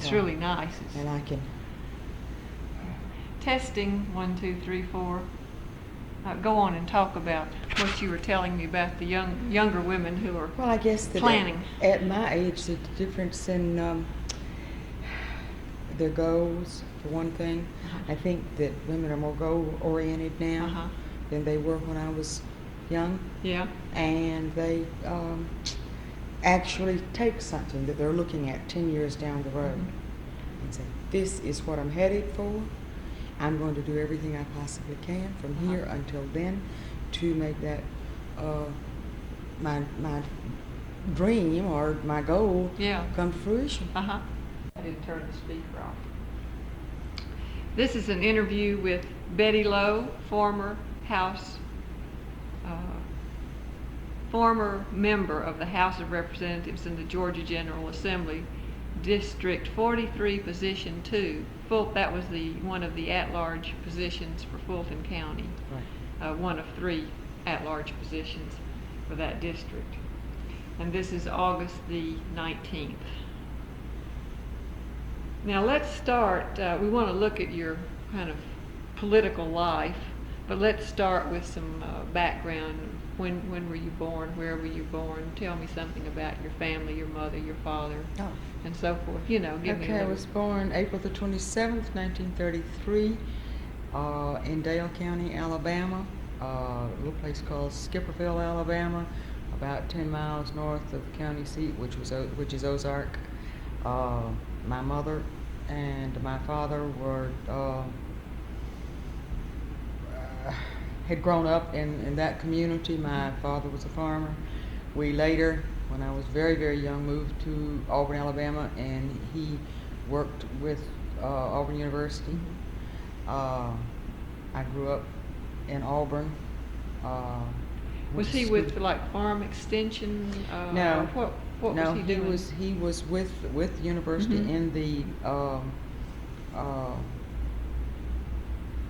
It's really nice. And I can... Testing, 1, 2, 3, 4. Go on and talk about what you were telling me about the younger women who are Well, I guess that planning. At my age, the difference in their goals, for one thing. I think that women are more goal-oriented now than they were when I was young. Yeah. And they actually take something that they're looking at 10 years down the road and say, this is what I'm headed for. I'm going to do everything I possibly can from here until then to make that my dream or my goal come to fruition. I didn't turn the speaker off. This is an interview with Bettye Lowe, former member of the House of Representatives in the Georgia General Assembly, District 43, Position 2. That was one of the at-large positions for Fulton County. Right. One of 3 at-large positions for that district. And this is August the 19th. Now let's start, we want to look at your kind of political life, but let's start with some background. When were you born? Where were you born? Tell me something about your family, your mother, your father, and so forth. You know, give me a little. I was born April the 27th, 1933, in Dale County, Alabama, a little place called Skipperville, Alabama, about 10 miles north of the county seat, which is Ozark. My mother and my father were had grown up in that community. My father was a farmer. We later, when I was very, very young, moved to Auburn, Alabama, and he worked with Auburn University. I grew up in Auburn. Was he with like farm extension? No. What was he doing? He was with the university in the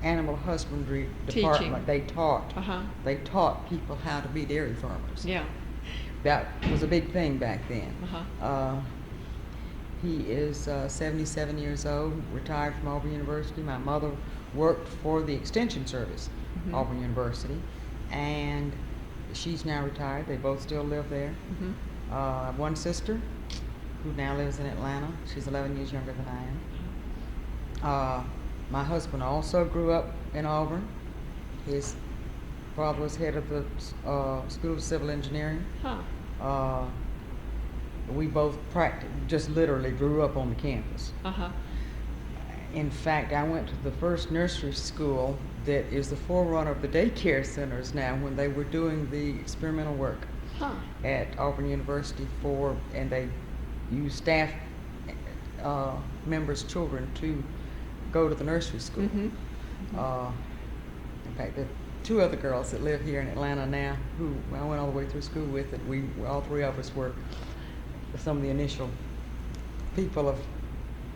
animal husbandry department. They taught people how to be dairy farmers. Yeah. That was a big thing back then. He is 77 years old, retired from Auburn University. My mother worked for the Extension Service, Auburn University, and she's now retired. They both still live there. I have one sister who now lives in Atlanta. She's 11 years younger than I am. My husband also grew up in Auburn. His father was head of the School of Civil Engineering. We both just literally grew up on the campus. In fact, I went to the first nursery school that is the forerunner of the daycare centers now, when they were doing the experimental work at Auburn University and they used staff members' children to go to the nursery school. In fact, there are 2 other girls that live here in Atlanta now who I went all the way through school with. That all 3 of us were some of the initial people of.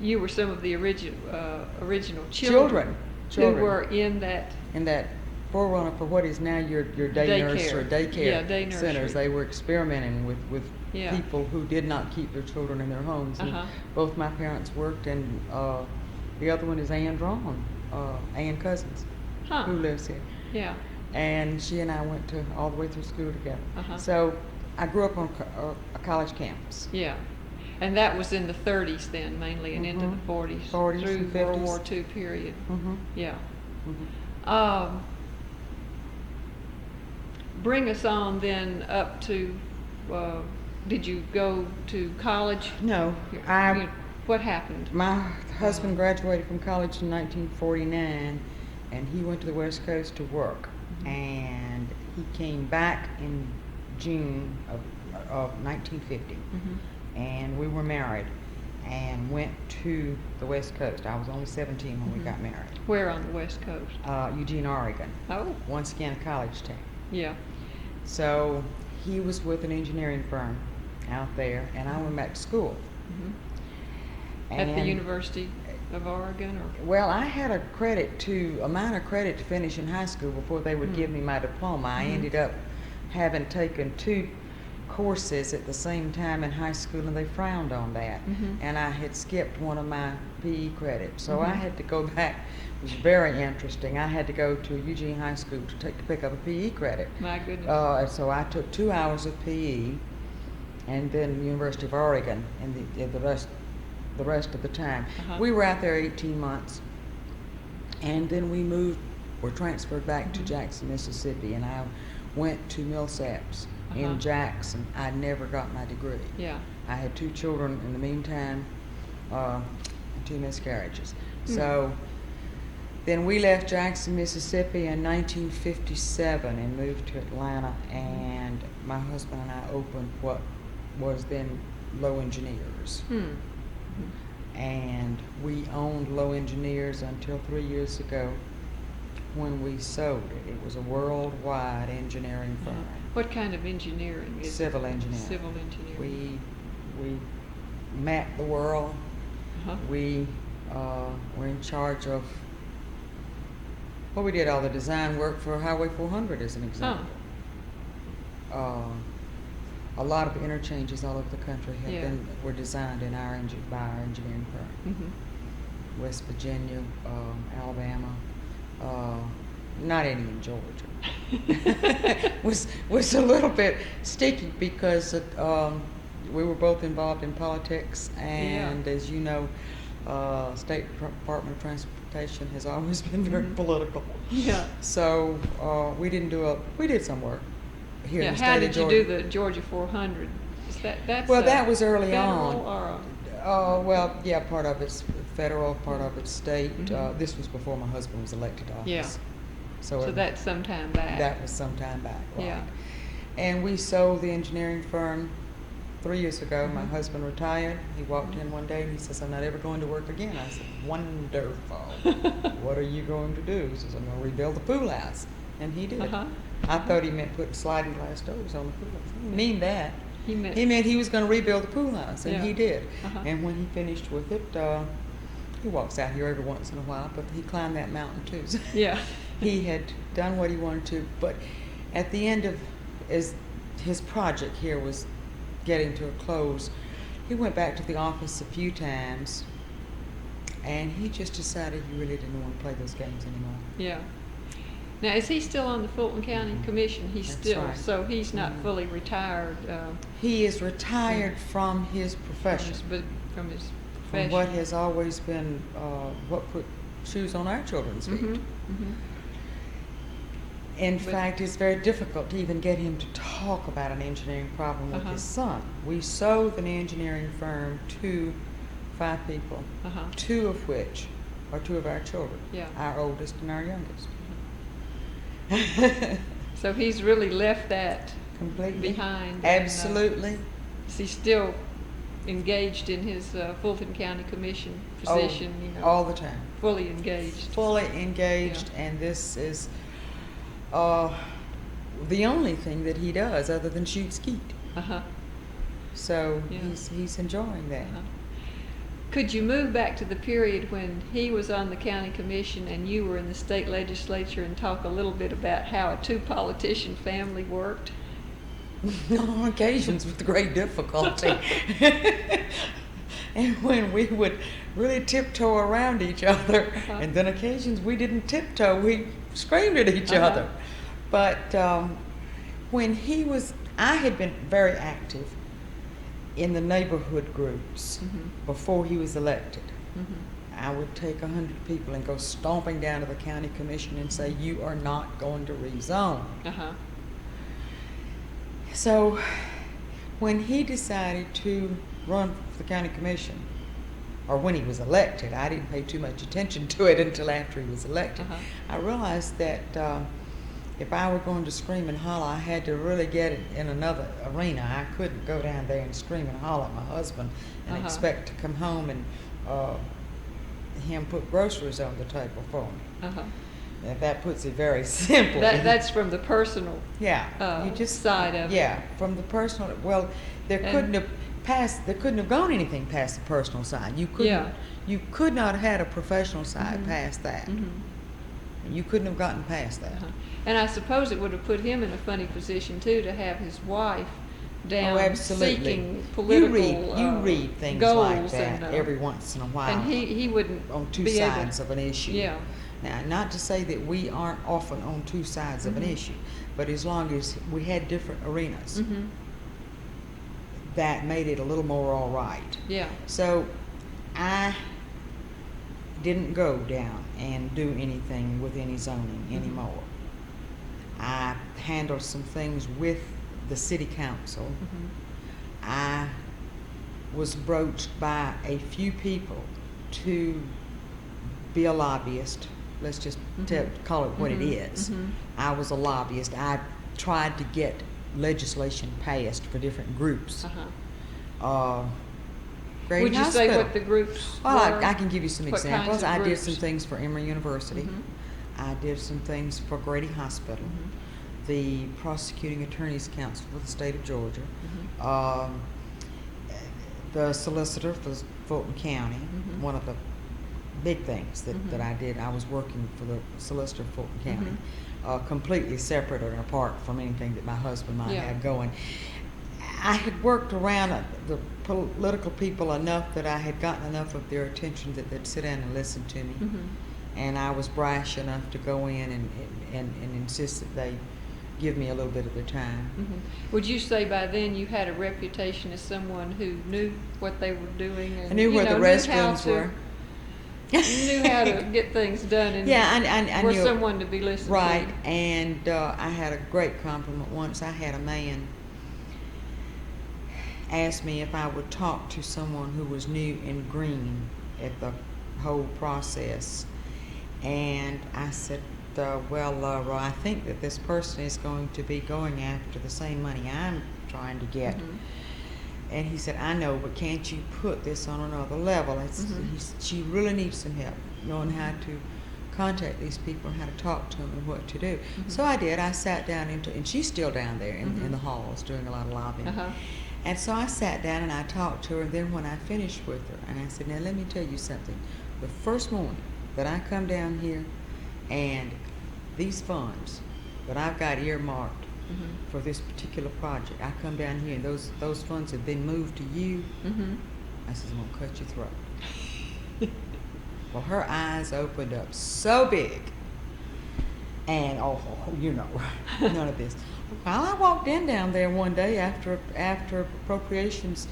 You were some of the original children who were in that forerunner for what is now your day nursery, daycare centers. They were experimenting with people who did not keep their children in their homes. And both my parents worked, and the other one is Ann Drawn, Ann Cousins, who lives here. Yeah. And she and I went all the way through school together. So I grew up on a college campus. Yeah. And that was in the 30s then, mainly, and into the 40s through and World War II period. Yeah. Bring us on then up to, did you go to college? No. What happened? My husband graduated from college in 1949, and he went to the West Coast to work. And he came back in June of 1950. And we were married and went to the West Coast. I was only 17 when we got married. Where on the West Coast? Eugene, Oregon. Oh. Once again, a college town. Yeah. So he was with an engineering firm out there, and I went back to school. At the University of Oregon? Or? Well, I had a minor credit to finish in high school before they would give me my diploma. I ended up having taken 2 courses at the same time in high school, and they frowned on that. Mhm. And I had skipped one of my PE credits, so I Mhm. had to go back. It was very interesting. I had to go to Eugene High School to pick up a PE credit. My goodness. So I took 2 hours of PE, and then University of Oregon, and the rest of the time. Uh-huh. We were out there 18 months, and then were transferred back to Mhm. Jackson, Mississippi, and I went to Millsaps Uh-huh. in Jackson. I never got my degree. Yeah. I had 2 children in the meantime, and 2 miscarriages. Hmm. So then we left Jackson, Mississippi in 1957 and moved to Atlanta, and my husband and I opened what was then Lowe Engineers. Hmm. And we owned Lowe Engineers until 3 years ago when we sold it. It was a worldwide engineering firm. What kind of engineering is Civil it? engineering. Civil engineering. We mapped the world. Uh-huh. We were in charge of, well, we did all the design work for Highway 400 as an example. A lot of interchanges all over the country were designed by our engineering firm. Mm-hmm. West Virginia, Alabama, not any in Georgia. was a little bit sticky because we were both involved in politics, and as you know, State Department of Transportation has always been very political. Yeah. So we did some work here in the How state did of you Georgia. do the Georgia 400? That's Well, that was early federal on. or Well, yeah, part of it's federal, part of it's state. Mhm. This was before my husband was elected to office. Yeah. So that's some time back. That was some time back, right. Yeah. And we sold the engineering firm 3 years ago. My Mhm. husband retired. He walked in one day and he says, "I'm not ever going to work again." I said, "Wonderful." "What are you going to do?" He says, "I'm going to rebuild the pool house." And he did. Uh-huh. I thought he meant putting sliding glass doors on the pool house. He didn't mean that. He meant He was going to rebuild the pool house, and Yeah. he did. Uh-huh. And when he finished with it, he walks out here every once in a while, but he climbed that mountain too. So Yeah. he had done what he wanted to, but at the end of his project here was getting to a close, he went back to the office a few times, and he just decided he really didn't want to play those games anymore. Yeah. Now, is he still on the Fulton County Commission? He's That's still, right. so he's not Mhm. fully retired. He is retired from his profession, From his from profession. what has always been what put shoes on our children's feet. Mhm, mhm. In But- fact, it's very difficult to even get him to talk about an engineering problem with Uh-huh. his son. We sold an engineering firm to 5 people, Uh-huh. 2 of which are 2 of our children, Yeah. our oldest and our youngest. So he's really left that Completely. behind. Absolutely. Is he still engaged in his Fulton County Commission position? All the time. Fully engaged. Fully engaged, and this is the only thing that he does other than shoot skeet. Uh-huh. So Yeah. he's enjoying that. Uh-huh. Could you move back to the period when he was on the county commission and you were in the state legislature and talk a little bit about how a 2-politician family worked? On occasions with great difficulty. And when we would really tiptoe around each other, Uh-huh. and then occasions we didn't tiptoe, we screamed at each Uh-huh. other. But when I had been very active in the neighborhood groups Mhm. before he was elected. Mhm. I would take 100 people and go stomping down to the county commission and say, "You are not going to rezone." Uh-huh. So when he decided to run for the county commission, or when he was elected, I didn't pay too much attention to it until after he was elected. Uh-huh. I realized that if I were going to scream and holler, I had to really get it in another arena. I couldn't go down there and scream and holler at my husband and Uh-huh. expect to come home and him put groceries on the table for me. Uh-huh. And that puts it very simply. That's from the personal Yeah, side of it. Yeah, from the personal. Well, there couldn't have gone anything past the personal side. You couldn't. Yeah. You could not have had a professional side Mhm. past that. Mhm. You couldn't have gotten past that. Uh-huh. And I suppose it would have put him in a funny position too to have his wife down absolutely. seeking political You read things goals like that and, every once in a while. and he wouldn't on two be able- sides of an issue. Yeah. Now, not to say that we aren't often on two sides of an issue, but as long as we had different arenas, that made it a little more all right. Yeah. So I didn't go down and do anything with any zoning anymore. I handled some things with the city council. I was broached by a few people to be a lobbyist. Let's just call it what it is. I was a lobbyist. I tried to get legislation passed for different groups. Grady Would you Hospital. say what the groups Well, were? I can give you some What kinds examples. of I did groups? some things for Emory University. I did some things for Grady Hospital, the Prosecuting Attorneys Council for the state of Georgia, the solicitor for Fulton County. One of the big things that I did, I was working for the solicitor of Fulton County, completely separate and apart from anything that my husband might have going. I had worked around the political people enough that I had gotten enough of their attention that they'd sit down and listen to me. And I was brash enough to go in and insist that they give me a little bit of their time. Would you say by then you had a reputation as someone who knew what they were doing? And, I knew where the restrooms were. Knew how to get things done, and I were knew someone to be listened to. Right, and I had a great compliment once. I had a man ask me if I would talk to someone who was new and green at the whole process, and I said, well, I think that this person is going to be going after the same money I'm trying to get. And he said, I know, but can't you put this on another level? She really needs some help knowing how to contact these people and how to talk to them and what to do. So I did. I sat down and she's still down there in the halls doing a lot of lobbying. And so I sat down and I talked to her, and then when I finished with her, and I said, now let me tell you something. The first morning that I come down here and these funds that I've got earmarked for this particular project, I come down here and those funds have been moved to you, I said, I'm gonna cut your throat. Well, her eyes opened up so big, and none of this. Well, I walked in down there one day after appropriations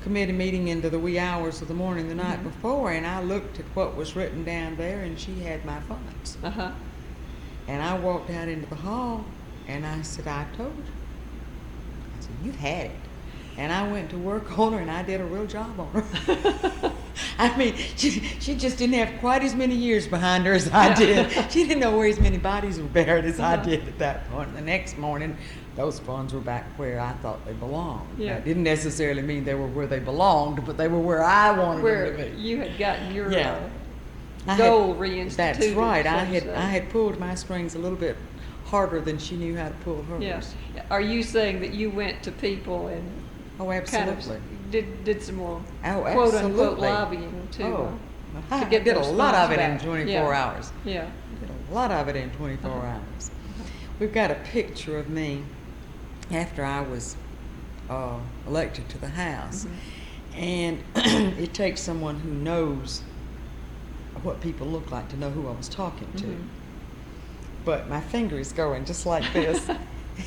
committee meeting into the wee hours of the morning the night before, and I looked at what was written down there, and she had my funds. And I walked out into the hall, and I said, I told you. I said, you've had it. And I went to work on her, and I did a real job on her. I mean, she just didn't have quite as many years behind her as I did. She didn't know where as many bodies were buried as I did at that point. The next morning, those funds were back where I thought they belonged. That didn't necessarily mean they were where they belonged, but they were where I wanted them to be. You had gotten your I goal had, reinstituted. That's right. So I to say. had pulled my strings a little bit harder than she knew how to pull hers. Yes. Are you saying that you went to people and Oh, kind absolutely. of did some more Oh, quote unquote absolutely. lobbying to I get did a those lot of funds it in back? 24 hours. Yeah. Did a lot of it in 24 hours. We've got a picture of me after I was elected to the House, and it takes someone who knows what people look like to know who I was talking to. But my finger is going just like this.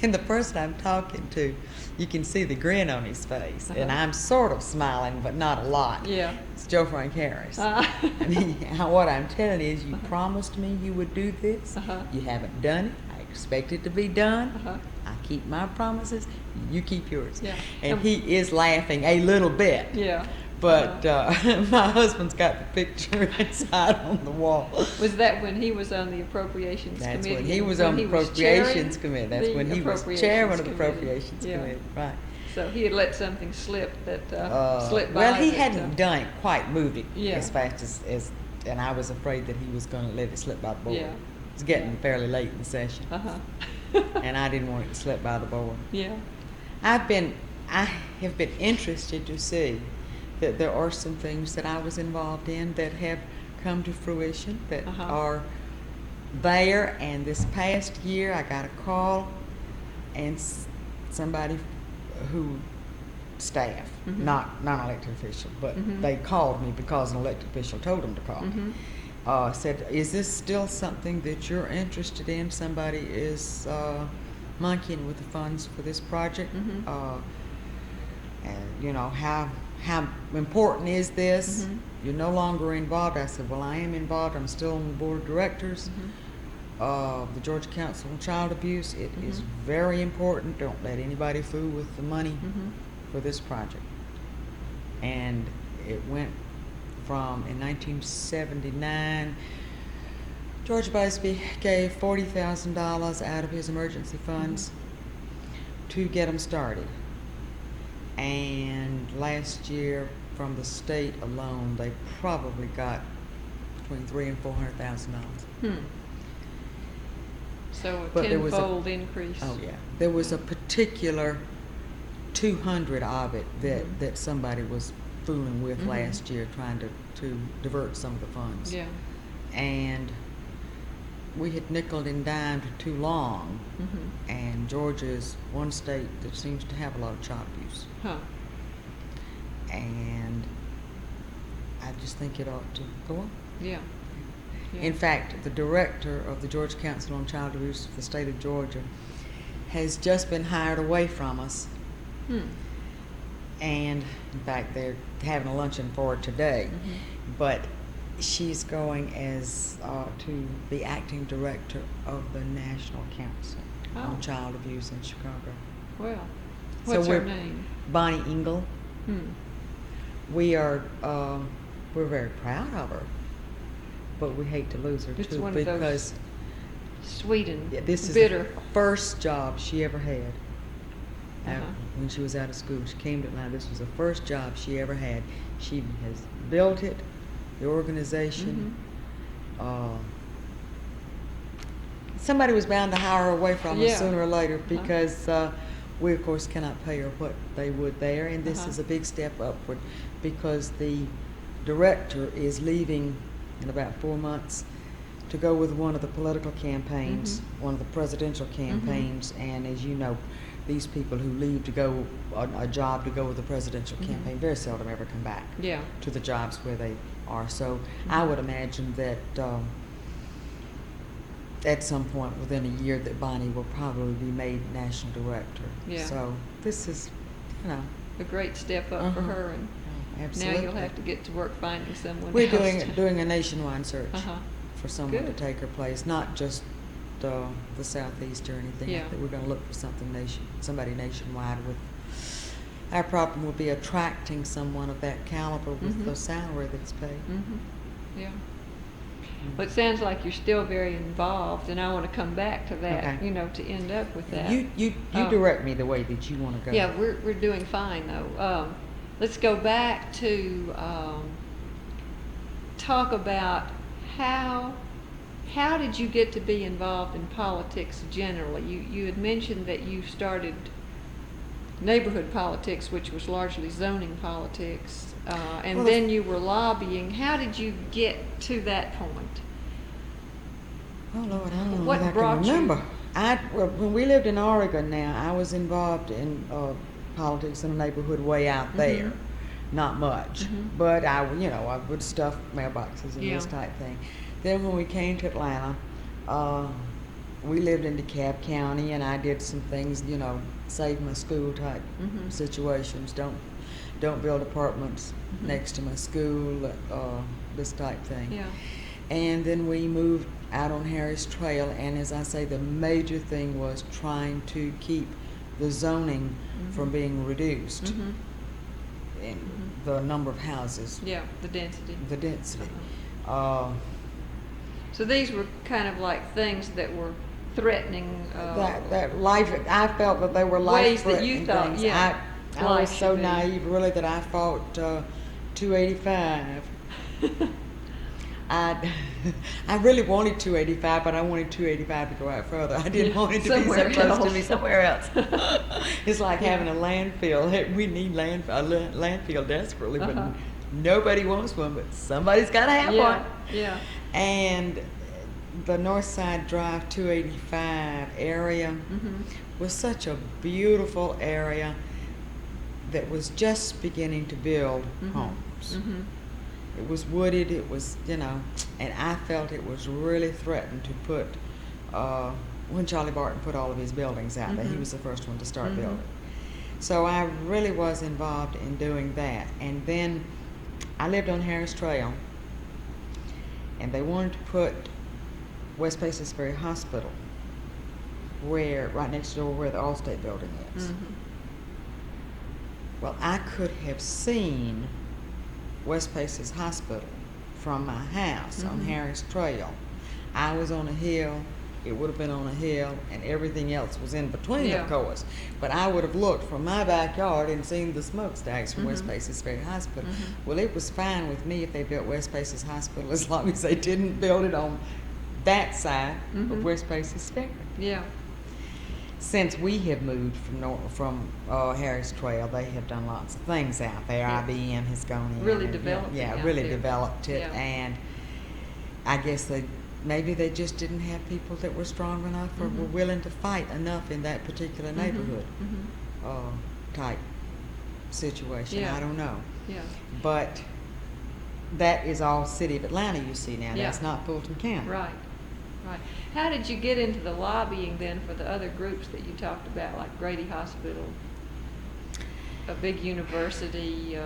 And the person I'm talking to, you can see the grin on his face. And I'm sort of smiling, but not a lot. Yeah. It's Joe Frank Harris. I mean, what I'm telling you is you promised me you would do this. You haven't done it. I expect it to be done. I keep my promises. You keep yours. Yeah. And he is laughing a little bit. Yeah. But my husband's got the picture inside on the wall. Was that when he was on the Appropriations That's Committee? when he was when on the he was Appropriations chairing Committee. That's when he was Appropriations chairman of the Committee. Appropriations Committee. Right. So he had let something slip that slipped by. Well, he that, hadn't done it quite moved it Yeah. as fast as, and I was afraid that he was going to let it slip by the board. Yeah. It's getting fairly late in the session, and I didn't want it to slip by the board. Yeah. I have been interested to see that there are some things that I was involved in that have come to fruition that are there. And this past year, I got a call, and somebody who staff, Mhm. not non-elected official, but Mhm. they called me because an elected official told them to call me. Mhm. Said, is this still something that you're interested in? Somebody is monkeying with the funds for this project. Mhm. And you know, how important is this? Mhm. You're no longer involved. I said, well, I am involved. I'm still on the board of directors Mhm. of the Georgia Council on Child Abuse. It is Mhm. very important. Don't let anybody fool with the money Mhm. for this project. And it went from, in 1979, George Busby gave $40,000 out of his emergency funds to get them started. And last year, from the state alone, they probably got between $300,000 and $400,000. Hmm. So a But there was a- tenfold increase. Oh yeah, there was a particular 200 of it that Mhm. that somebody was fooling with Mhm. last year, trying to divert some of the funds. Yeah. And we had nickeled and dimed too long. Mhm. And Georgia is one state that seems to have a lot of child abuse. Huh. And I just think it ought to go on. Yeah. Yeah. In fact, the director of the Georgia Council on Child Abuse for the state of Georgia has just been hired away from us. Hmm. And in fact, they're having a luncheon for her today. Mhm. But she's going as to the acting director of the National Council Oh. on Child Abuse in Chicago. Well, So what's her we're- name? Bonnie Engel. Hmm. We are we're very proud of her, but we hate to lose her It's too, one of those because Sweet and this is bitter. the first job she ever had. Uh-huh. When she was out of school, she came to Atlanta. This was the first job she ever had. She has built it, the organization. Mhm. Somebody was bound to hire her away from us Yeah. sooner or later Uh-huh. because we, of course, cannot pay her what they would there. And this Uh-huh. is a big step upward because the director is leaving in about 4 months to go with one of the political campaigns, one of the presidential campaigns. And as you know, these people who leave to go on a job to go with the presidential campaign very seldom ever come back Yeah. to the jobs where they are. So I would imagine that at some point within a year that Bonnie will probably be made national director. Yeah. So this is, you know, A great step up for Uh-huh. her, and absolutely. now you'll have to get to work finding someone We're else. doing a nationwide search Uh-huh. for someone Good. to take her place, not just the southeast or anything. Yeah. I think we're going to look for somebody nationwide. With our problem will be attracting someone of that caliber with the salary that's paid. Mhm. Yeah. Well, it sounds like you're still very involved, and I want to come back to that. Okay. You know, to end up with that. You Oh. direct me the way that you want to go. Yeah, we're doing fine though. Let's go back to talk about how did you get to be involved in politics generally? You had mentioned that you started neighborhood politics, which was largely zoning politics, and Well, then you were lobbying. How did you get to that point? Oh Lord, I don't know What if I brought can you- remember. Well, when we lived in Oregon now, I was involved in politics in a neighborhood way out there. Not much, but I would stuff mailboxes and this Yeah. type thing. Then when we came to Atlanta, we lived in DeKalb County, and I did some things, save my school type situations. Don't build apartments next to my school, this type thing. Yeah. And then we moved out on Harris Trail, and as I say, the major thing was trying to keep the zoning from being reduced in the number of houses, Yeah, the density. the density. So these were kind of like things that were threatening. That life, I felt that they were Ways that you life-threatening thought, things. yeah, I life was so should be. naive, really, that I fought 285. I really wanted 285, but I wanted 285 to go out further. I didn't want it to be so Somewhere close to else. me somewhere else. It's like having a landfill. We need a landfill desperately, but Uh-huh. nobody wants one, but somebody's got to have Yeah, one. yeah. And the North Side Drive 285 area was such a beautiful area. that was just beginning to build homes. It was wooded, it was, and I felt it was really threatened to put, when Charlie Barton put all of his buildings out there, he was the first one to start building. So I really was involved in doing that. And then I lived on Harris Trail, and they wanted to put West Paces Ferry Hospital right next door where the Allstate building is. Well, I could have seen West Paces Hospital from my house on Harris Trail. I was on a hill, it would have been on a hill, and everything else was in between, of course. But I would have looked from my backyard and seen the smokestacks from West Paces Ferry Hospital. Well, it was fine with me if they built West Paces Hospital as long as they didn't build it on that side of West Paces Ferry. Yeah. Since we have moved from Harris Trail, they have done lots of things out there. Yeah. IBM has gone in. Really and, developed it out really there. developed it. Yeah. And I guess maybe they just didn't have people that were strong enough or were willing to fight enough in that particular neighborhood type situation. Yeah. I don't know. Yeah. But that is all city of Atlanta you see now. Yeah. That's not Fulton County. Right. Right. How did you get into the lobbying then for the other groups that you talked about, like Grady Hospital, a big university?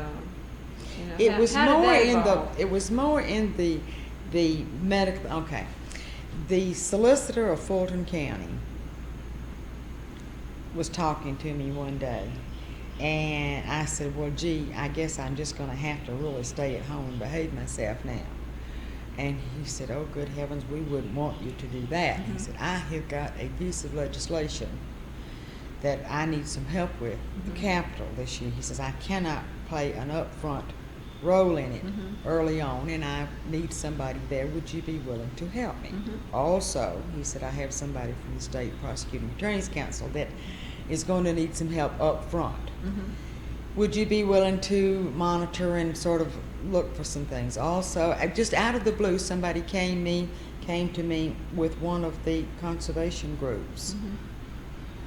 It was how did more that in evolve? it was more in the medical. Okay, the solicitor of Fulton County was talking to me one day, and I said, "Well, gee, I guess I'm just going to have to really stay at home and behave myself now." And he said, "Oh, good heavens, we wouldn't want you to do that." He said, "I have got a piece of legislation that I need some help with, the Capitol this year." He says, "I cannot play an upfront role in it early on, and I need somebody there. Would you be willing to help me?" Also, he said, "I have somebody from the State Prosecuting Attorney's Council that is going to need some help up front. Would you be willing to monitor and sort of look for some things?" Also, just out of the blue, somebody came to me with one of the conservation groups.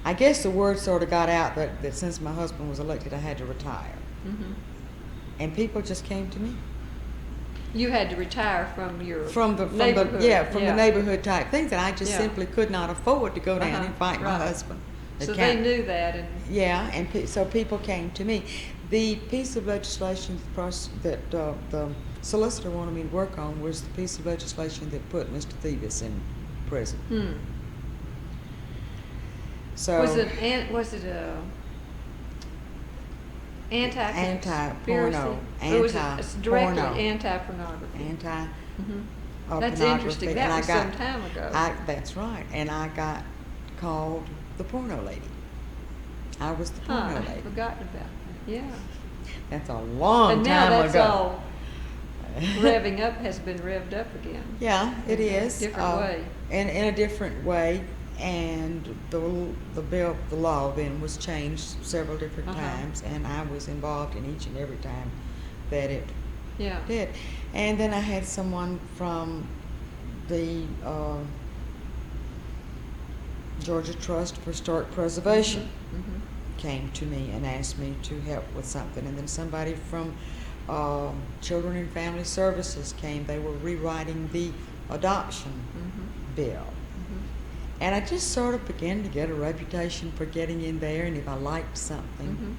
I guess the word sort of got out that since my husband was elected, I had to retire. And people just came to me. You had to retire from your the neighborhood type things that I just simply could not afford to go down and fight my husband. So they knew that, and So people came to me. The piece of legislation that the solicitor wanted me to work on was the piece of legislation that put Mr. Thievis in prison. So was it a anti-porno, it's directly anti-porno, anti-pornography. That's pornography. interesting. That And was some time ago. That's right. And I got called the porno lady. I was the porno I'd lady. forgotten about that. Yeah. That's a long And now time that's ago. all revving up, has been revved up again. Yeah, it is. Different way. In a different way, and the law then was changed several different times, and I was involved in each and every time that it did. And then I had someone from the Georgia Trust for Historic Preservation came to me and asked me to help with something, and then somebody from Children and Family Services came. They were rewriting the adoption bill. And I just sort of began to get a reputation for getting in there, and if I liked something,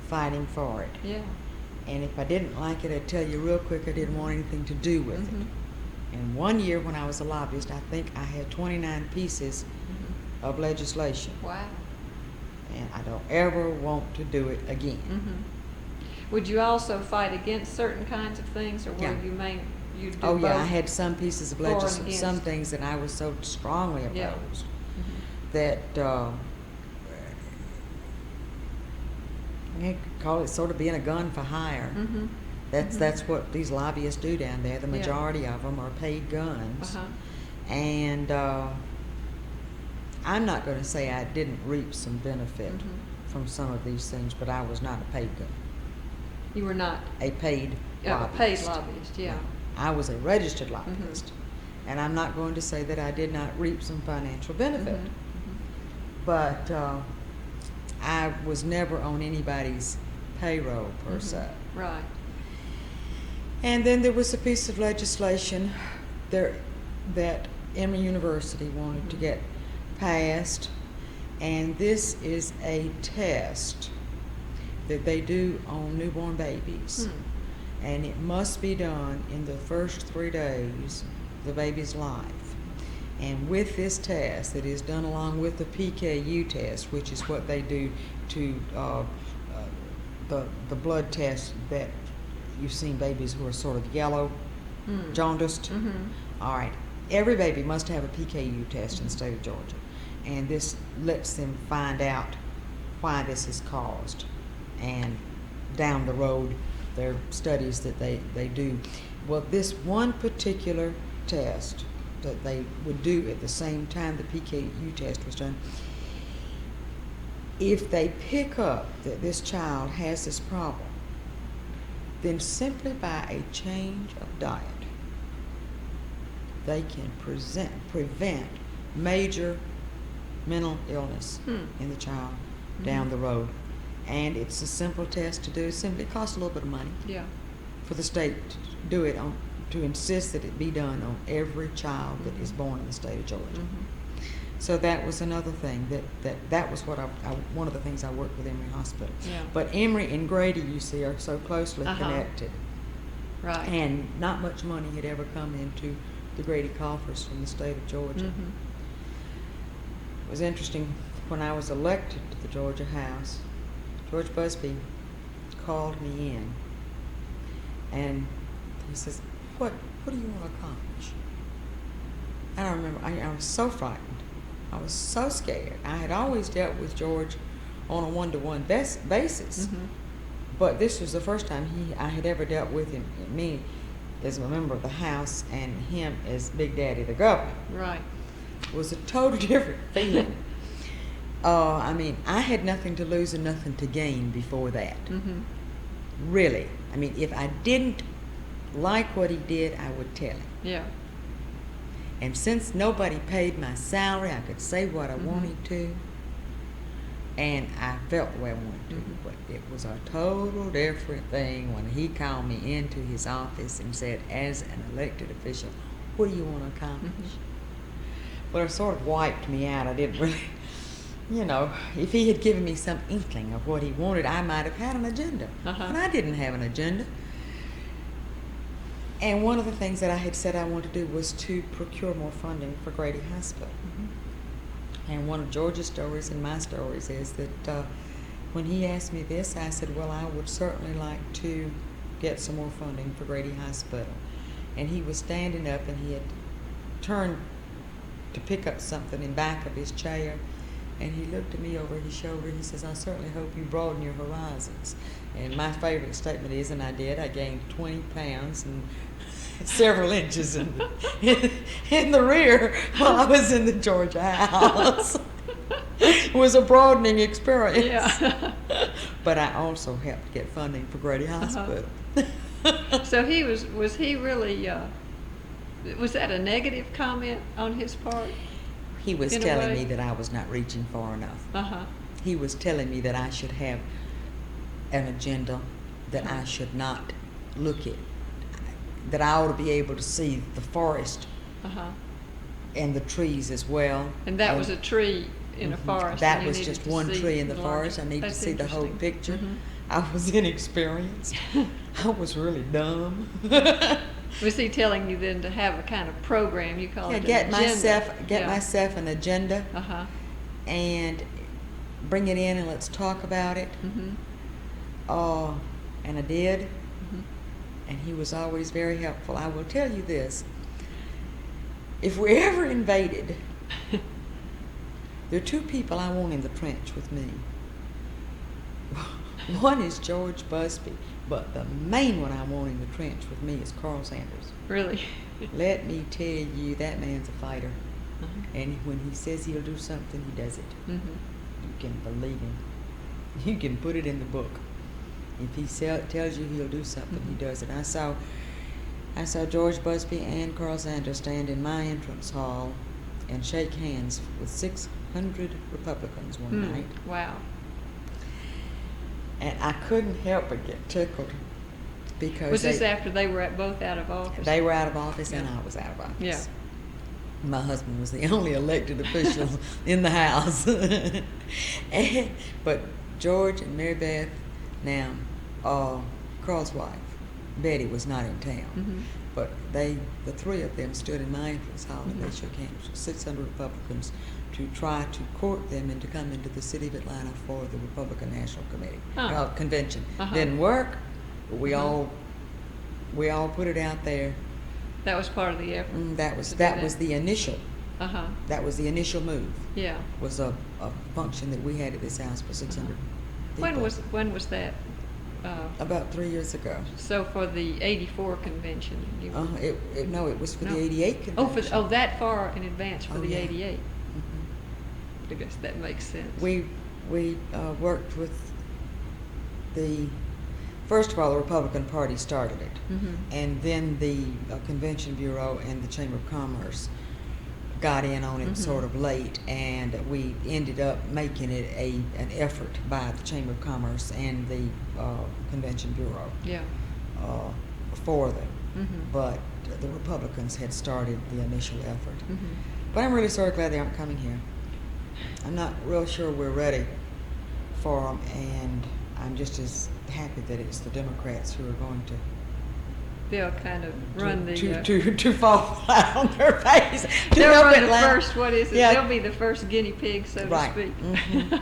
fighting for it. Yeah. And if I didn't like it, I'd tell you real quick I didn't want anything to do with it. And one year when I was a lobbyist, I think I had 29 pieces of legislation. Wow. And I don't ever want to do it again. Would you also fight against certain kinds of things, or were Yeah. you do Oh both? yeah, I had some pieces of For and legislation, against. some things that I was so strongly opposed Yeah. that you could call it sort of being a gun for hire. That's what these lobbyists do down there. The Yeah. majority of them are paid guns. And I'm not going to say I didn't reap some benefit from some of these things, but I was not a paid gun. You were not A paid a lobbyist. paid lobbyist, yeah. I was a registered lobbyist. And I'm not going to say that I did not reap some financial benefit. But I was never on anybody's payroll per se. Right. And then there was a piece of legislation there that Emory University wanted to get passed, and this is a test that they do on newborn babies. And it must be done in the first 3 days of the baby's life. And with this test, that is done along with the PKU test, which is what they do to the blood test that you've seen babies who are sort of yellow, jaundiced. All right, every baby must have a PKU test in the state of Georgia, and this lets them find out why this is caused. And down the road, there are studies that they do. Well, this one particular test that they would do at the same time the PKU test was done, if they pick up that this child has this problem, then simply by a change of diet, they can prevent major mental illness in the child down the road. And it's a simple test to do. It simply costs a little bit of money for the state to do it, to insist that it be done on every child that is born in the state of Georgia. So that was another thing that was what one of the things I worked with Emory Hospital. But Emory and Grady, you see, are so closely connected. Right. And not much money had ever come into the Grady coffers from the state of Georgia. It was interesting, when I was elected to the Georgia House, George Busby called me in, and he says, what do you want to accomplish? And I remember, I was so frightened. I was so scared. I had always dealt with George on a one-to-one basis, but this was the first time I had ever dealt with him, me as a member of the House and him as Big Daddy the governor. Right. It was a totally different feeling. I mean, I had nothing to lose and nothing to gain before that. Really. I mean, if I didn't like what he did, I would tell him. Yeah. And since nobody paid my salary, I could say what I wanted to. And I felt the way I wanted to. But it was a total different thing when he called me into his office and said, as an elected official, what do you want to accomplish? Well, it sort of wiped me out. I didn't really, you know, if he had given me some inkling of what he wanted, I might have had an agenda. And I didn't have an agenda. And one of the things that I had said I wanted to do was to procure more funding for Grady Hospital. And one of George's stories and my stories is that when he asked me this, I said, well, I would certainly like to get some more funding for Grady Hospital. And he was standing up, and he had turned to pick up something in back of his chair, and he looked at me over his shoulder. He says, I certainly hope you broaden your horizons. And my favorite statement is, and I did, I gained 20 pounds and several inches in the rear while I was in the Georgia House. It was a broadening experience. Yeah. But I also helped get funding for Grady Hospital. So was he really, was that a negative comment on his part? He was telling me that I was not reaching far enough. He was telling me that I should have an agenda, that I should not look at, that I ought to be able to see the forest and the trees as well. And that was a tree in a forest. That was just one tree in the forest. I need to see the whole picture. I was inexperienced. I was really dumb. Was he telling you then to have a kind of program? You call it get an agenda. myself an agenda and bring it in and let's talk about it. And I did. And he was always very helpful. I will tell you this. If we're ever invaded, there are two people I want in the trench with me. One is George Busby, but the main one I want in the trench with me is Carl Sanders. Really? Let me tell you, that man's a fighter. And when he says he'll do something, he does it. You can believe him. You can put it in the book. If he tells you he'll do something, he does it. I saw George Busby and Carl Sanders stand in my entrance hall and shake hands with 600 Republicans one night. Wow. And I couldn't help but get tickled because Was this after they were both out of office? they were out of office and Yeah. I was out of office. Yeah. My husband was the only elected official in the house. But George and Mary Beth, now, Carl's wife, Betty, was not in town. Mm-hmm. But the three of them stood in my entrance hall and they Mhm. shook hands, 600 Republicans, to try to court them into coming to the city of Atlanta for the Republican National Committee Convention. Uh-huh. Didn't work, but we Uh-huh. all put it out there. That was part of the effort. That was to do that was the initial. Uh-huh. That was the initial move. Yeah. Was a function that we had at this house for 600 people. When was that? About 3 years ago. So for the '84 convention, you No, it was for No. the '88 convention. that far in advance for Oh, the yeah. '88. Mhm. I guess that makes sense. We worked with first of all, the Republican Party started it, Mhm. and then the Convention Bureau and the Chamber of Commerce got in on it Mhm. sort of late, and we ended up making it an effort by the Chamber of Commerce and the Convention Bureau Yeah. for them. Mhm. But the Republicans had started the initial effort. Mhm. But I'm really sort of glad they aren't coming here. I'm not real sure we're ready for them, and I'm just as happy that it's the Democrats who are going to They'll kind of run the. to fall flat on their face. They'll help run the Atlanta. first. What is it? Yeah. They'll be the first guinea pig, so Right. to speak.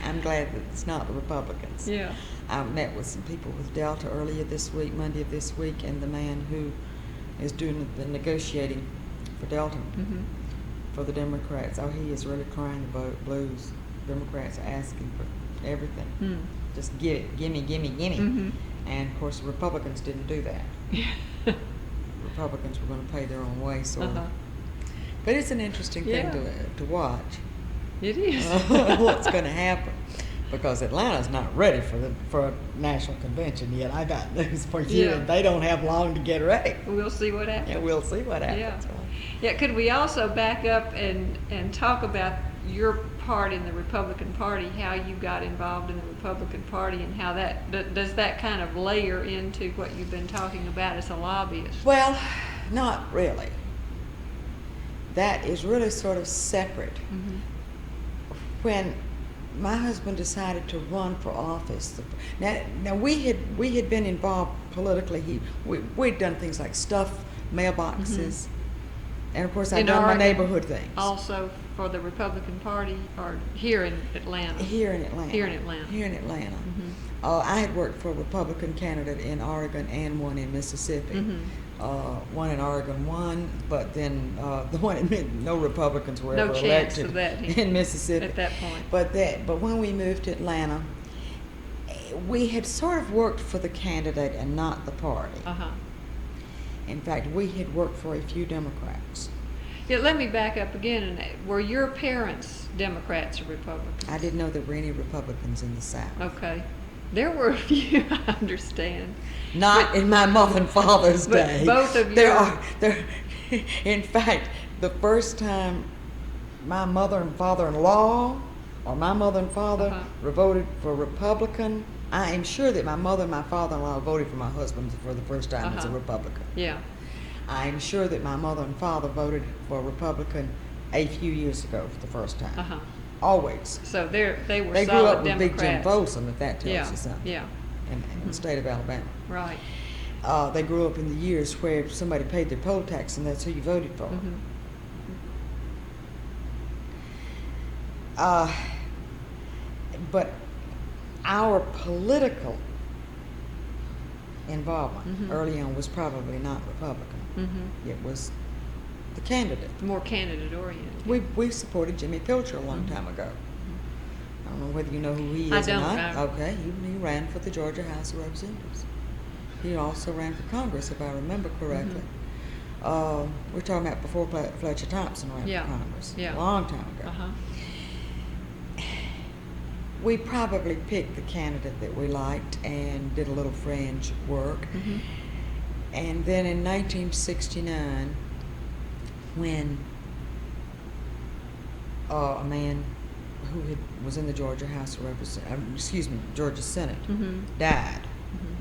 I'm glad that it's not the Republicans. Yeah. I met with some people with Delta earlier this week, Monday of this week, and the man who is doing the negotiating for Delta Mhm. for the Democrats. Oh, he is really crying the blues. Democrats are asking for everything. Hmm. Just give it, gimme, gimme, gimme. Mhm. And of course, the Republicans didn't do that. Republicans were going to pay their own way, sort of. Uh-huh. But it's an interesting thing Yeah. to watch. It is. What's going to happen? Because Atlanta's not ready for a national convention yet. I got news for you. Yeah. And they don't have long to get ready. We'll see what happens. Yeah, we'll see what happens. Yeah. Yeah, could we also back up and talk about your part in the Republican Party, how you got involved in the Republican Party, and how does that kind of layer into what you've been talking about as a lobbyist? Well, not really. That is really sort of separate. Mhm. When my husband decided to run for office, now we had been involved politically. We'd done things like stuff mailboxes, and of course I'd In done my Oregon, neighborhood things. Also for the Republican Party, or here in Atlanta? Here in Atlanta. Here in Atlanta. Here in Atlanta. Mhm. I had worked for a Republican candidate in Oregon and one in Mississippi. Mhm. One in Oregon won, but then the one in no Republicans were No ever chance elected of that in Mississippi at that point. But when we moved to Atlanta, we had sort of worked for the candidate and not the party. Uh-huh. In fact, we had worked for a few Democrats. Yeah, let me back up again. And were your parents Democrats or Republicans? I didn't know there were any Republicans in the South. Okay. There were a few, I understand. Not But- in my mother and father's but day. both of there your- are there. In fact, the first time my mother and father-in-law, or my mother and father, Uh-huh. voted for Republican, I am sure that my mother and my father-in-law voted for my husband for the first time as a Uh-huh. Republican. Yeah. I am sure that my mother and father voted for Republican a few years ago for the first time. Uh-huh. Always. So they were They grew solid up with Big Jim Democrats. Folsom, if that tells Yeah. you something. Yeah. In the state of Alabama. Right. They grew up in the years where somebody paid their poll tax and that's who you voted for. Mhm. But our political involvement Mhm. early on was probably not Republican. Mhm. It was the candidate. More candidate oriented. We supported Jimmy Pilcher a long Mhm. time ago. I don't know whether you know who he I is or don't not. know. Okay, he ran for the Georgia House of Representatives. He also ran for Congress, if I remember correctly. We're talking about before Fletcher Thompson ran Yeah. for Congress, Yeah. a long time ago. Uh-huh. We probably picked the candidate that we liked and did a little fringe work. Mhm. And then in 1969, when a man was in the Georgia House of Georgia Senate, Mhm. died. Mhm.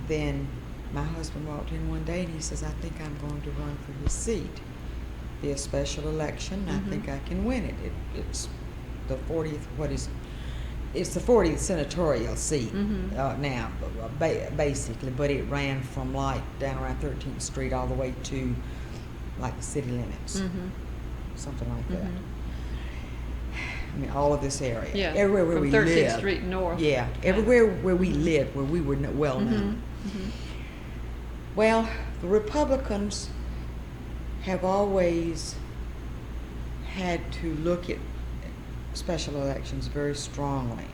Then my husband walked in one day and he says, I think I'm going to run for his seat. Be a special election. I think I can win it. It's the 40th, it's the 40th senatorial seat now, basically, but it ran from like down around 13th Street all the way to like the city limits, something like that. I mean, all of this area, Yeah. everywhere where From we 13th live. Street north. Yeah, everywhere where we lived, where we were well known. Well, the Republicans have always had to look at special elections very strongly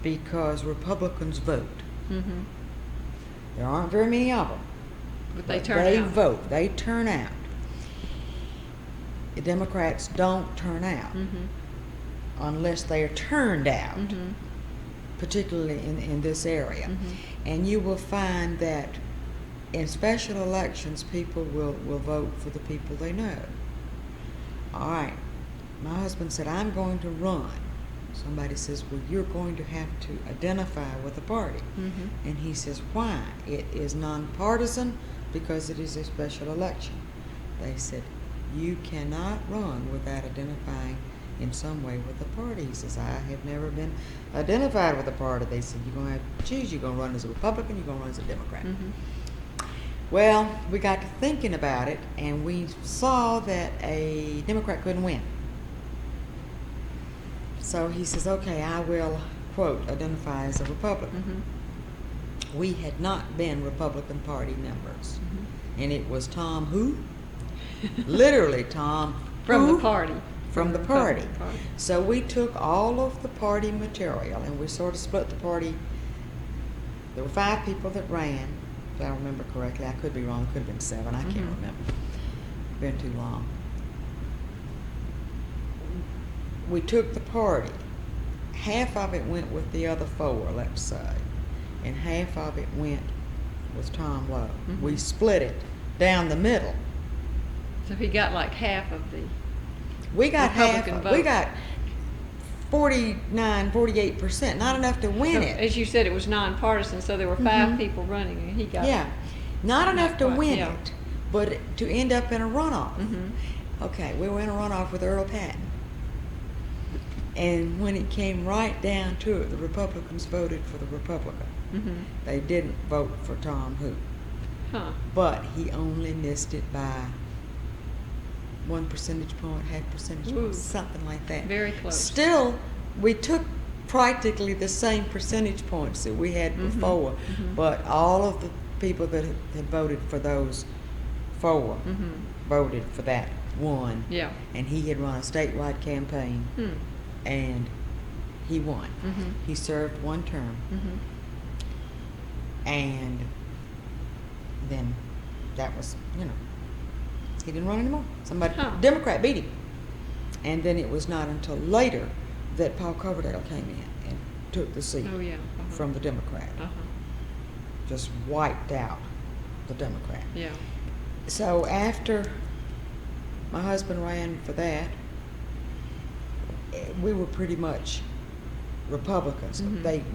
because Republicans vote. There aren't very many of them. But they turn They out. vote. They turn out. The Democrats don't turn out unless they are turned out, particularly in this area. And you will find that in special elections, people will vote for the people they know. All right. My husband said, I'm going to run. Somebody says, well, you're going to have to identify with the party. And he says, why? It is nonpartisan because it is a special election. They said, you cannot run without identifying in some way with the party. He says, I have never been identified with the party. They said, you're going to have to choose. You're going to run as a Republican, you're going to run as a Democrat. Well, we got to thinking about it, and we saw that a Democrat couldn't win. So he says, okay, I will, quote, identify as a Republican. We had not been Republican Party members. And it was Tom who? Literally Tom From who? the party. From the Republican party. So we took all of the party material and we sort of split the party. There were 5 people that ran, if I remember correctly. I could be wrong, it could have been 7, I can't remember. Been too long. We took the party. Half of it went with the other 4, let's say, and half of it went with Tom Lowe. We split it down the middle. So he got like half of the We got Republican vote. We got 48%, not enough to win So, it. as you said, it was nonpartisan, so there were 5 people running, and he got Yeah, not enough to quite, win yeah. it, but to end up in a runoff. Okay, we were in a runoff with Earl Patton. And when it came right down to it, the Republicans voted for the Republican. They didn't vote for Tom who. But he only missed it by 1 percentage point, half percentage Ooh. point, something like that. Very close. Still, we took practically the same percentage points that we had before, but all of the people that had voted for those 4 voted for that one. Yeah. And he had run a statewide campaign, and he won. He served 1 term, and then that was, he didn't run anymore. Democrat beat him. And then it was not until later that Paul Coverdale came in and took the seat from the Democrat. Just wiped out the Democrat. Yeah. So after my husband ran for that, we were pretty much Republicans.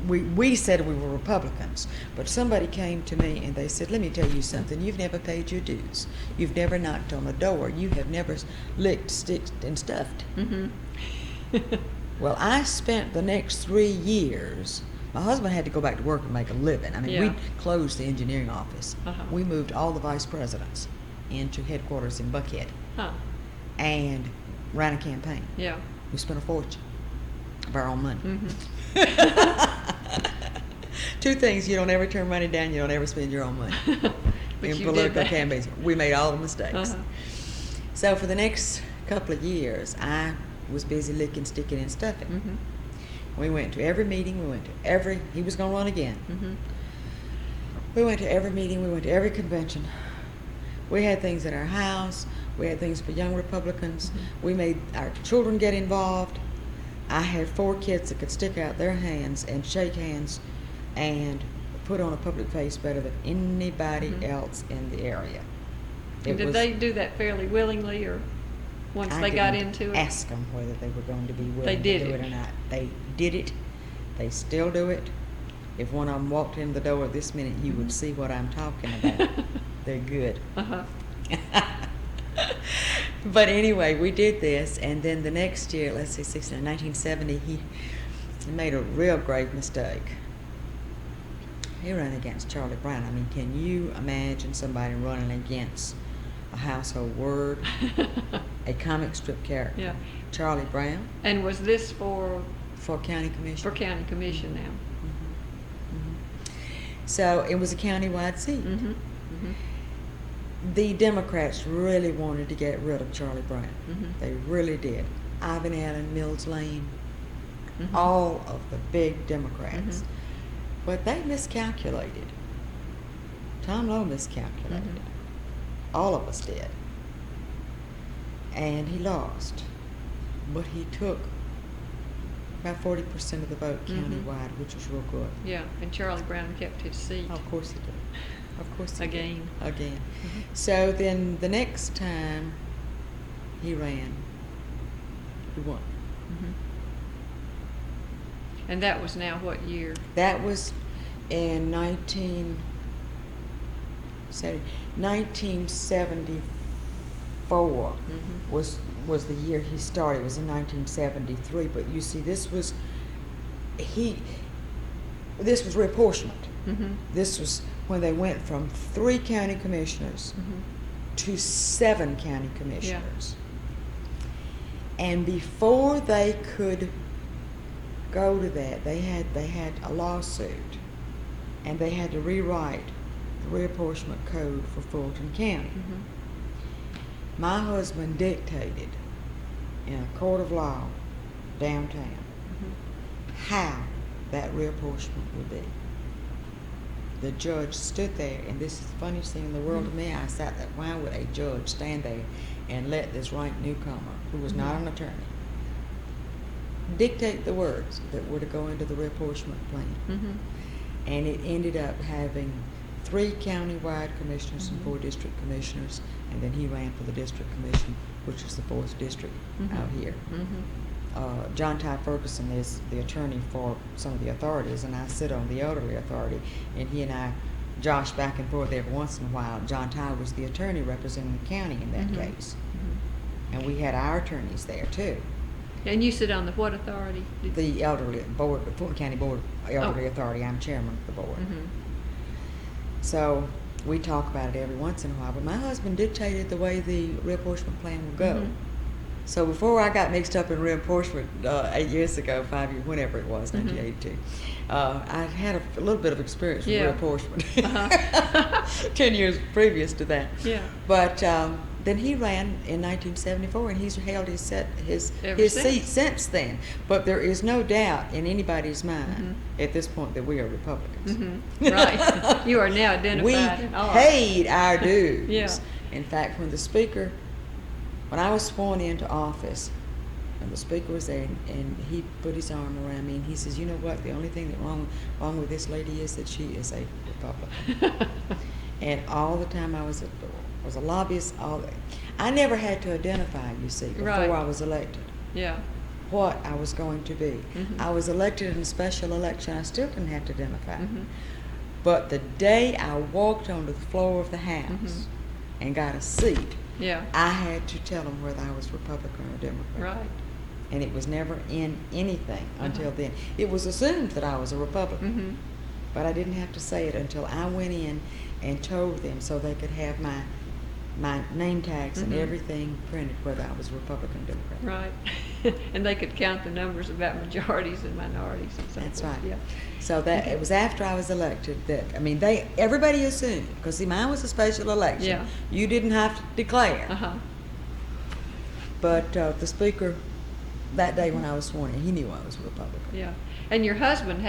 We said we were Republicans, but somebody came to me and they said, let me tell you something, you've never paid your dues. You've never knocked on a door. You have never licked, sticked, and stuffed. Well, I spent the next 3 years, my husband had to go back to work and make a living. I mean, we closed the engineering office. We moved all the vice presidents into headquarters in Buckhead and ran a campaign. Yeah. We spent a fortune of our own money. 2 things: you don't ever turn money down, you don't ever spend your own money in political campaigns. We made all the mistakes. So for the next couple of years, I was busy licking, sticking, and stuffing. We went to every meeting. He was going to run again. We went to every meeting. We went to every convention. We had things at our house. We had things for young Republicans. We made our children get involved. I had 4 kids that could stick out their hands and shake hands and put on a public face better than anybody else in the area. Did they do that fairly willingly, or? once I they got didn't into it? ask them whether they were going to be willing They to did do it. it or not. They did it. They still do it. If one of them walked in the door this minute, you would see what I'm talking about. They're good. Uh-huh. But anyway, we did this, and then the next year, let's see, 1970, he made a real grave mistake. He ran against Charlie Brown. I mean, can you imagine somebody running against a household word, a comic strip character, Yeah. Charlie Brown, And was this for county commission? county commission now? So it was a countywide seat. Mm-hmm. Mm-hmm. The Democrats really wanted to get rid of Charlie Brown. Mm-hmm. They really did. Ivan Allen, Mills Lane, Mm-hmm. all of the big Democrats. Mhm. But they miscalculated. Tom Lowe miscalculated. Mhm. All of us did. And he lost. But he took about 40% of the vote Mhm. countywide, which was real good. Yeah, and Charlie Brown kept his seat. Oh, of course he did. Of course he Again. did. Again. Mhm. So then the next time he ran, he won. Mhm. And that was now what year? That was in 1974 Mhm. was the year he started. It was in 1973. But you see, this was reapportionment. Mm-hmm. This was when they went from 3 county commissioners Mm-hmm. to 7 county commissioners. And before they could go to that, they had a lawsuit, and they had to rewrite the reapportionment code for Fulton County. Mm-hmm. My husband dictated in a court of law downtown Mm-hmm. how that reapportionment would be. The judge stood there, and this is the funniest thing in the world to me. I sat there, why would a judge stand there and let this rank newcomer, who was not an attorney, dictate the words that were to go into the reapportionment plan? Mm-hmm. And it ended up having 3 countywide commissioners and Mhm. 4 district commissioners, and then he ran for the district commission, which is the 4th district Mhm. out here. Mm-hmm. John Ty Ferguson is the attorney for some of the authorities, and I sit on the elderly authority, and he and I josh back and forth every once in a while. John Ty was the attorney representing the county in that Mhm. case, Mm-hmm. and we had our attorneys there too. And you sit on the what authority? The elderly board, the Fulton County Board Elderly Oh. Authority. I'm chairman of the board. Mm-hmm. So we talk about it every once in a while. But my husband dictated the way the reapportionment plan would go. Mhm. So before I got mixed up in reapportionment 8 years ago, 5 years, whenever it was, Mhm. 1982, I had a little bit of experience with Yeah. reapportionment. Uh-huh. 10 years previous to that. Yeah. But then he ran in 1974, and he's held his Ever his since. seat since then. But there is no doubt in anybody's mind Mhm. at this point that we are Republicans. Mm-hmm. Right. You are now identified We and are. paid our dues. Yeah. In fact, when I was sworn into office, and the speaker was there, and he put his arm around me, and he says, "You know what? The only thing that wrong with this lady is that she is a Republican." And all the time I was a lobbyist. I never had to identify, you see, before Right. I was elected, Yeah. what I was going to be. Mhm. I was elected in a special election. I still didn't have to identify. Mm-hmm. But the day I walked onto the floor of the House and got a seat, Yeah. I had to tell them whether I was Republican or Democrat. Right. And it was never in anything until Uh-huh. then. It was assumed that I was a Republican, Mm-hmm. but I didn't have to say it until I went in and told them, so they could have my name tags and Mhm. everything printed, whether I was Republican or Democrat. Right. And they could count the numbers about majorities and minorities and so That's forth. right. Yeah. So that it was after I was elected that, I mean, everybody assumed, because see, mine was a special election. Yeah. You didn't have to declare. Uh-huh. But the speaker, that day when I was sworn in, he knew I was a Republican. Yeah. And your husband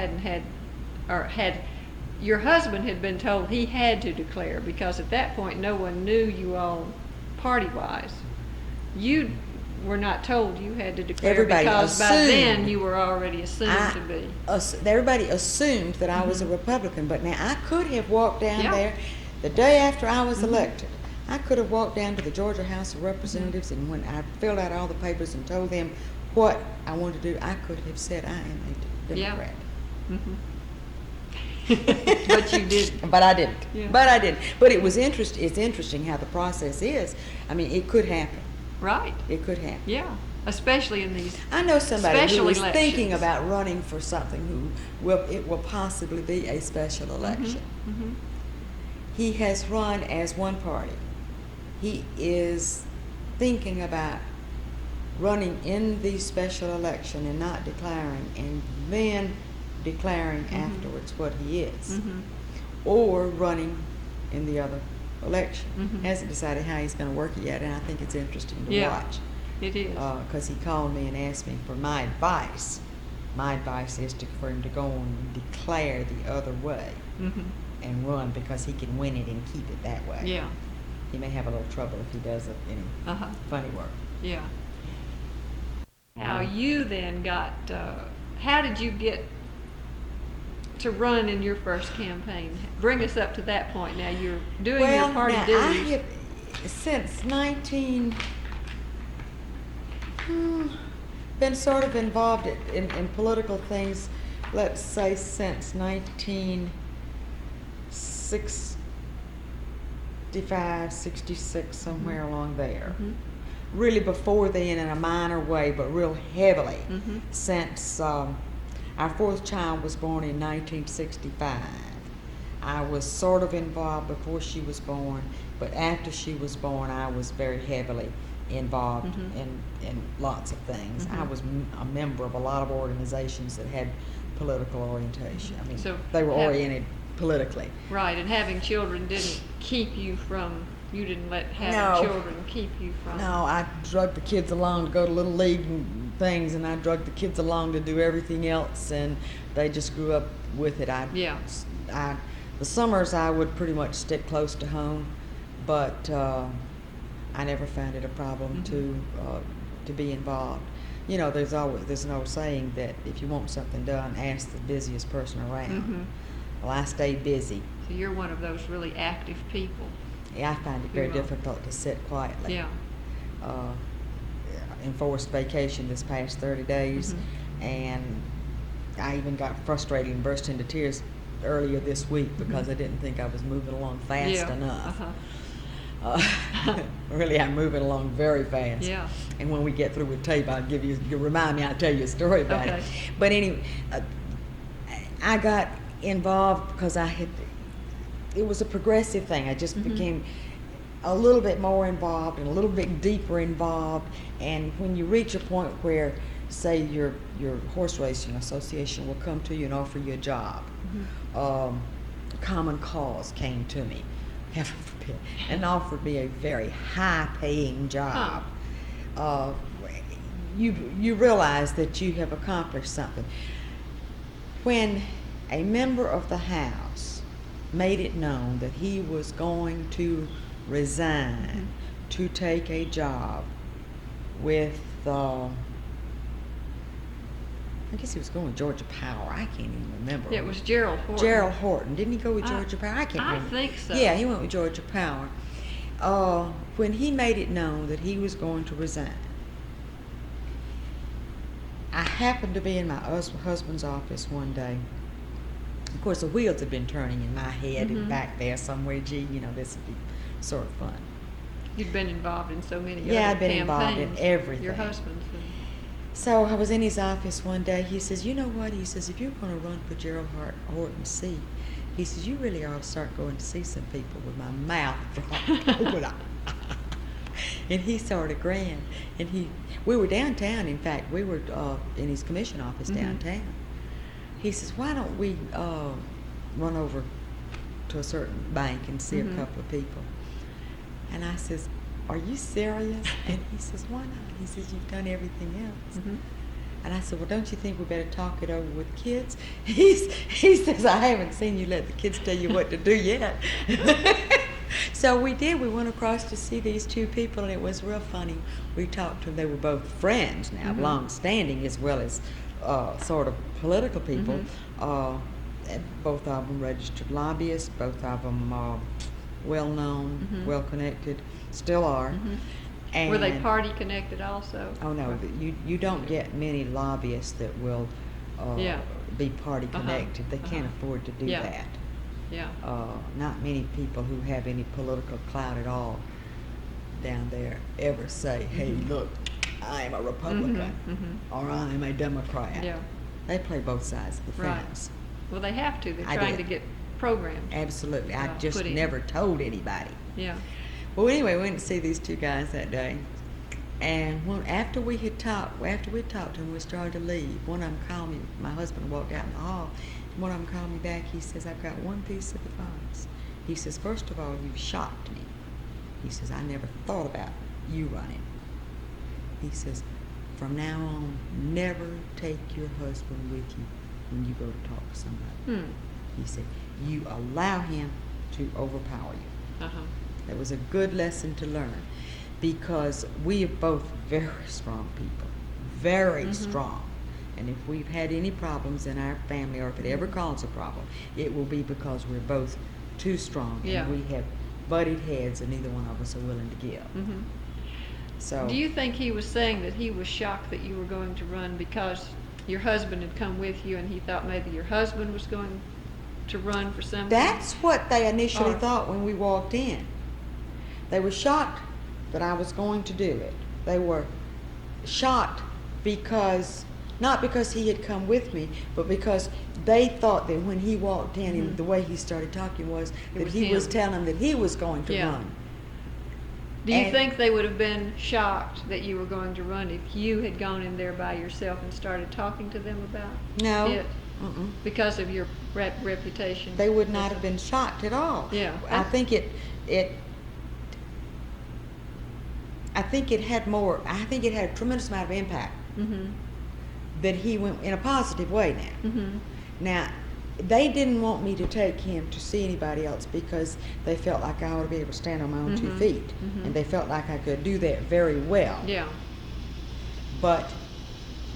your husband had been told he had to declare, because at that point no one knew you all party-wise. You were not told you had to declare Everybody because by then assumed. you were already assumed to be. Everybody assumed that I was a Republican, but now I could have walked down Yeah. there the day after I was elected. I could have walked down to the Georgia House of Representatives, and when I filled out all the papers and told them what I wanted to do, I could have said I am a Democrat. But you didn't. But I didn't. Yeah. But I didn't. But it was it's interesting how the process is. I mean, it could happen. Right. It could happen. Yeah. Especially in these I know somebody who special is elections. thinking about running for something it will possibly be a special election. Mhm. He has run as one party. He is thinking about running in the special election and not declaring, and then declaring afterwards what he is, or running in the other election. Hasn't decided how he's going to work it yet, and I think it's interesting to watch. It is. Because he called me and asked me for my advice. My advice is for him to go and declare the other way and run, because he can win it and keep it that way. Yeah. He may have a little trouble if he does any funny work. Yeah. Now you then got, how did you get to run in your first campaign? Bring us up to that point. Now you're doing your party duties. I have, since been sort of involved in political things, let's say since 1965, 66, somewhere along there. Really before then in a minor way, but real heavily since our fourth child was born in 1965. I was sort of involved before she was born, but after she was born, I was very heavily involved in lots of things. I was a member of a lot of organizations that had political orientation. I mean, So they were oriented politically. Right, and having children didn't keep you from, you didn't let having children keep you from. No, I drug the kids along to go to Little League and things, and I drug the kids along to do everything else, and they just grew up with it. The summers I would pretty much stick close to home, but I never found it a problem to be involved. You know, there's an old saying that if you want something done, ask the busiest person around. Well, I stayed busy. So you're one of those really active people. Yeah, I find it very difficult to sit quietly. Yeah. Enforced vacation this past 30 days, and I even got frustrated and burst into tears earlier this week because I didn't think I was moving along fast enough. Really, I'm moving along very fast. Yeah. And when we get through with tape, you'll remind me, I'll tell you a story about it. But anyway, I got involved because it was a progressive thing. I just became a little bit more involved and a little bit deeper involved. And when you reach a point where, say, your horse racing association will come to you and offer you a job, Common Cause came to me, heaven forbid, and offered me a very high-paying job. You realize that you have accomplished something. When a member of the House made it known that he was going to resign to take a job with, I guess he was going with Georgia Power. I can't even remember. Yeah, it was Gerald Horton. Gerald Horton. Didn't he go with Georgia Power? I can't remember. I think so. Yeah, he went with Georgia Power. When he made it known that he was going to resign, I happened to be in my husband's office one day. Of course, the wheels had been turning in my head and back there somewhere. Gee, this would be sort of fun. You'd been involved in so many other I'd been campaigns. involved in everything. Your husband's. So I was in his office one day. He says, "You know what?" He says, "If you're going to run for Gerald Horton's seat," he says, "you really ought to start going to see some people," with my mouth open. And he sort of grinned. And we were downtown. In fact, we were in his commission office downtown. He says, "Why don't we run over to a certain bank and see a couple of people?" And I says, "Are you serious?" And he says, "Why not?" He says, "You've done everything else." And I said, "Well, don't you think we better talk it over with kids?" He says, "I haven't seen you let the kids tell you what to do yet." So we did. We went across to see these two people, and it was real funny. We talked to them. They were both friends now, long-standing, as well as sort of political people. Both of them registered lobbyists. Both of them well-known, Mhm. well-connected, still are. Mhm. And Were they party connected also? oh no, you don't get many lobbyists that will Yeah. be party Uh-huh. connected. They can't Uh-huh. afford to do Yeah. that. Yeah. Not many people who have any political clout at all down there ever say, "Hey, Mhm. look, I'm a Republican," Mhm. Mhm. or "I'm a Democrat." Yeah. They play both sides of the Right. fence. Well, they have to. They're I trying did. to get programs. Absolutely. I just put in. never told anybody. Yeah. Well, anyway, we went to see these two guys that day, and after we talked to them, we started to leave. One of them called me. My husband walked out in the hall. One of them called me back. He says, "I've got one piece of advice." He says, "First of all, you've shocked me." He says, "I never thought about you running." He says, "From now on, never take your husband with you when you go to talk to somebody." He said, "You allow him to overpower you." Uh-huh. That was a good lesson to learn, because we are both very strong people, very Mhm. strong. And if we've had any problems in our family, or if it ever causes a problem, it will be because we're both too strong, Yeah. and we have butted heads, and neither one of us are willing to give. Mhm. So Do you think he was saying that he was shocked that you were going to run because your husband had come with you and he thought maybe your husband was going to run for something? that's what they initially Or- thought when we walked in. They were shocked that I was going to do it. They were shocked because, not because he had come with me, but because they thought that when he walked in, and Mhm. the way he started talking was It that was he was him. telling them that he was going to Yeah. run. Do you and- think they would have been shocked that you were going to run if you had gone in there by yourself and started talking to them about No. it? Mm-mm. Because of your reputation? They would as not a- have been shocked at all. Yeah. I think it had a tremendous amount of impact Mhm. that he went in a positive way now. Mhm. Now, they didn't want me to take him to see anybody else because they felt like I ought to be able to stand on my own 2 Mhm. feet. Mhm. And they felt like I could do that very well. Yeah. But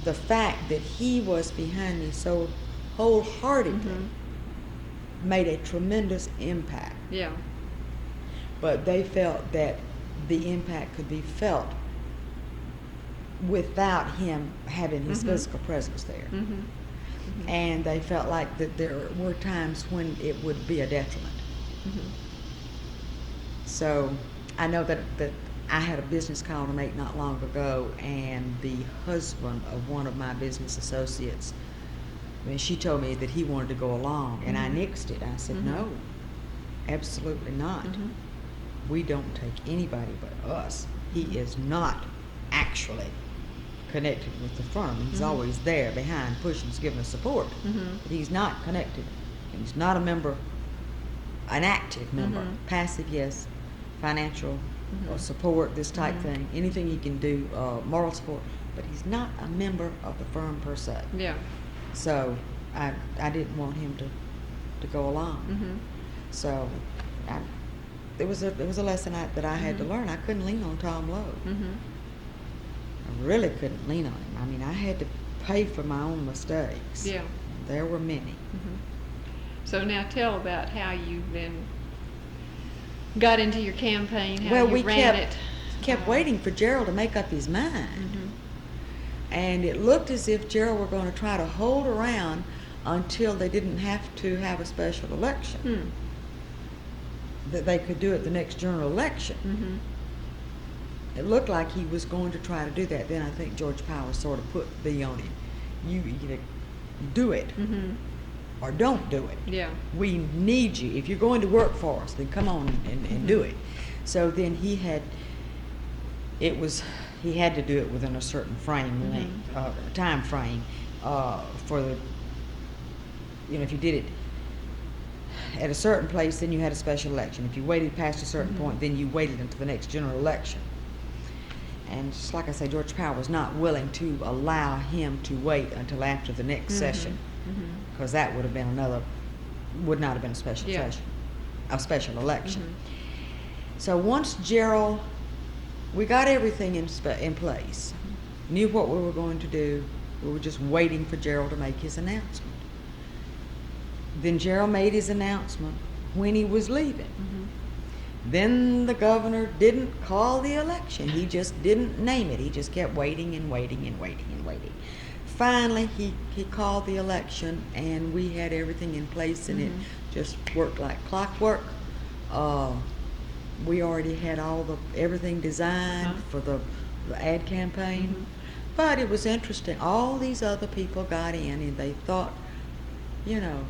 the fact that he was behind me so wholeheartedly Mhm. made a tremendous impact. Yeah. But they felt that the impact could be felt without him having his Mhm. physical presence there. Mhm. Mhm. And they felt like that there were times when it would be a detriment. Mhm. So I know that I had a business call to make not long ago, and the husband of one of my business associates, I mean, she told me that he wanted to go along, and I Mhm. nixed it. I said, Mhm. "No, absolutely not. Mhm. We don't take anybody but us. He is not actually connected with the firm. He's Mhm. always there behind, pushing us, giving us support. Mhm. But he's not connected. He's not a member, an active member. Mhm. Passive, yes. Financial or Mhm. support, this type Mhm. thing. Anything he can do, moral support. But he's not a member of the firm per se." Yeah. So I didn't want him to go along. Mhm. So it was a lesson that I had to Mhm. learn. I couldn't lean on Tom Lowe. Mhm. I really couldn't lean on him. I mean, I had to pay for my own mistakes. Yeah. There were many. Mhm. So now tell about how you then got into your campaign, how Well, you we ran it. kept waiting for Gerald to make up his mind. Mhm. And it looked as if Gerald were going to try to hold around until they didn't have to have a special election. Hmm. That they could do it the next general election. Mhm. It looked like he was going to try to do that. Then I think George Powers sort of put the on him. You either do it Mhm. or don't do it. Yeah. We need you. If you're going to work for us, then come on and do Mhm. it. So then he had to do it within a certain frame length, time frame, for the, if you did it at a certain place, then you had a special election. If you waited past a certain Mhm. point, then you waited until the next general election. And just like I say, George Powell was not willing to allow him to wait until after the next Mhm. session, Mhm. because that would not have been a special Yeah. session, a special election. Mhm. So once Gerald, we got everything in place, knew what we were going to do. We were just waiting for Gerald to make his announcement. Then Gerald made his announcement when he was leaving. Mhm. Then the governor didn't call the election. He just didn't name it. He just kept waiting and waiting and waiting and waiting. Finally, he called the election, and we had everything in place, and it just worked like clockwork. We already had everything designed for the ad campaign. But it was interesting. All these other people got in, and they thought, you know,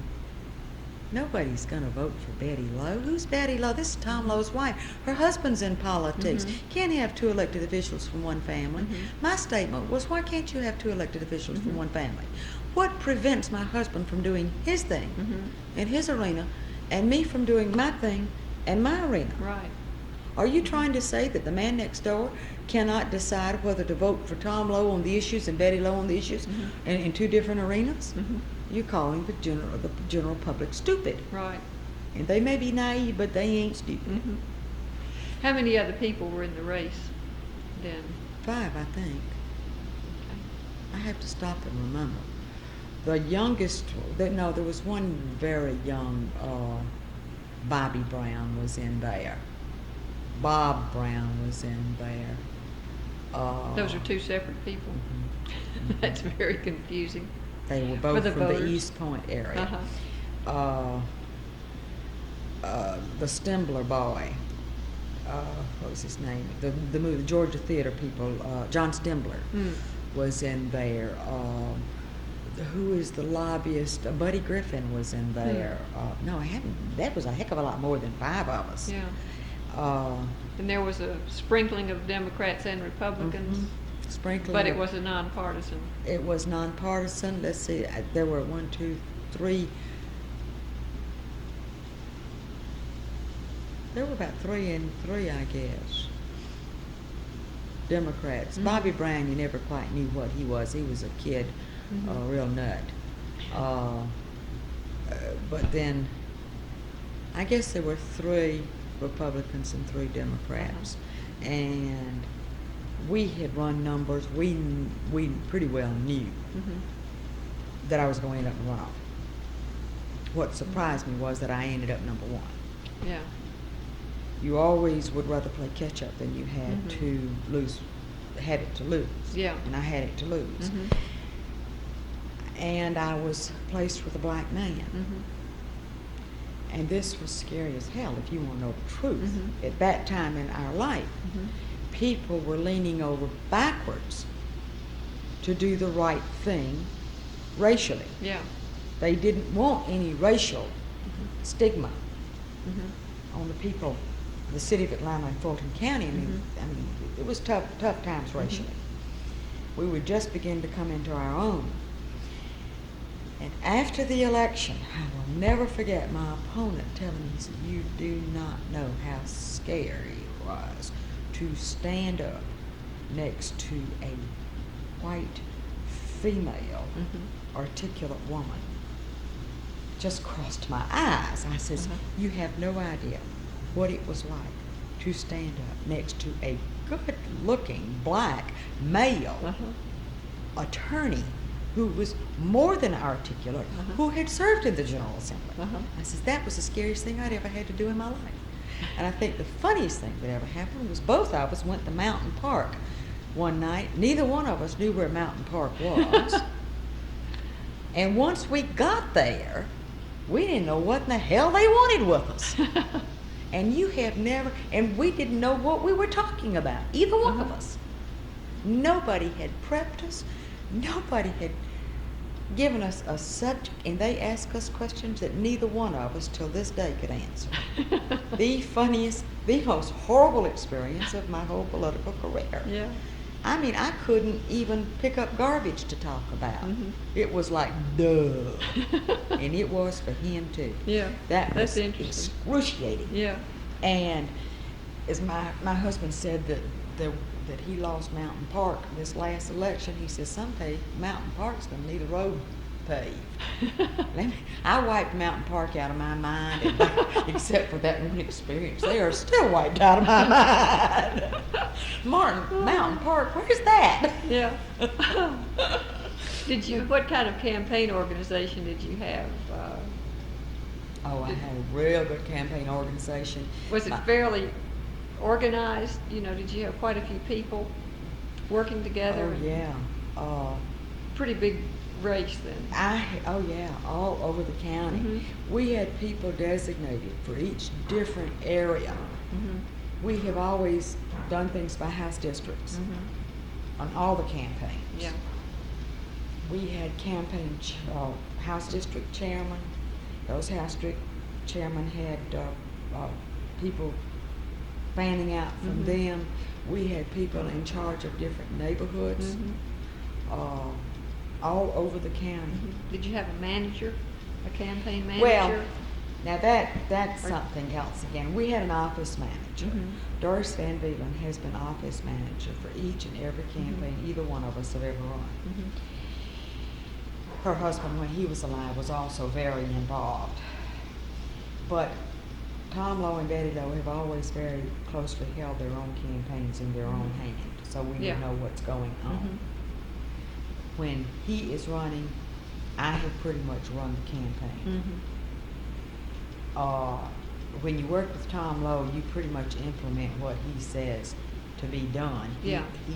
nobody's going to vote for Bettye Lowe. Who's Bettye Lowe? This is Tom Lowe's wife. Her husband's in politics. Can't have two elected officials from one family. My statement was, why can't you have two elected officials from one family? What prevents my husband from doing his thing in his arena, and me from doing my thing in my arena? Right. Are you trying to say that the man next door cannot decide whether to vote for Tom Lowe on the issues and Bettye Lowe on the issues in two different arenas? You're calling the general public stupid. Right. And they may be naive, but they ain't stupid. How many other people were in the race then? 5, I think. I have to stop and remember. The youngest, there was one very young, Bobby Brown was in there. Bob Brown was in there. Those are two separate people. That's very confusing. They were both the from voters. the East Point area. The Stembler boy, what was his name? The movie, Georgia Theater people, John Stembler was in there. Who is the lobbyist? Buddy Griffin was in there. No, I haven't. That was a heck of a lot more than 5 of us. Yeah. And there was a sprinkling of Democrats and Republicans, Sprinkling. but it was a nonpartisan. It was nonpartisan. Let's see. There were 1, 2, 3. There were about 3 and 3, I guess. Democrats. Bobby Brown, you never quite knew what he was. He was a kid, a real nut. But then, I guess there were 3 Republicans and 3 Democrats, and we had run numbers. We pretty well knew that I was going to end up in runoff. What surprised me was that I ended up number 1. Yeah. You always would rather play catch up than you had to lose. Had it to lose. Yeah. And I had it to lose. And I was placed with a black man. And this was scary as hell, if you want to know the truth. At that time in our life, people were leaning over backwards to do the right thing racially. Yeah. They didn't want any racial stigma on the people, the city of Atlanta and Fulton County. I mean, it was tough times racially. We would just begin to come into our own. And after the election, I will never forget my opponent telling me, he said, "You do not know how scary it was to stand up next to a white female articulate woman." Just crossed my eyes. I says, "You have no idea what it was like to stand up next to a good-looking black male attorney who was more than articulate, who had served in the General Assembly." I says, that was the scariest thing I'd ever had to do in my life. And I think the funniest thing that ever happened was both of us went to Mountain Park one night. Neither one of us knew where Mountain Park was. And once we got there, we didn't know what in the hell they wanted with us. And you have never, and we didn't know what we were talking about, either one of us. Nobody had prepped us. Nobody had given us a subject, and they asked us questions that neither one of us till this day could answer. The funniest, the most horrible experience of my whole political career. Yeah. I mean, I couldn't even pick up garbage to talk about. It was like, duh. And it was for him too. Yeah. That's That's interesting. excruciating. Yeah. And as my husband said that he lost Mountain Park this last election, he says someday Mountain Park's going to need a road paved. I wiped Mountain Park out of my mind, except for that one experience. They are still wiped out of my mind. Mountain Park, where's that? Yeah. What kind of campaign organization did you have? Oh, I Did- had a real good campaign organization. Was it My- fairly organized? You know, did you have quite a few people working together? Oh, and yeah. Pretty big race then. Oh yeah, all over the county. Mhm. We had people designated for each different area. Mhm. We have always done things by house districts Mhm. on all the campaigns. Yeah. We had house district chairman. Those house district chairmen had people fanning out from Mhm. them. We had people in charge of different neighborhoods. Mhm. All over the county. Mhm. Did you have a manager, a campaign manager? Well, now that's Or- something else again. We had an office manager. Mhm. Doris Van Veelen has been office manager for each and every campaign either one of us have ever run. Mhm. Her husband, when he was alive, was also very involved. But Tom Lowe and Bettye Lowe have always very closely held their own campaigns in their own hand, so we Yeah. know what's going on. Mhm. When he is running, I have pretty much run the campaign. Mhm. When you work with Tom Lowe, you pretty much implement what he says to be done. Yeah. He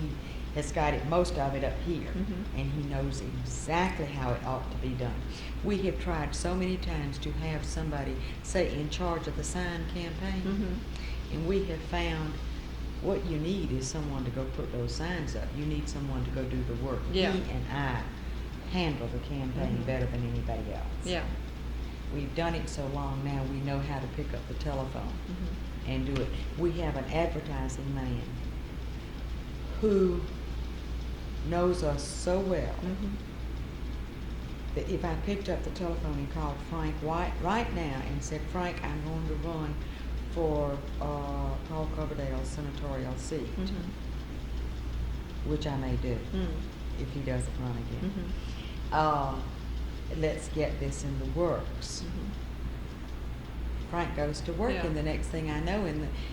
has got most of it up here, Mhm. and he knows exactly how it ought to be done. We have tried so many times to have somebody, say, in charge of the sign campaign, Mhm. and we have found what you need is someone to go put those signs up. You need someone to go do the work. Yeah. He and I handle the campaign Mhm. better than anybody else. Yeah. We've done it so long now, we know how to pick up the telephone Mhm. and do it. We have an advertising man who knows us so well Mhm. that if I picked up the telephone and called Frank White right now and said, Frank, I'm going to run for Paul Coverdale's senatorial seat, Mhm. which I may do Mhm. if he doesn't run again. Mhm. Let's get this in the works. Mhm. Frank goes to work, Yeah. and the next thing I know,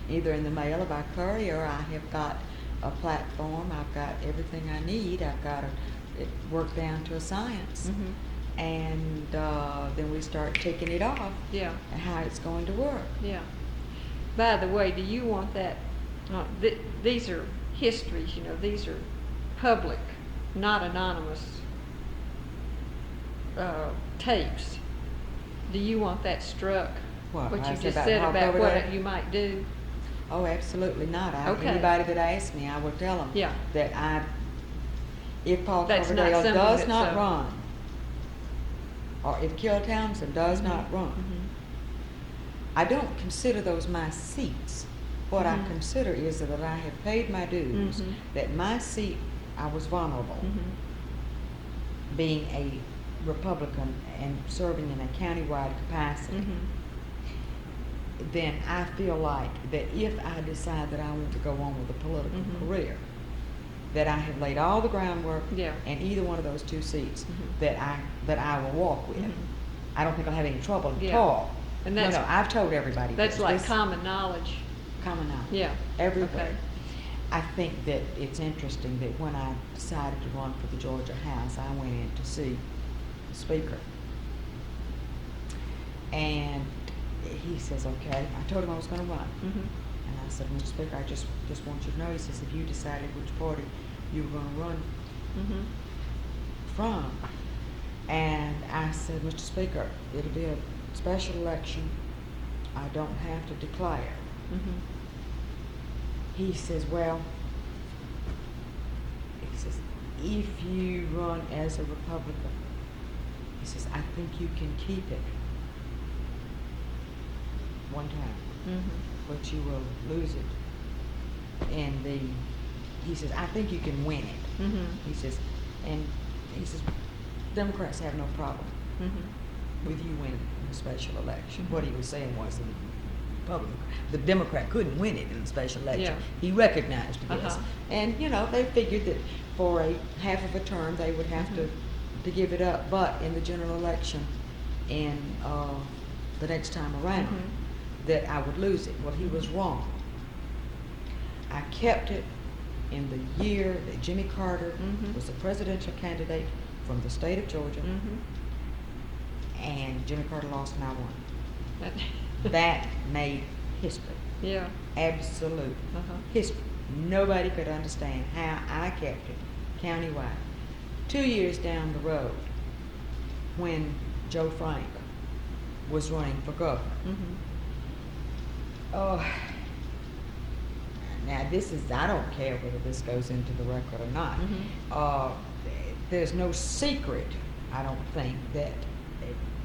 either in the mail or by courier, I have got a platform. I've got everything I need. I've got it worked down to a science, Mhm. and then we start ticking it off. Yeah. And how it's going to work. Yeah. By the way, do you want that? These are histories, you know. These are public, not anonymous tapes. Do you want that struck? What you I said just about said Paul about Coverdale? what you might do. Oh, absolutely not. Okay. Anybody that asks me, I will tell them Yeah. that if Paul That's not Coverdale something does that's, not run, or if Kill Townsend does not run, Mhm. I don't consider those my seats. What I Mhm. consider is that I have paid my dues, Mhm. that my seat, I was vulnerable, Mhm. being a Republican and serving in a countywide capacity. Mhm. Then I feel like that if I decide that I want to go on with a political Mhm. career, that I have laid all the groundwork Yeah. in either one of those two seats Mhm. that I will walk with. Mhm. I don't think I'll have any trouble at Yeah. all. And No, that's- I've told everybody That's this. like This- common knowledge. common knowledge. Yeah. Everywhere. Okay. I think that it's interesting that when I decided to run for the Georgia House, I went in to see the Speaker. And he says, okay. I told him I was going to run. Mhm. And I said, Mr. Speaker, I just want you to know, he says, if you decided which party you were going to run Mhm. from. And I said, Mr. Speaker, it'll be a special election. I don't have to declare. Mhm. He says, well, he says, if you run as a Republican, he says, I think you can keep it one time, Mhm. but you will lose it. He says, I think you can win it. Mhm. He says, Democrats have no problem Mhm. with you winning the special election. What he was saying was the Democrat couldn't win it in the special election. Yeah. He recognized this. Uh-huh. And, they figured that for a half of a term, they would have to give it up. But in the general election, in the next time around, that I would lose it. Well, he was wrong. I kept it in the year that Jimmy Carter was the presidential candidate from the state of Georgia, Mhm. and Jimmy Carter lost and I won. That made history. Yeah. Absolute history. Nobody could understand how I kept it countywide. 2 years down the road, when Joe Frank was running for governor. Oh, now this is, I don't care whether this goes into the record or not. There's no secret, I don't think, that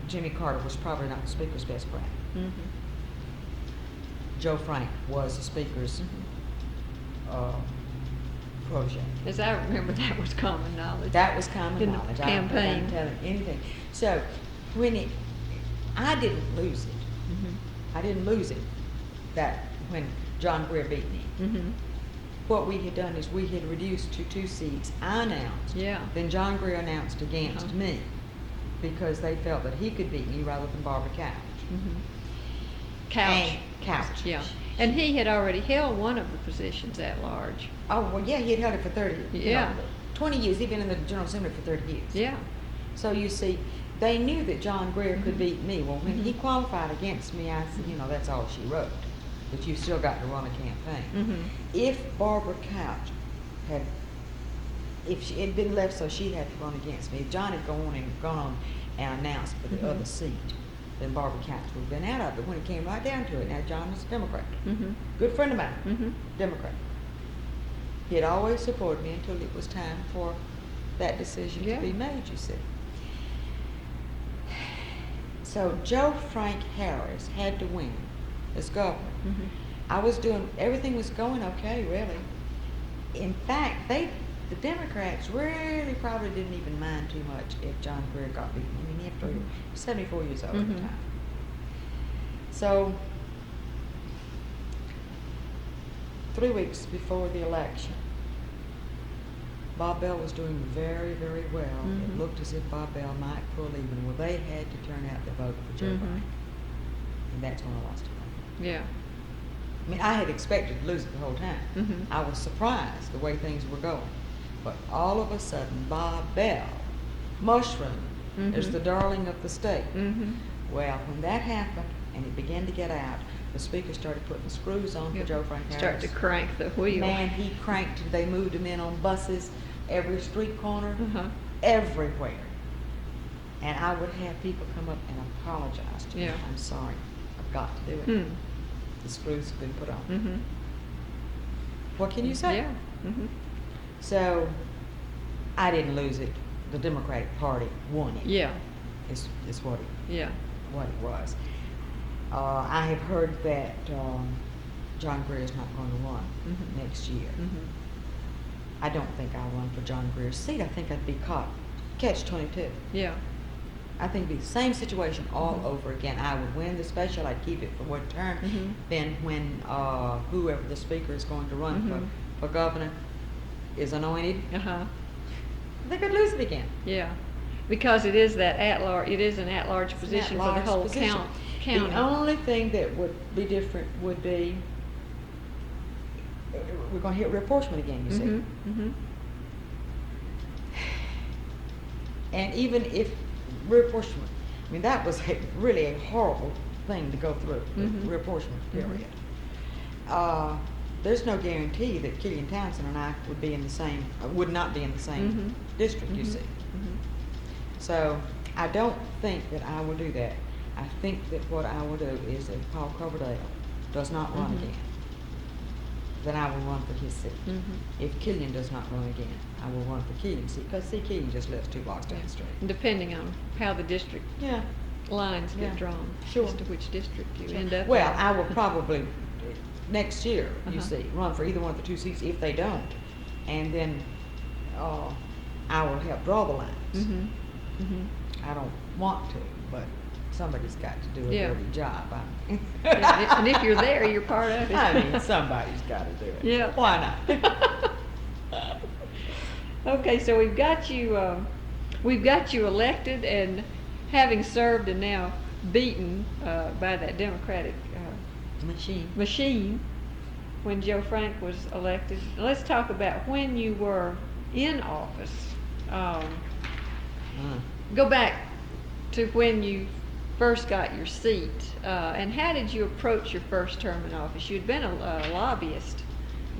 Jimmy Carter was probably not the Speaker's best friend. Joe Frank was the Speaker's protege. As I remember, that was common knowledge. That was common in knowledge. The I don't campaign. think I'm telling anything. So when I didn't lose it. I didn't lose it. That when John Greer beat me. What we had done is we had reduced to 2 seats. I announced. Yeah. Then John Greer announced against me because they felt that he could beat me rather than Barbara Couch. Couch. Couch. Yeah. And he had already held one of the positions at large. Oh, well, yeah, he had held it for 30 years. Yeah. 20 years. He'd been in the General Assembly for 30 years. Yeah. So you see, they knew that John Greer could beat me. Well, when he qualified against me, I said, you know, that's all she wrote. But you still got to run a campaign. If Barbara Couch had, if she had been left so she had to run against me, if John had gone on and announced for the other seat, then Barbara Couch would have been out of it. When it came right down to it, now John was a Democrat. Good friend of mine, Democrat. He had always supported me until it was time for that decision to be made, you see. So Joe Frank Harris had to win as governor. I was doing, everything was going okay, really. In fact, the Democrats really probably didn't even mind too much if John Greer got beaten. I mean, he was 74 years old at the time. So 3 weeks before the election, Bob Bell was doing very, very well. It looked as if Bob Bell might pull even. Well, they had to turn out the vote for Joe Frank. And that's when I lost it. Yeah. I mean, I had expected to lose it the whole time. I was surprised the way things were going. But all of a sudden, Bob Bell mushroomed as the darling of the state. Well, when that happened and it began to get out, the Speaker started putting screws on for Joe Frank Harris. Start to crank the wheel. Man, he cranked. They moved him in on buses, every street corner, everywhere. And I would have people come up and apologize to me. I'm sorry, I've got to do it. The screws have been put on. What can you say? Yeah. So I didn't lose it. The Democratic Party won it. Yeah. Is what it what it was. I have heard that John Greer is not going to run next year. I don't think I'll run for John Greer's seat. I think I'd be catch-22. Yeah. I think it'd be the same situation all over again. I would win the special. I'd keep it for one term. Then when whoever the Speaker is going to run for governor is anointed, they could lose it again. Yeah. Because it is that at-large, it is an at-large position for the whole county. The only thing that would be different would be we're going to hit reapportionment again, you see. And even if reapportionment, I mean, that was really a horrible thing to go through, the reapportionment period. There's no guarantee that Killian Townsend and I would be in the same, would not be in the same district, you see. So I don't think that I will do that. I think that what I will do is if Paul Coverdale does not run again, then I will run for his seat. If Killian does not run again, I will run for Killian's seat, because Killian just lives 2 blocks down the street. Depending on how the district lines get drawn as to which district you end up Well, in. I will probably next year, you see, run for either one of the 2 seats if they don't, and then I will help draw the lines. I don't want to, but somebody's got to do a dirty job. And if you're there, you're part of it. I mean, somebody's got to do it. Yeah. Why not? Okay, so we've got you elected, and having served and now beaten by that Democratic machine when Joe Frank was elected. Let's talk about when you were in office. Go back to when you first got your seat, and how did you approach your first term in office? You'd been a lobbyist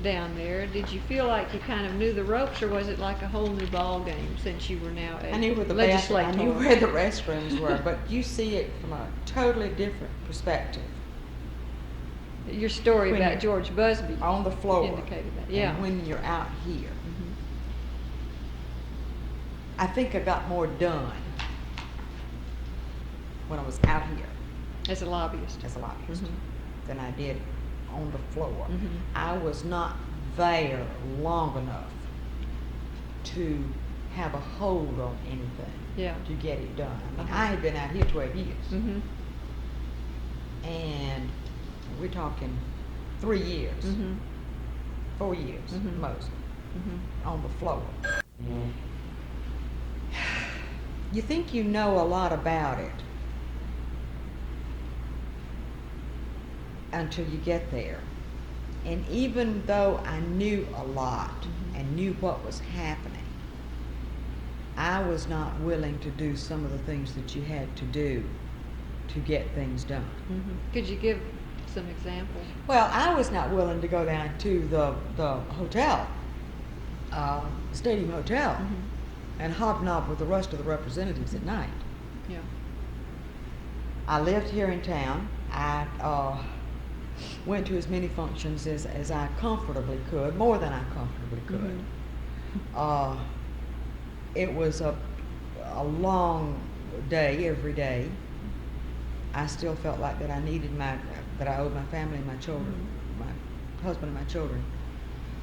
down there. Did you feel like you kind of knew the ropes, or was it like a whole new ball game since you were now a I knew where the legislator? I knew where the restrooms were, but you see it from a totally different perspective. Your story When about you're George Busby on the floor indicated that. and Yeah. when you're out here. Mhm. I think I got more done when I was out here As a lobbyist. as a lobbyist Mhm. than I did on the floor. Mhm. I was not there long enough to have a hold on anything Yeah. to get it done. I mean, Uh-huh. I had been out here 12 years, Mhm. and we're talking 3 years, Mhm. 4 years Mhm. most Mhm. on the floor. You think you know a lot about it until you get there. And even though I knew a lot Mhm. and knew what was happening, I was not willing to do some of the things that you had to do to get things done. Mhm. Could you give some examples? Well, I was not willing to go down to the hotel, Stadium Hotel, Mhm. and hobnob with the rest of the representatives at night. Yeah. I lived here in town. I went to as many functions as I comfortably could, more than I comfortably could. Mhm. It was a long day every day. I still felt like that that I owed my family and my children, Mhm. my husband and my children,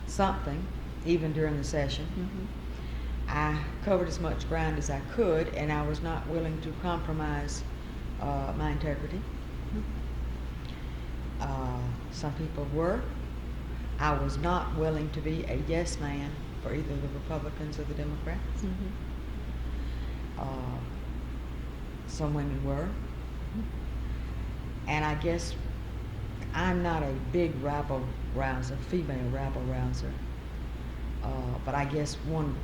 something, even during the session. Mhm. I covered as much ground as I could, and I was not willing to compromise my integrity. Some people were. I was not willing to be a yes man for either the Republicans or the Democrats. Mhm. Some women were. And I guess I'm not a big rabble rouser, female rabble rouser. But I guess one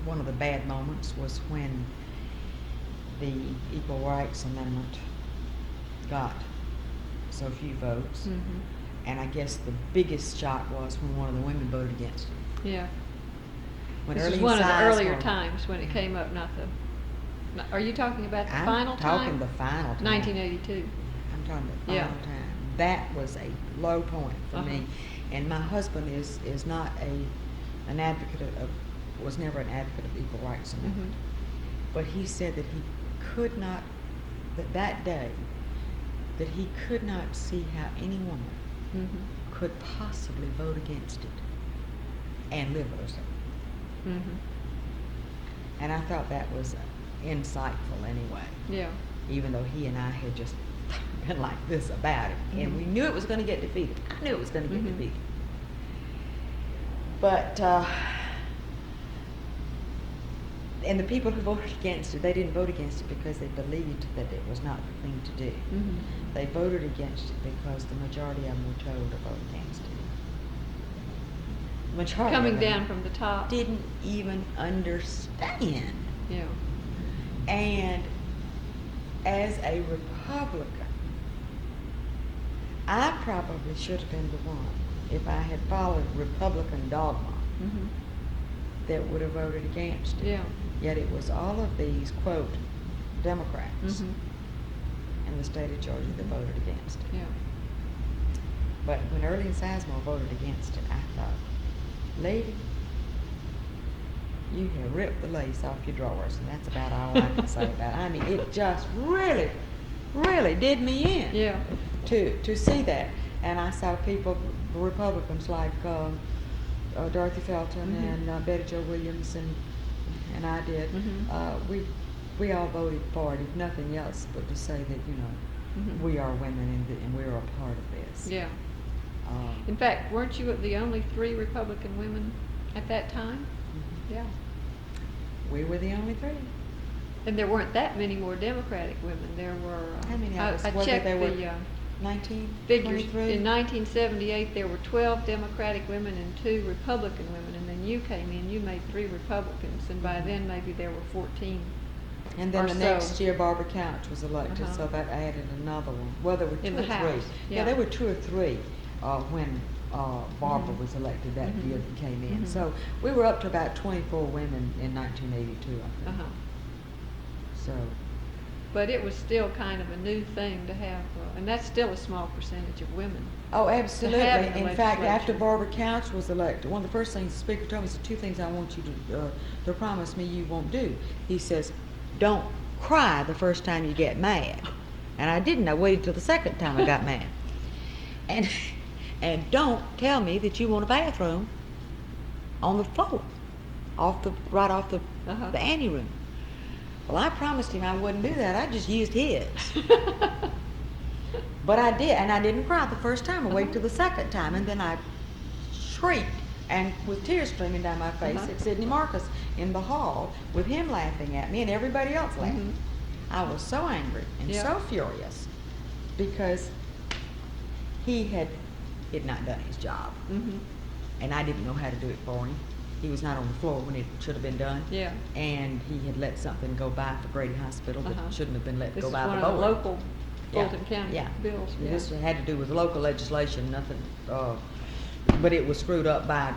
of the bad moments was when the Equal Rights Amendment got so few votes. Mhm. And I guess the biggest shock was when one of the women voted against it. Yeah. When This was Earlene one of the earlier Sizemore- times when it came up, are you talking about the I'm final time? talking the final time. 1982. I'm talking the Yeah. final time. That was a low point for me. And my husband is not an advocate was never an advocate of equal rights amendment. Mhm. But he said that he could not, that day, that he could not see how any woman Mhm. could possibly vote against it and live with herself. Mhm. And I thought that was insightful anyway, Yeah. even though he and I had just been like this about it. And we knew it was going to get defeated. I knew it was going to get Mhm. defeated. But, and the people who voted against it, they didn't vote against it because they believed that it was not the thing to do. Mhm. They voted against it because the majority of them were told to vote against it. The majority Coming of them down from the top. didn't even understand. Yeah. And as a Republican, I probably should have been the one, if I had followed Republican dogma, Mhm. that would have voted against it. Yeah. Yet it was all of these, quote, Democrats Mhm. in the state of Georgia that voted against it. Yeah. But when Earlene Sizemore voted against it, I thought, lady, you have ripped the lace off your drawers, and that's about all I can say about it. I mean, it just really, really did me in Yeah. to see that. And I saw people, Republicans like Dorothy Felton Mhm. and Betty Jo Williams and I did. Mhm. We all voted for it, if nothing else, but to say that Mhm. we are women and we're a part of this. Yeah. Um, In fact, weren't you the only 3 Republican women at that time? mhm. Yeah. We were the only 3. And there weren't that many more Democratic women. There were. How many of us? I Whether checked they were the 19, figures. 23? In 1978, there were 12 Democratic women and 2 Republican women, and then you came in. You made 3 Republicans, and by then maybe there were 14 And then or the so. next year, Barbara Couch was elected, Uh-huh. so that added another one. Well, there were two In or the three. House, yeah. There were 2 or 3 when Barbara Mhm. was elected that Mhm. year that came in. Mhm. So we were up to about 24 women in 1982, I think. Uh-huh. So, But it was still kind of a new thing to have, and that's still a small percentage of women. oh, absolutely. have in the In fact, after legislature. Barbara Couch was elected, one of the first things the speaker told me, he said, 2 things I want you to promise me you won't do. He says, don't cry the first time you get mad. And I didn't. I waited till the second time I got mad. And and don't tell me that you want a bathroom on the floor, right off the Uh-huh. the ante room. Well, I promised him I wouldn't do that. I just used his. But I did, and I didn't cry the first time. I waited till the second time, and then I shrieked, and with tears streaming down my face Uh-huh. at Sidney Marcus in the hall, with him laughing at me and everybody else laughing. Mhm. I was so angry and Yeah. so furious because he had not done his job, Mhm. and I didn't know how to do it for him. He was not on the floor when it should have been done. Yeah. And he had let something go by for Grady Hospital that Uh-huh. shouldn't have been let This go is by one the of the board. local Yeah, Fulton County yeah. bills. Yeah. This had to do with local legislation, nothing, but it was screwed up by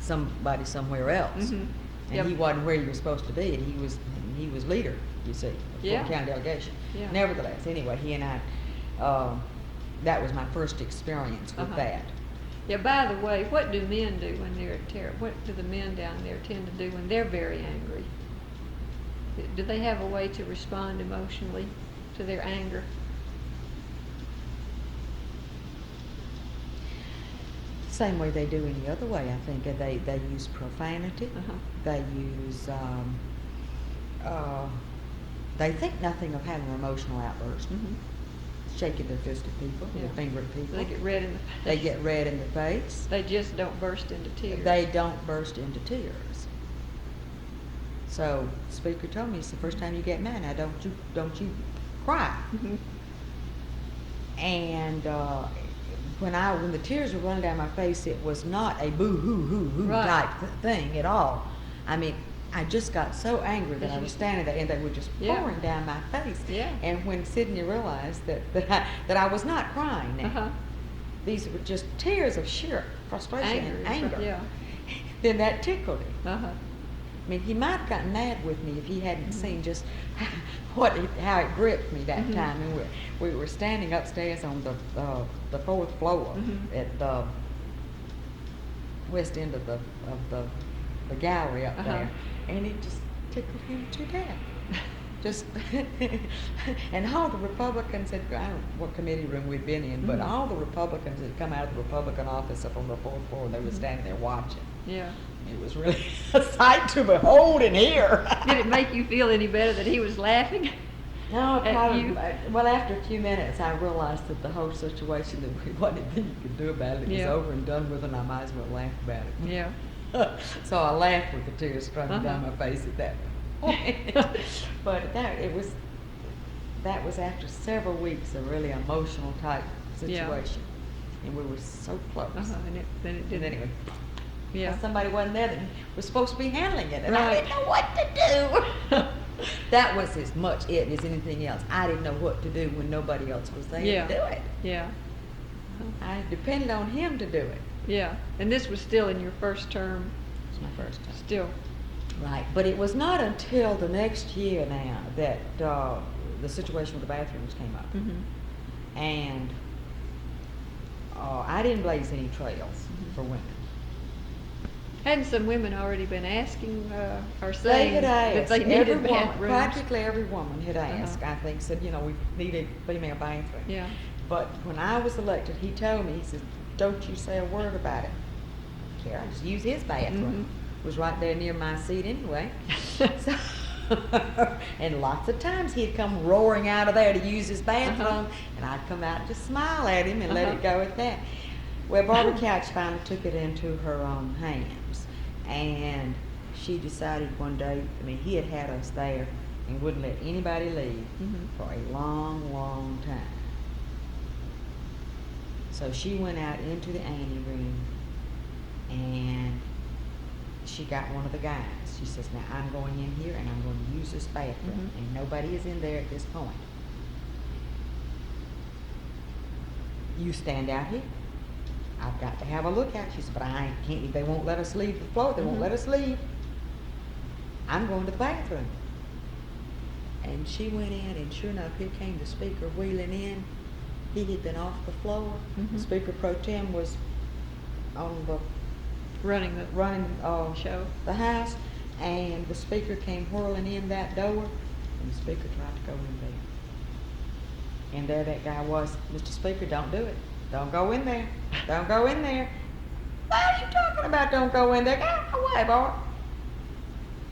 somebody somewhere else. Mhm. And Yep. he wasn't where he was supposed to be, and he was leader, you see, of Yeah. Fulton County delegation. Yeah. Nevertheless, anyway, he and I, that was my first experience with Uh-huh. that. Yeah, by the way, what do men do when they're what do the men down there tend to do when they're very angry? Do they have a way to respond emotionally to their anger? Same way they do any other way, I think. They use profanity. Uh-huh. They use, they think nothing of having an emotional outburst, Mhm. shaking their fist at people, Yeah. their finger at people. They get red in the They face. get red in the face. They just don't burst into tears. They don't burst into tears. So, the speaker told me, it's the first time you get mad, now don't you cry. Mhm. And when the tears were running down my face, it was not a boo hoo hoo hoo Right. type thing at all. I mean, I just got so angry that I Mhm. was standing there and they were just Yeah. pouring down my face. Yeah. And when Sydney realized that I was not crying now, Uh-huh. these were just tears of sheer frustration and anger. Yeah. Then that tickled him. Uh-huh. I mean, he might have gotten mad with me if he hadn't Mhm. seen just how it gripped me that Mhm. time. And we were standing upstairs on the 4th floor Mhm. at the west end of the gallery up Uh-huh. there, and it just tickled him to death. Just and all the Republicans had, I don't know what committee room we'd been in, but Mhm. all the Republicans had come out of the Republican office up on the 4th floor, and they were Mhm. standing there watching. Yeah. It was really a sight to behold and hear. Did it make you feel any better that he was laughing? No, it at kind you? well, after a few minutes, I realized that the whole situation, that there wasn't anything you could do about it. It Yeah. was over and done with, and I might as well laugh about it. Yeah. So I laughed with the tears running down Uh-huh. my face at that point. But that was after several weeks of really emotional type Yeah. situation, and we were so close. Uh-huh. And then it And didn't. anyway, Yeah. somebody wasn't there that was supposed to be handling it, and I Right. didn't know what to do. That was as much it as anything else. I didn't know what to do when nobody else was there Yeah. to do it. Yeah. I depended on him to do it. Yeah. And this was still in your first term, It's my first time. still. Right, but it was not until the next year now that the situation with the bathrooms came up, Mm-hmm. and I didn't blaze any trails Mhm. for women. Hadn't some women already been asking or They saying had that asked. they Every needed woman, bathrooms? practically every woman had asked. Uh-huh. I think said, we need a female bathroom. Yeah. But when I was elected, he told me, he said, don't you say a word about it. Care, I just use his bathroom. It was right there near my seat anyway. So, and lots of times he'd come roaring out of there to use his bathroom, Uh-huh. and I'd come out and just smile at him and let Uh-huh. it go at that. Well, Barbara Couch finally took it into her own hands, and she decided one day, he had us there and wouldn't let anybody leave Mhm. for a long, long time. So she went out into the ante room, and she got one of the guys. She says, now I'm going in here and I'm going to use this bathroom. Mhm. And nobody is in there at this point. You stand out here. I've got to have a look at it. She said, but I can't, they won't let us leave the floor. They won't Mhm. let us leave. I'm going to the bathroom. And she went in, and sure enough, here came the speaker wheeling in. He had been off the floor. Mhm. The speaker pro tem was on the Running the show. the house, and the speaker came whirling in that door, and the speaker tried to go in there. And there that guy was, Mr. Speaker, don't do it. Don't go in there. Don't go in there. What are you talking about? Don't go in there. Get away, boy.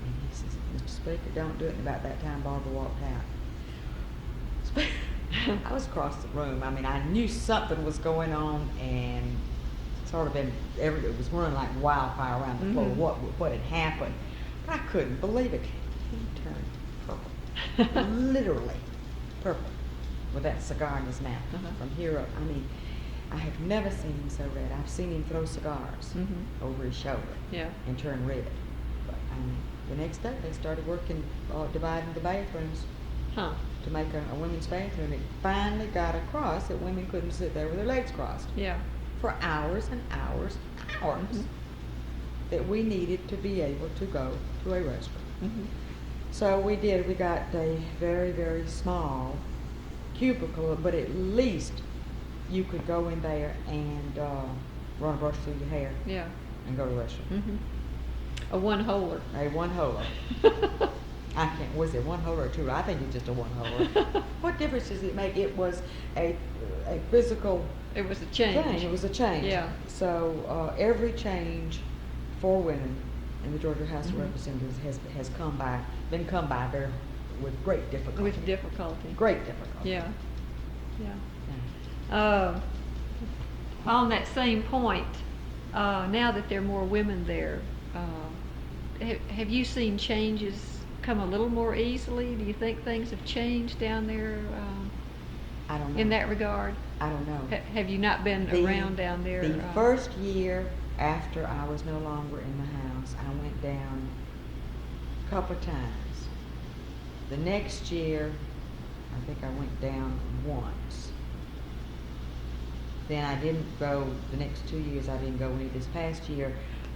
And he says, Mr. Speaker, don't do it. And about that time, Barbara walked out. I was across the room. I mean, I knew something was going on, and sort of it was running like wildfire around the floor. Mhm. What had happened? But I couldn't believe it. He turned purple, literally purple, with that cigar in his mouth. Uh-huh. From here up, I mean, I have never seen him so red. I've seen him throw cigars Mhm. over his shoulder Yeah. and turn red. But the next day, they started working, dividing the bathrooms Huh. to make a women's bathroom. It finally got across that women couldn't sit there with their legs crossed Yeah. for hours and hours and hours. Mhm. That we needed to be able to go to a restroom. Mhm. So we did. We got a very, very small cubicle, but at least you could go in there and run a brush through your hair Yeah. and go to the restroom. Mhm. A one-holer. A one-holer. I can't, was it one holer or two? I think it's just a one-holer. What difference does it make? It was a physical It was a change. thing. It was a change. Yeah. So every change for women in the Georgia House of Mhm. Representatives has come by very with great difficulty. With difficulty. Great difficulty. Yeah. Yeah. Yeah. On that same point, now that there are more women there, have you seen changes come a little more easily? Do you think things have changed down there I don't know. in that regard? I don't know. Have you not been around down there? The first year after I was no longer in the house, I went down a couple of times. The next year, I think I went down once. Then I didn't go, the next 2 years I didn't go any. This past year,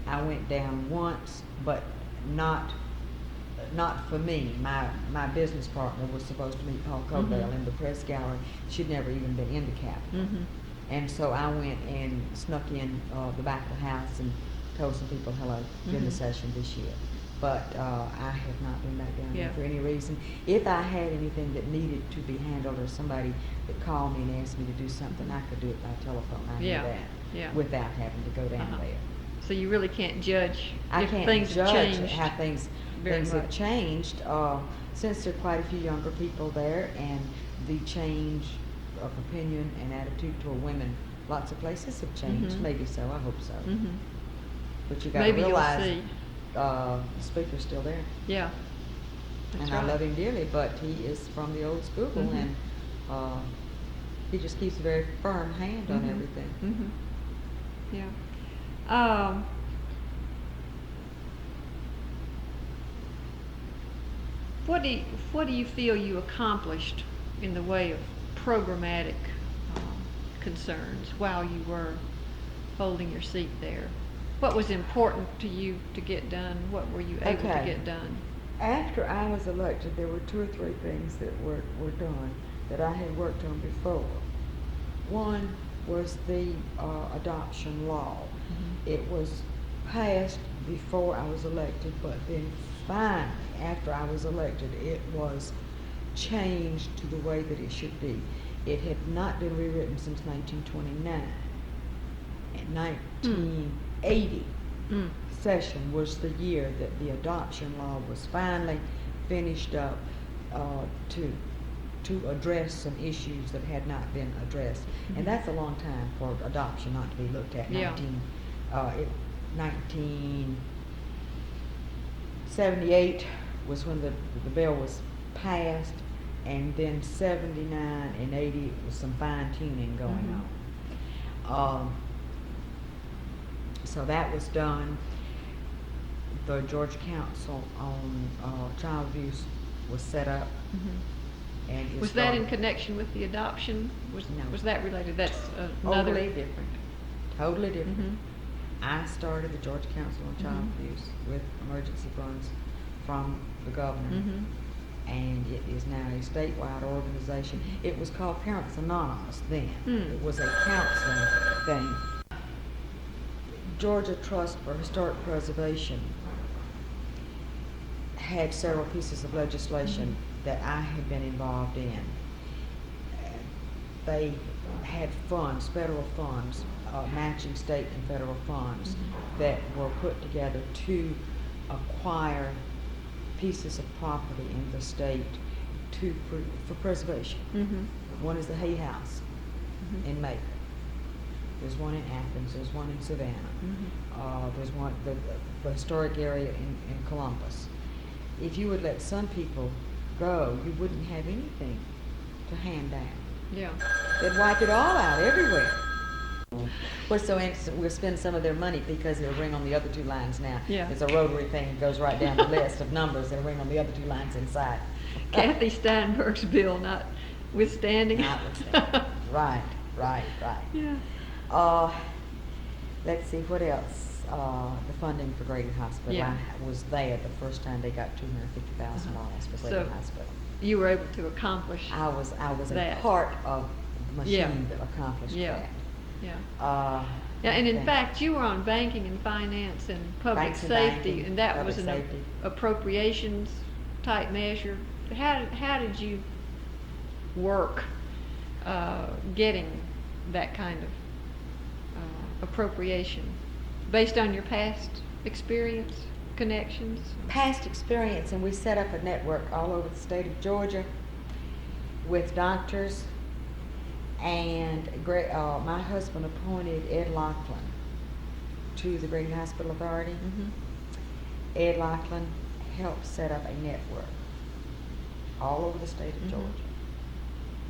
I went down once, but not for me. My business partner was supposed to meet Paul Codell Mhm. in the press gallery. She'd never even been in the Capitol. Mm-hmm. And so I went and snuck in the back of the house and told some people hello during the Mhm. session this year. But I have not been back down Yeah. there for any reason. If I had anything that needed to be handled or somebody that called me and asked me to do something, I could do it by telephone. I knew Yeah. that Yeah. without having to go down Uh-huh. there. So you really can't judge I if can't things have judge changed. how things very have much. changed since there are quite a few younger people there, and the change of opinion and attitude toward women. Lots of places have changed. Mhm. Maybe so. I hope so. Mm-hmm. But you got to Maybe realize you'll see. the speaker's still there, Yeah. That's and right. I love him dearly. But he is from the old school, Mhm. and he just keeps a very firm hand on Mhm. everything. Mm-hmm. Yeah. What do you feel you accomplished in the way of programmatic concerns while you were holding your seat there? What was important to you to get done? What were you able to Okay. get done? After I was elected, there were 2 or 3 things that were done that I had worked on before. One was the adoption law. Mhm. It was passed before I was elected, but then finally, after I was elected, it was changed to the way that it should be. It had not been rewritten since 1929. In 1980 Mm. session was the year that the adoption law was finally finished up to address some issues that had not been addressed. Mhm. And that's a long time for adoption not to be looked at. Yeah. 1978 was when the bill was passed, and then 79 and 80 was some fine tuning going Mhm. on. So that was done. the Georgia Council on Child Abuse was set up. And it Was that in started- connection with the adoption? No. Was that related? That's another. Totally different. Totally different. Mhm. I started the Georgia Council on Child Abuse with emergency funds from the governor. And it is now a statewide organization. It was called Parents Anonymous then. It was a counseling thing. Georgia Trust for Historic Preservation had several pieces of legislation that I had been involved in. They had funds, federal funds, matching state and federal funds that were put together to acquire pieces of property in the state for preservation. One is the Hay House in Macon. There's one in Athens. There's one in Savannah. There's one the historic area in Columbus. If you would let some people go, you wouldn't have anything to hand out. Yeah. They'd wipe it all out everywhere. What's so interesting, we'll spend some of their money because it'll ring on the other two lines now. Yeah. It's a rotary thing that goes right down the list of numbers that'll ring on the other two lines inside. Kathy Steinberg's bill notwithstanding. Notwithstanding. Right. Yeah. Let's see, what else? The funding for Grady Hospital. Yeah. I was there the first time they got $250,000 for Grady So- Hospital. You were able to accomplish. I was that. a part of the machine Yeah. that accomplished Yeah. that. Yeah. Yeah, and in fact, you were on banking and finance and public Banks and safety, banking, and that was an public safety. appropriations type measure. How did you work getting that kind of appropriation based on your past experience, connections? Past experience, and we set up a network all over the state of Georgia with doctors, and my husband appointed Ed Laughlin to the Grady Hospital Authority. Ed Laughlin helped set up a network all over the state of Georgia.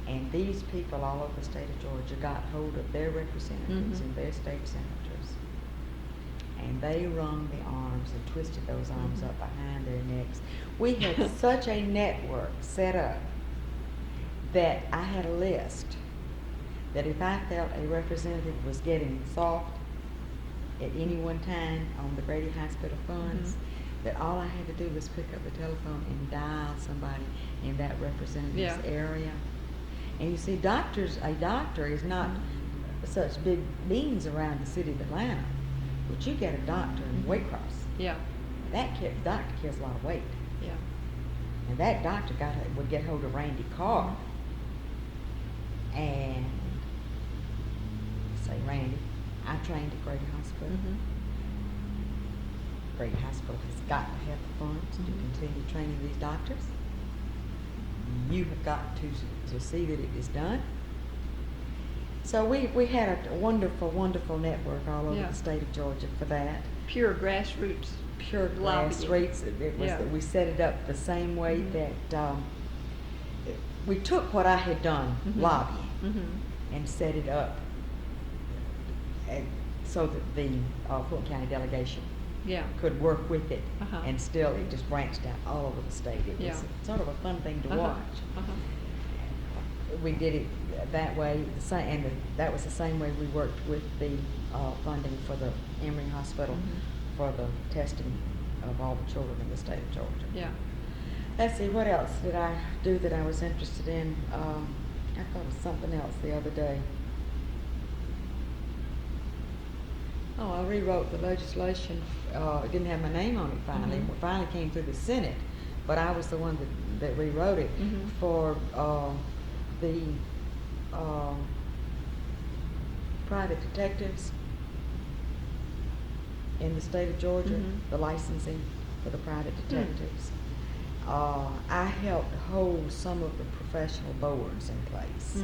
And these people all over the state of Georgia got hold of their representatives and their state senators, and they wrung the arms and twisted those arms up behind their necks. We had such a network set up that I had a list that if I felt a representative was getting soft at any one time on the Grady Hospital funds, that all I had to do was pick up the telephone and dial somebody in that representative's area. And you see, a doctor is not such big beans around the city of Atlanta, but you get a doctor in Waycross. Yeah. Doctor carries a lot of weight. Yeah. And that doctor would get hold of Randy Carr and say, Randy, I trained at Grady Hospital. Grady Hospital has got to have the funds to continue training these doctors. You have got to see that it is done. So we had a wonderful, wonderful network all over the state of Georgia for that. Pure grassroots. Pure lobbying. grassroots. It was that we set it up the same way that we took what I had done lobbying and set it up so that the Fulton County delegation could work with it, and still it just branched out all over the state. It was sort of a fun thing to watch. We did it that way, and that was the same way we worked with the funding for the Emory Hospital for the testing of all the children in the state of Georgia. Yeah. Let's see, what else did I do that I was interested in? I thought of something else the other day. Oh, I rewrote the legislation. It didn't have my name on it finally. It finally came through the Senate, but I was the one that rewrote it for the private detectives in the state of Georgia, the licensing for the private detectives. I helped hold some of the professional boards in place.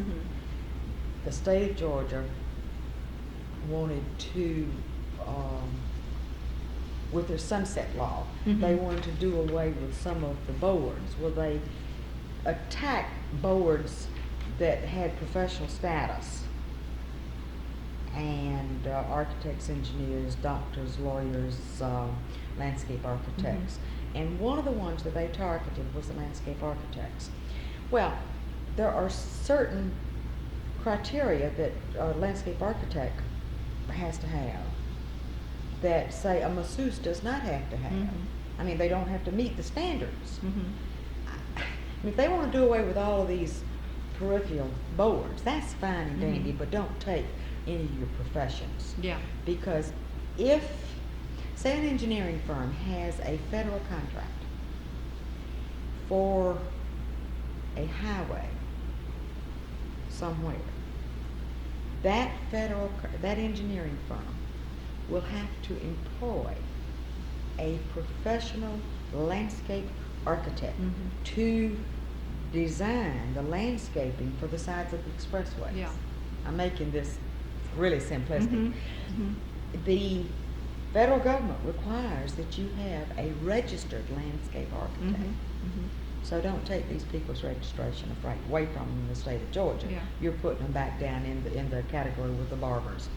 The state of Georgia wanted to, with their sunset law, they wanted to do away with some of the boards. Well, they attacked boards that had professional status and architects, engineers, doctors, lawyers, landscape architects. And one of the ones that they targeted was the landscape architects. Well, there are certain criteria that a landscape architect has to have that, say, a masseuse does not have to have. I mean, they don't have to meet the standards. If they want to do away with all of these peripheral boards, that's fine and dandy, but don't take any of your professions. Yeah. Because if, say, an engineering firm has a federal contract for a highway somewhere, that engineering firm will have to employ a professional landscape architect to design the landscaping for the sides of the expressways. Yeah. I'm making this really simplistic. The federal government requires that you have a registered landscape architect. So don't take these people's registration away from them in the state of Georgia. Yeah. You're putting them back down in the category with the barbers.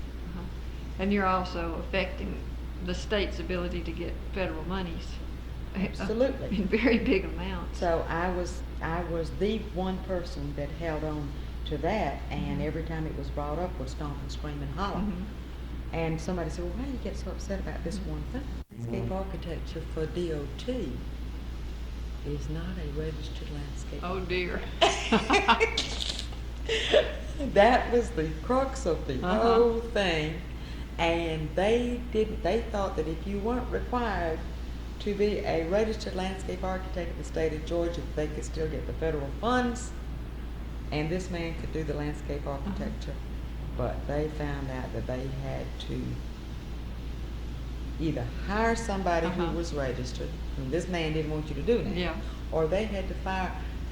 And you're also affecting the state's ability to get federal monies. Absolutely. In very big amounts. So I was the one person that held on to that, and every time it was brought up would stomp and scream and holler. And somebody said, well, why do you get so upset about this one thing? Landscape architecture for DOT is not a registered landscape. Oh dear. That was the crux of the whole thing. And they thought that if you weren't required to be a registered landscape architect in the state of Georgia, they could still get the federal funds, and this man could do the landscape architecture. But they found out that they had to either hire somebody who was registered, and this man didn't want you to do that, or they had to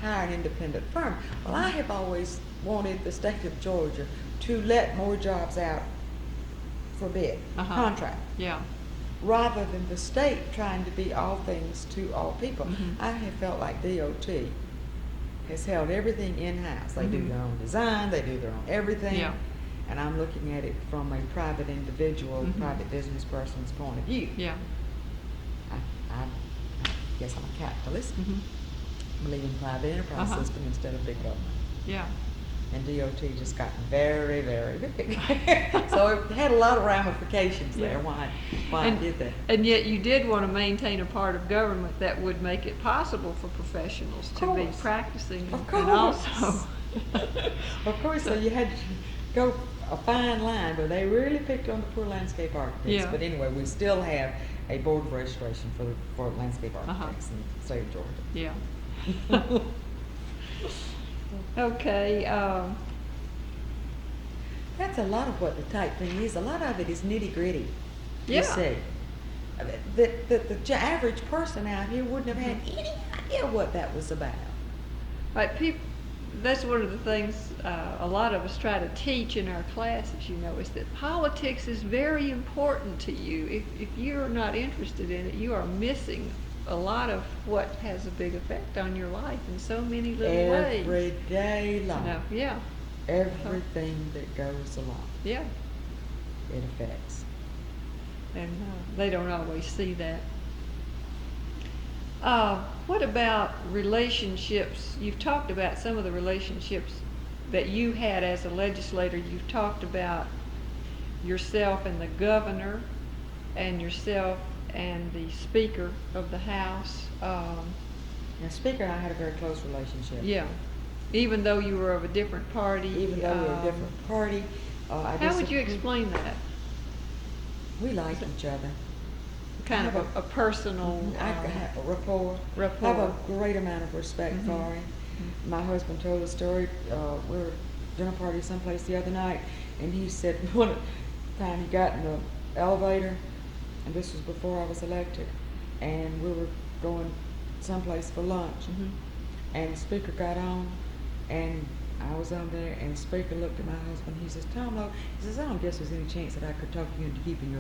hire an independent firm. Well, I have always wanted the state of Georgia to let more jobs out for bid, contract. Yeah. Rather than the state trying to be all things to all people. I have felt like DOT has held everything in-house. They do their own design, they do their own everything. Yeah. And I'm looking at it from a private individual, private business person's point of view. Yeah. I guess I'm a capitalist. Believe in private enterprise system instead of big government. Yeah. And DOT just got very, very big. So it had a lot of ramifications there why I did that. And yet you did want to maintain a part of government that would make it possible for professionals to be practicing. Of course. And also. Of course, so you had to go a fine line, but they really picked on the poor landscape architects. Yeah. But anyway, we still have a board of registration for landscape architects in the state of Georgia. Yeah. Okay. That's a lot of what the type thing is. A lot of it is nitty gritty. Yeah. You see, the average person out here wouldn't have had any idea what that was about. Like people, that's one of the things a lot of us try to teach in our classes, you know, is that politics is very important to you. If you're not interested in it, you are missing a lot of what has a big effect on your life in so many little ways. Everyday life. No, yeah. Everything that goes along. Yeah. It affects. And they don't always see that. What about relationships? You've talked about some of the relationships that you had as a legislator. You've talked about yourself and the governor, and yourself and the Speaker of the House. Now, Speaker and I had a very close relationship. Yeah. Even though you were of a different party. Even though we were a different party. How would you explain that? We liked each other. Kind of a personal... I have a rapport. I have a great amount of respect for him. My husband told a story. We were at a dinner party someplace the other night, and he said one time he got in the elevator, and this was before I was elected, and we were going someplace for lunch, and the Speaker got on, and I was on there, and the Speaker looked at my husband. He says, "Tom Lowe," he says, "I don't guess there's any chance that I could talk you into keeping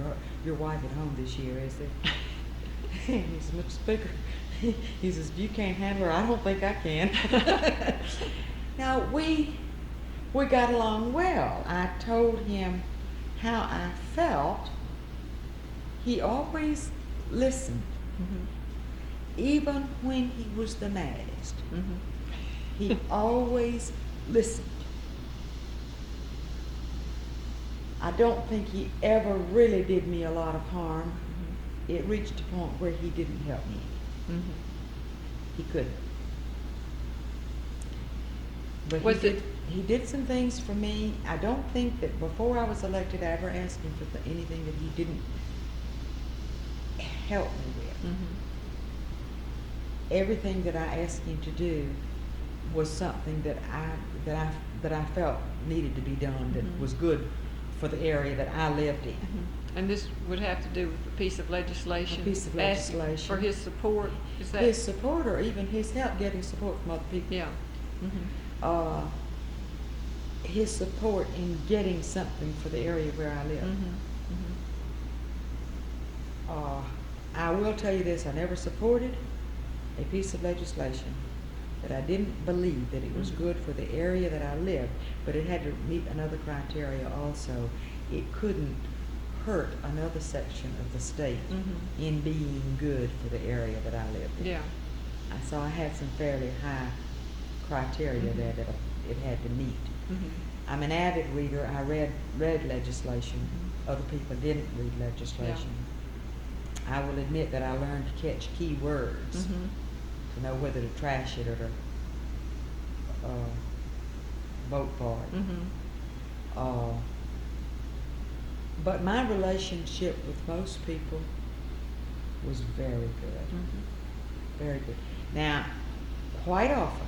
your wife at home this year, is there?" And he says, "Mr. Speaker," he says, "if you can't handle her, I don't think I can." Now, we got along well. I told him how I felt, he always listened, even when he was the maddest. He always listened. I don't think he ever really did me a lot of harm. It reached a point where he didn't help me. He couldn't. But he did some things for me. I don't think that before I was elected I ever asked him for anything that he didn't help me with. Everything that I asked him to do was something that I felt needed to be done, that was good for the area that I lived in. And this would have to do with a piece of legislation? A piece of asking legislation. for his support? Is that His support, or even his help getting support from other people. Yeah. His support in getting something for the area where I live. I will tell you this, I never supported a piece of legislation that I didn't believe that it was good for the area that I lived, but it had to meet another criteria also. It couldn't hurt another section of the state in being good for the area that I lived in. Yeah. So I had some fairly high criteria there that it had to meet. I'm an avid reader. I read legislation. Other people didn't read legislation. I will admit that I learned to catch key words to know whether to trash it or to vote for it. But my relationship with most people was very good. Very good. Now, quite often,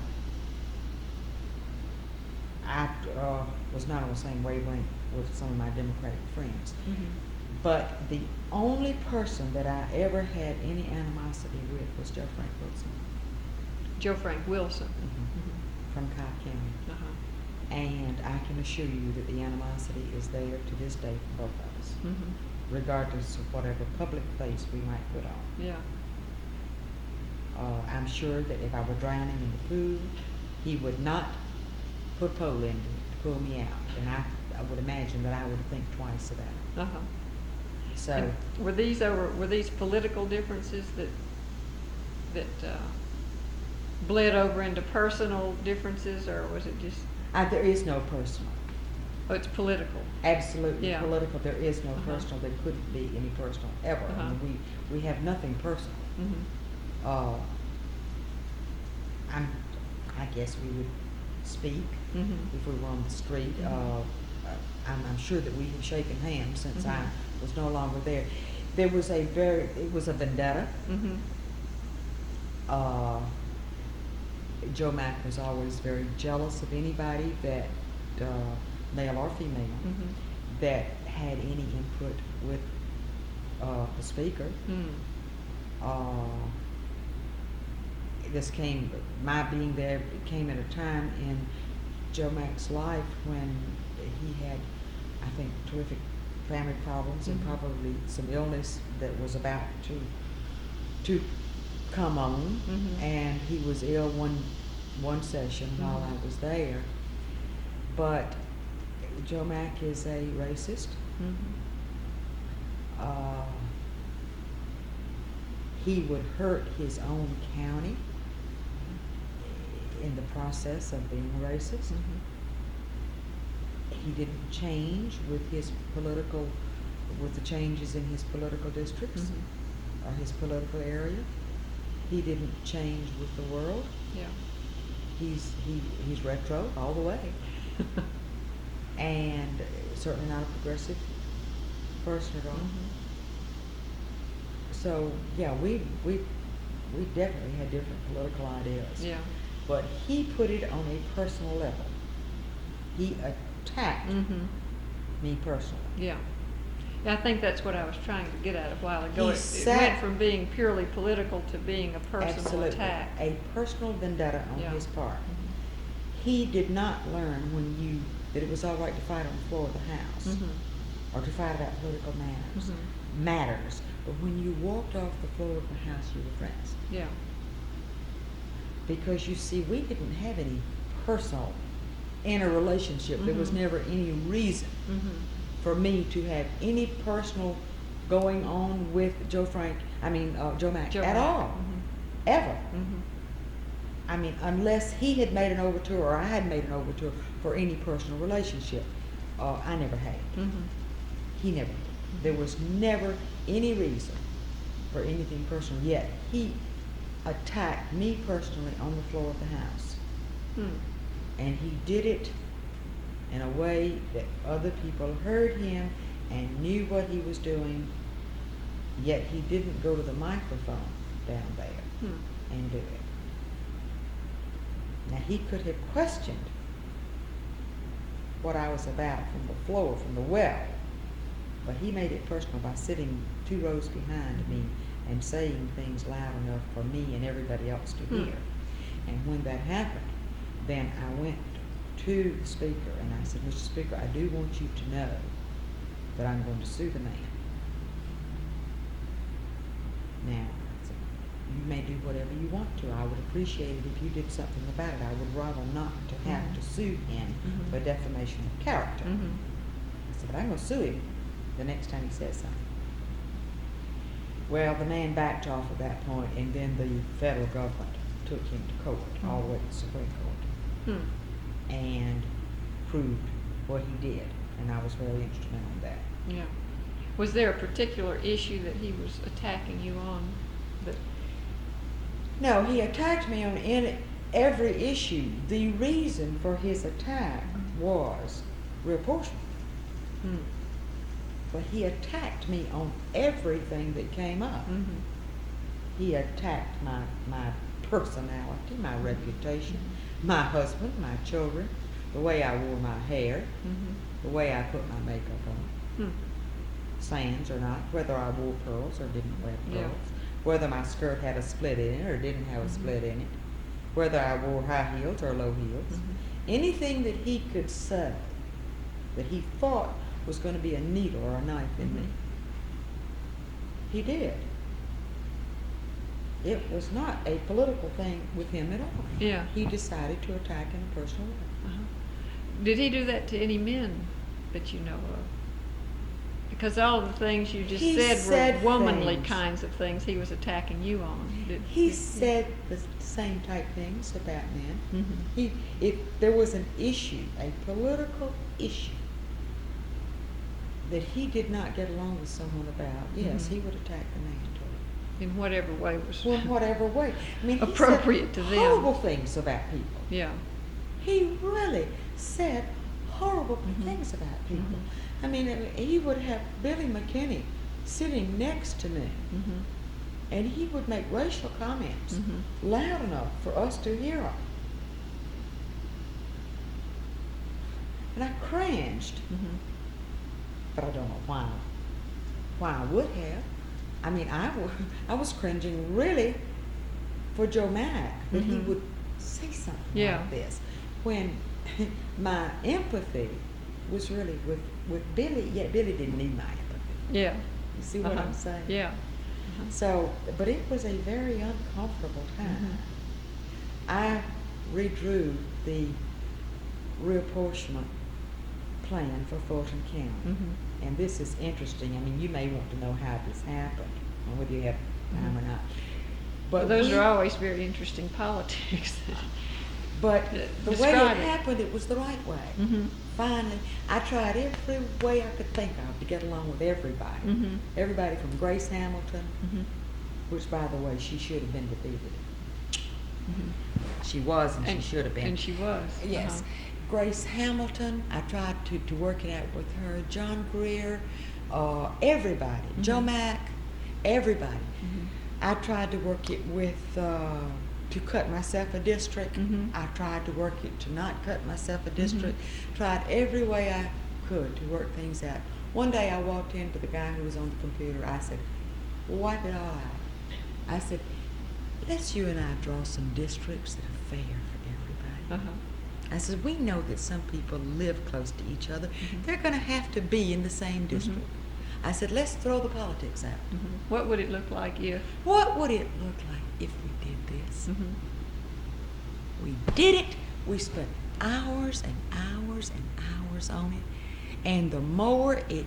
I was not on the same wavelength with some of my Democratic friends. But the only person that I ever had any animosity with was Joe Frank Wilson. Joe Frank Wilson. From Cobb County. And I can assure you that the animosity is there to this day for both of us, regardless of whatever public face we might put on. Yeah. I'm sure that if I were drowning in the pool, he would not put a pole in to pull me out, and I would imagine that I would think twice about it. So, And were these political differences that bled over into personal differences, or was it just? there is no personal. Oh, it's political. Absolutely political. There is no Uh-huh. personal. There couldn't be any personal ever. I mean, we have nothing personal. I guess we would speak if we were on the street. I'm sure that we have shaken hands since I was no longer there. It was a vendetta. Joe Mack was always very jealous of anybody that, male or female, that had any input with the speaker. My being there came at a time in Joe Mack's life when he had, I think, terrific family problems and probably some illness that was about to come on, and he was ill one session while I was there. But Joe Mack is a racist. He would hurt his own county in the process of being racist. He didn't change with the changes in his political districts or his political area. He didn't change with the world. Yeah. He's retro all the way, and certainly not a progressive person at all. So yeah, we definitely had different political ideas. Yeah. But he put it on a personal level. He attacked me personally. Yeah. Yeah, I think that's what I was trying to get at a while ago. It Went went from being purely political to being a personal absolutely attack. a personal vendetta on Yeah. his part. He did not learn that it was all right to fight on the floor of the House or to fight about political matters. But when you walked off the floor of the House, you were friends. Yeah. Because you see, we didn't have any personal interrelationship. There was never any reason for me to have any personal going on with Joe Mack Joe at Mack. all, ever. Mhm. I mean, unless he had made an overture or I had made an overture for any personal relationship, I never had. Mhm. He never. There was never any reason for anything personal. Yet he attacked me personally on the floor of the House, Hmm. and he did it in a way that other people heard him and knew what he was doing. Yet he didn't go to the microphone down there Hmm. and do it. Now he could have questioned what I was about from the floor, from the well, but he made it personal by sitting 2 rows behind me and saying things loud enough for me and everybody else to Hmm. hear. And when that happened, then I went to the Speaker and I said, Mr. Speaker, I do want you to know that I'm going to sue the man. Now, I said, you may do whatever you want to. I would appreciate it if you did something about it. I would rather not to have to sue him Mhm. for defamation of character. Mhm. I said, but I'm going to sue him the next time he says something. Well, the man backed off at that point, and then the federal government took him to court, all the way to the Supreme Court, Hmm. and proved what he did, and I was very instrumental in that. Yeah. Was there a particular issue that he was attacking you on? That No, he attacked me on every issue. The reason for his attack was reapportionment. Hmm. But he attacked me on everything that came up. Mhm. He attacked my personality, my reputation, my husband, my children, the way I wore my hair, Mhm. the way I put my makeup on, Hmm. sans or not, whether I wore pearls or didn't wear Yeah. pearls, whether my skirt had a split in it or didn't have a split in it, whether I wore high heels or low heels. Mhm. Anything that he could say that he thought was going to be a needle or a knife in me, he did. It was not a political thing with him at all. Yeah. He decided to attack in a personal way. Uh-huh. Did he do that to any men that you know of? Because all the things you just He said said were womanly things. kinds of things he was attacking you on. He said the same type things about men. Mhm. If there was an issue, a political issue, that he did not get along with someone about, yes, Mhm. he would attack the man totally. In whatever way was Well, in whatever way. I mean, he appropriate said to them. horrible things about people. Yeah. He really said horrible Mhm. things about people. Mhm. I mean, he would have Billy McKinney sitting next to me, Mhm. and he would make racial comments Mhm. loud enough for us to hear them. And I cringed, Mhm. but I don't know why. Why I would have. I mean, I was cringing really for Joe Mack that he Mhm. would say something Yeah. like this, when my empathy was really with Billy. Yet Billy didn't need my empathy. Yeah. You see what Uh-huh. I'm saying? Yeah. Uh-huh. So, but it was a very uncomfortable time. Mhm. I redrew the reapportionment plan for Fulton County. Mhm. And this is interesting. I mean, you may want to know how this happened, or whether you have time or not. But those we- are always very interesting politics. But the way Describe it it. happened, it was the right way. Mhm. Finally, I tried every way I could think of to get along with everybody. Mhm. Everybody from Grace Hamilton, Mhm. which, by the way, she should have been defeated. Mhm. She was, and she And- should have been. And she was. Yes. Uh-huh. Grace Hamilton, I tried to work it out with her. John Greer, everybody. Joe Mhm. Mack, everybody. Mhm. I tried to work it with, to cut myself a district. Mhm. I tried to work it to not cut myself a district. Tried every way I could to work things out. One day I walked in to the guy who was on the computer. I said, wipe it all out. I said, let's you and I draw some districts that are fair for everybody. Uh-huh. I said, we know that some people live close to each other. They're going to have to be in the same district. I said, let's throw the politics out. Mhm. What would it look like if? What would it look like if we did this? Mhm. We did it. We spent hours and hours and hours on it. And the more it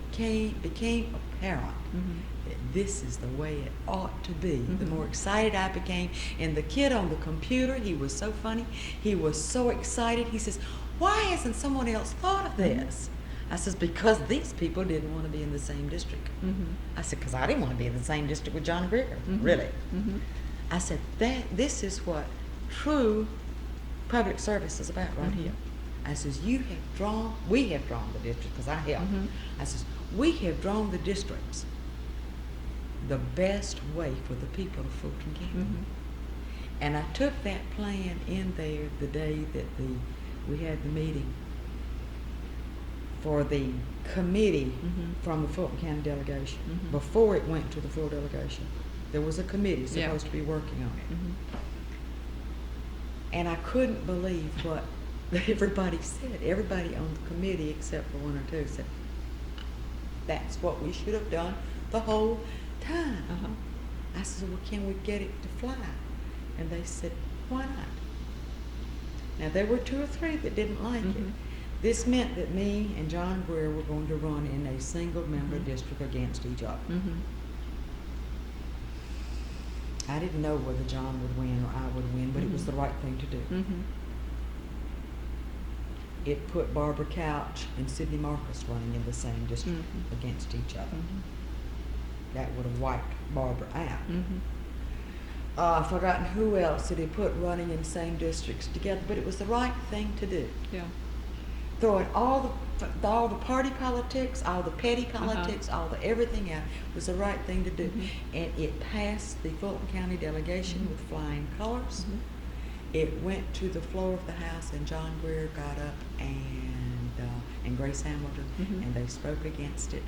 became apparent Mhm. that this is the way it ought to be, the Mhm. more excited I became. And the kid on the computer, he was so funny. He was so excited. He says, "Why hasn't someone else thought of this?" I says, "Because these people didn't want to be in the same district." Mhm. I said, "Because I didn't want to be in the same district with John Greer, Mhm. really." Mhm. I said, this is what true public service is about right Mhm. here. I says, we have drawn the district, because I helped. Mhm. I says, we have drawn the districts the best way for the people of Fulton County. Mhm. And I took that plan in there the day that we had the meeting for the committee Mhm. from the Fulton County delegation. Mhm. Before it went to the full delegation, there was a committee Yeah. supposed to be working on it. Mhm. And I couldn't believe what everybody said. Everybody on the committee, except for one or two, said, "That's what we should have done the whole time." Uh-huh. I said, "Well, can we get it to fly?" And they said, "Why not?" Now, there were 2 or 3 that didn't like it. Mhm. This meant that me and John Greer were going to run in a single-member Mhm. district against each other. Mhm. I didn't know whether John would win or I would win, but it was Mhm. the right thing to do. Mhm. It put Barbara Couch and Sidney Marcus running in the same district Mhm. against each other. Mhm. That would have wiped Barbara out. Mhm. I've forgotten who else that he put running in the same districts together, but it was the right thing to do. Yeah. Throwing all the party politics, all the petty Uh-huh. politics, all the everything out was the right thing to do. Mhm. And it passed the Fulton County delegation Mhm. with flying colors. Mhm. It went to the floor of the House, and John Greer got up and Grace Hamilton, Mhm. and they spoke against it.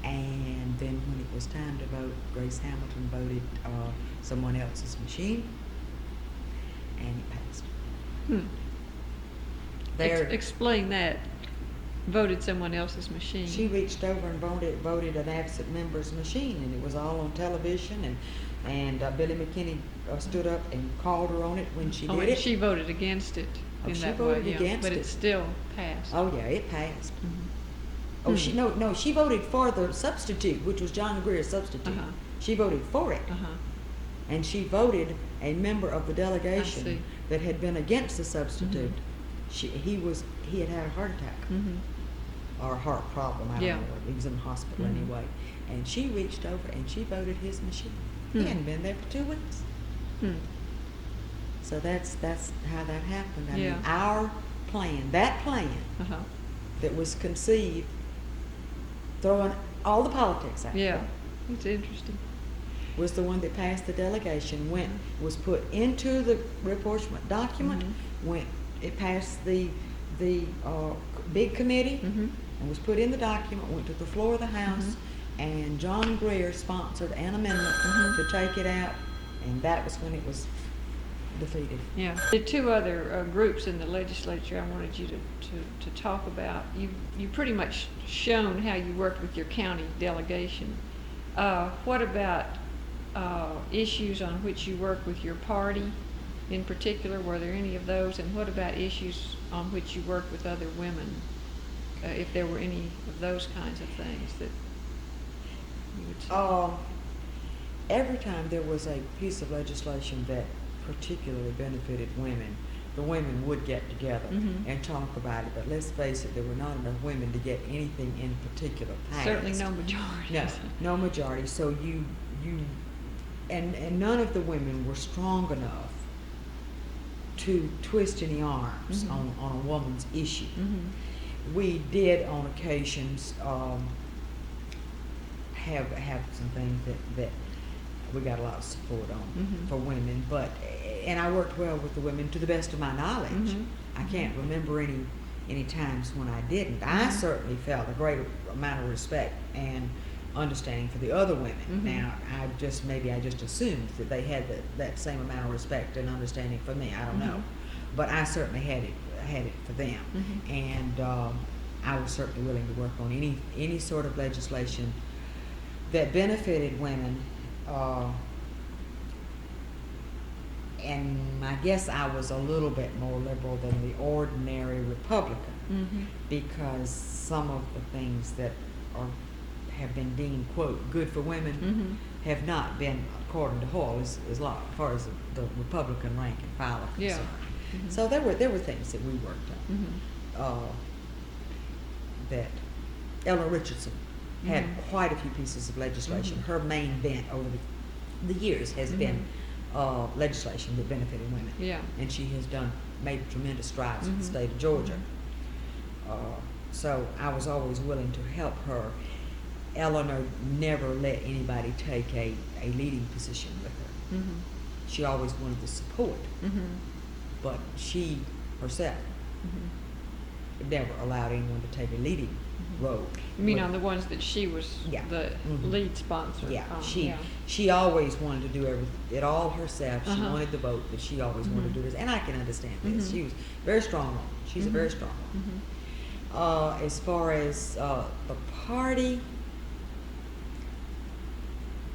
And then when it was time to vote, Grace Hamilton voted someone else's machine, and it passed. Hmm. There, Explain that. Voted someone else's machine. she reached over and voted an absent member's machine, and it was all on television. And Billy McKinney stood up and called her on it when she Oh, did and it. she voted against it Oh, in she that voted way, yeah. against But it. it still passed. Oh yeah, it passed. Mhm. Oh, Hmm. she voted for the substitute, which was John Greer's substitute. Uh-huh. She voted for it. Uh-huh. And she voted a member of the see. delegation that had been against the substitute. Mhm. He had a heart attack Mhm. or a heart problem. I don't Yeah. know. He was in the hospital Mhm. anyway. And she reached over and she voted his machine. Hmm. He hadn't been there for 2 weeks. Hmm. So that's how that happened. I Yeah. mean, our plan, that plan Uh-huh. that was conceived, throwing all the politics out Yeah. there, It's interesting. was the one that passed the delegation, was put into the reapportionment document, Mhm. it passed the big committee, Mhm. and was put in the document, went to the floor of the House, Mhm. and John Greer sponsored an amendment Mhm. to take it out, and that was when it was defeated. Yeah. The 2 other groups in the legislature I wanted you to talk about. You pretty much shown how you worked with your county delegation. What about issues on which you work with your party in particular? Were there any of those? And what about issues on which you work with other women? If there were any of those kinds of things that you would say? Every time there was a piece of legislation that particularly benefited women, the women would get together Mhm. and talk about it. But let's face it, there were not enough women to get anything in particular passed. Certainly no majority. No majority. So and none of the women were strong enough to twist any arms Mhm. on a woman's issue. Mhm. We did on occasions have some things that we got a lot of support on Mhm. for women, and I worked well with the women to the best of my knowledge. Mhm. I can't remember any times when I didn't. I Mhm. certainly felt a great amount of respect and understanding for the other women. Mhm. Now, maybe I just assumed that they had that same amount of respect and understanding for me. I don't know, Mhm. but I certainly had it for them, Mhm. and I was certainly willing to work on any sort of legislation that benefited women. And I guess I was a little bit more liberal than the ordinary Republican. Mhm. because some of the things that have been deemed, quote, good for women Mhm. have not been, according to Hall, as far as the Republican rank and file are Yeah. concerned. Mhm. So there were things that we worked on. Mhm. That Ella Richardson had Mhm. quite a few pieces of legislation. Mhm. Her main bent over the years has been Mhm. legislation that benefited women. Yeah. And she has made tremendous strides for the Mhm. state of Georgia. Mhm. So I was always willing to help her. Eleanor never let anybody take a leading position with her. Mhm. She always wanted the support, Mhm. but she herself Mhm. never allowed anyone to take a leading Mhm. role. You mean with- on the ones that she was Yeah. the Mhm. lead sponsor? Yeah, on, she yeah. she always wanted to do it all herself. She Uh-huh. wanted the vote, but she always wanted to do Mhm. this, and I can understand this. Mhm. She was very strong. She's a very Mhm. strong. Mhm. As far as the party,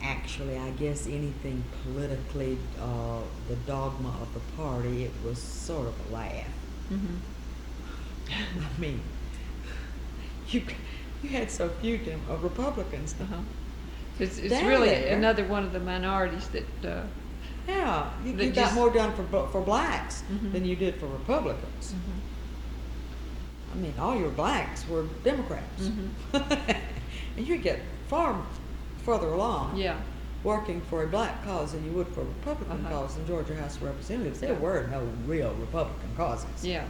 actually, I guess anything politically, the dogma of the party, it was sort of a laugh. Mhm. I mean, you you had so few Republicans. Uh-huh. It's Down really there. another one of the minorities that. Yeah, you That got just- more done for blacks Mhm. than you did for Republicans. Mhm. I mean, all your blacks were Democrats. Mhm. And you get far further along Yeah. working for a black cause than you would for a Republican Uh-huh. cause in Georgia House of Representatives. There Yeah. were no real Republican causes. Yeah.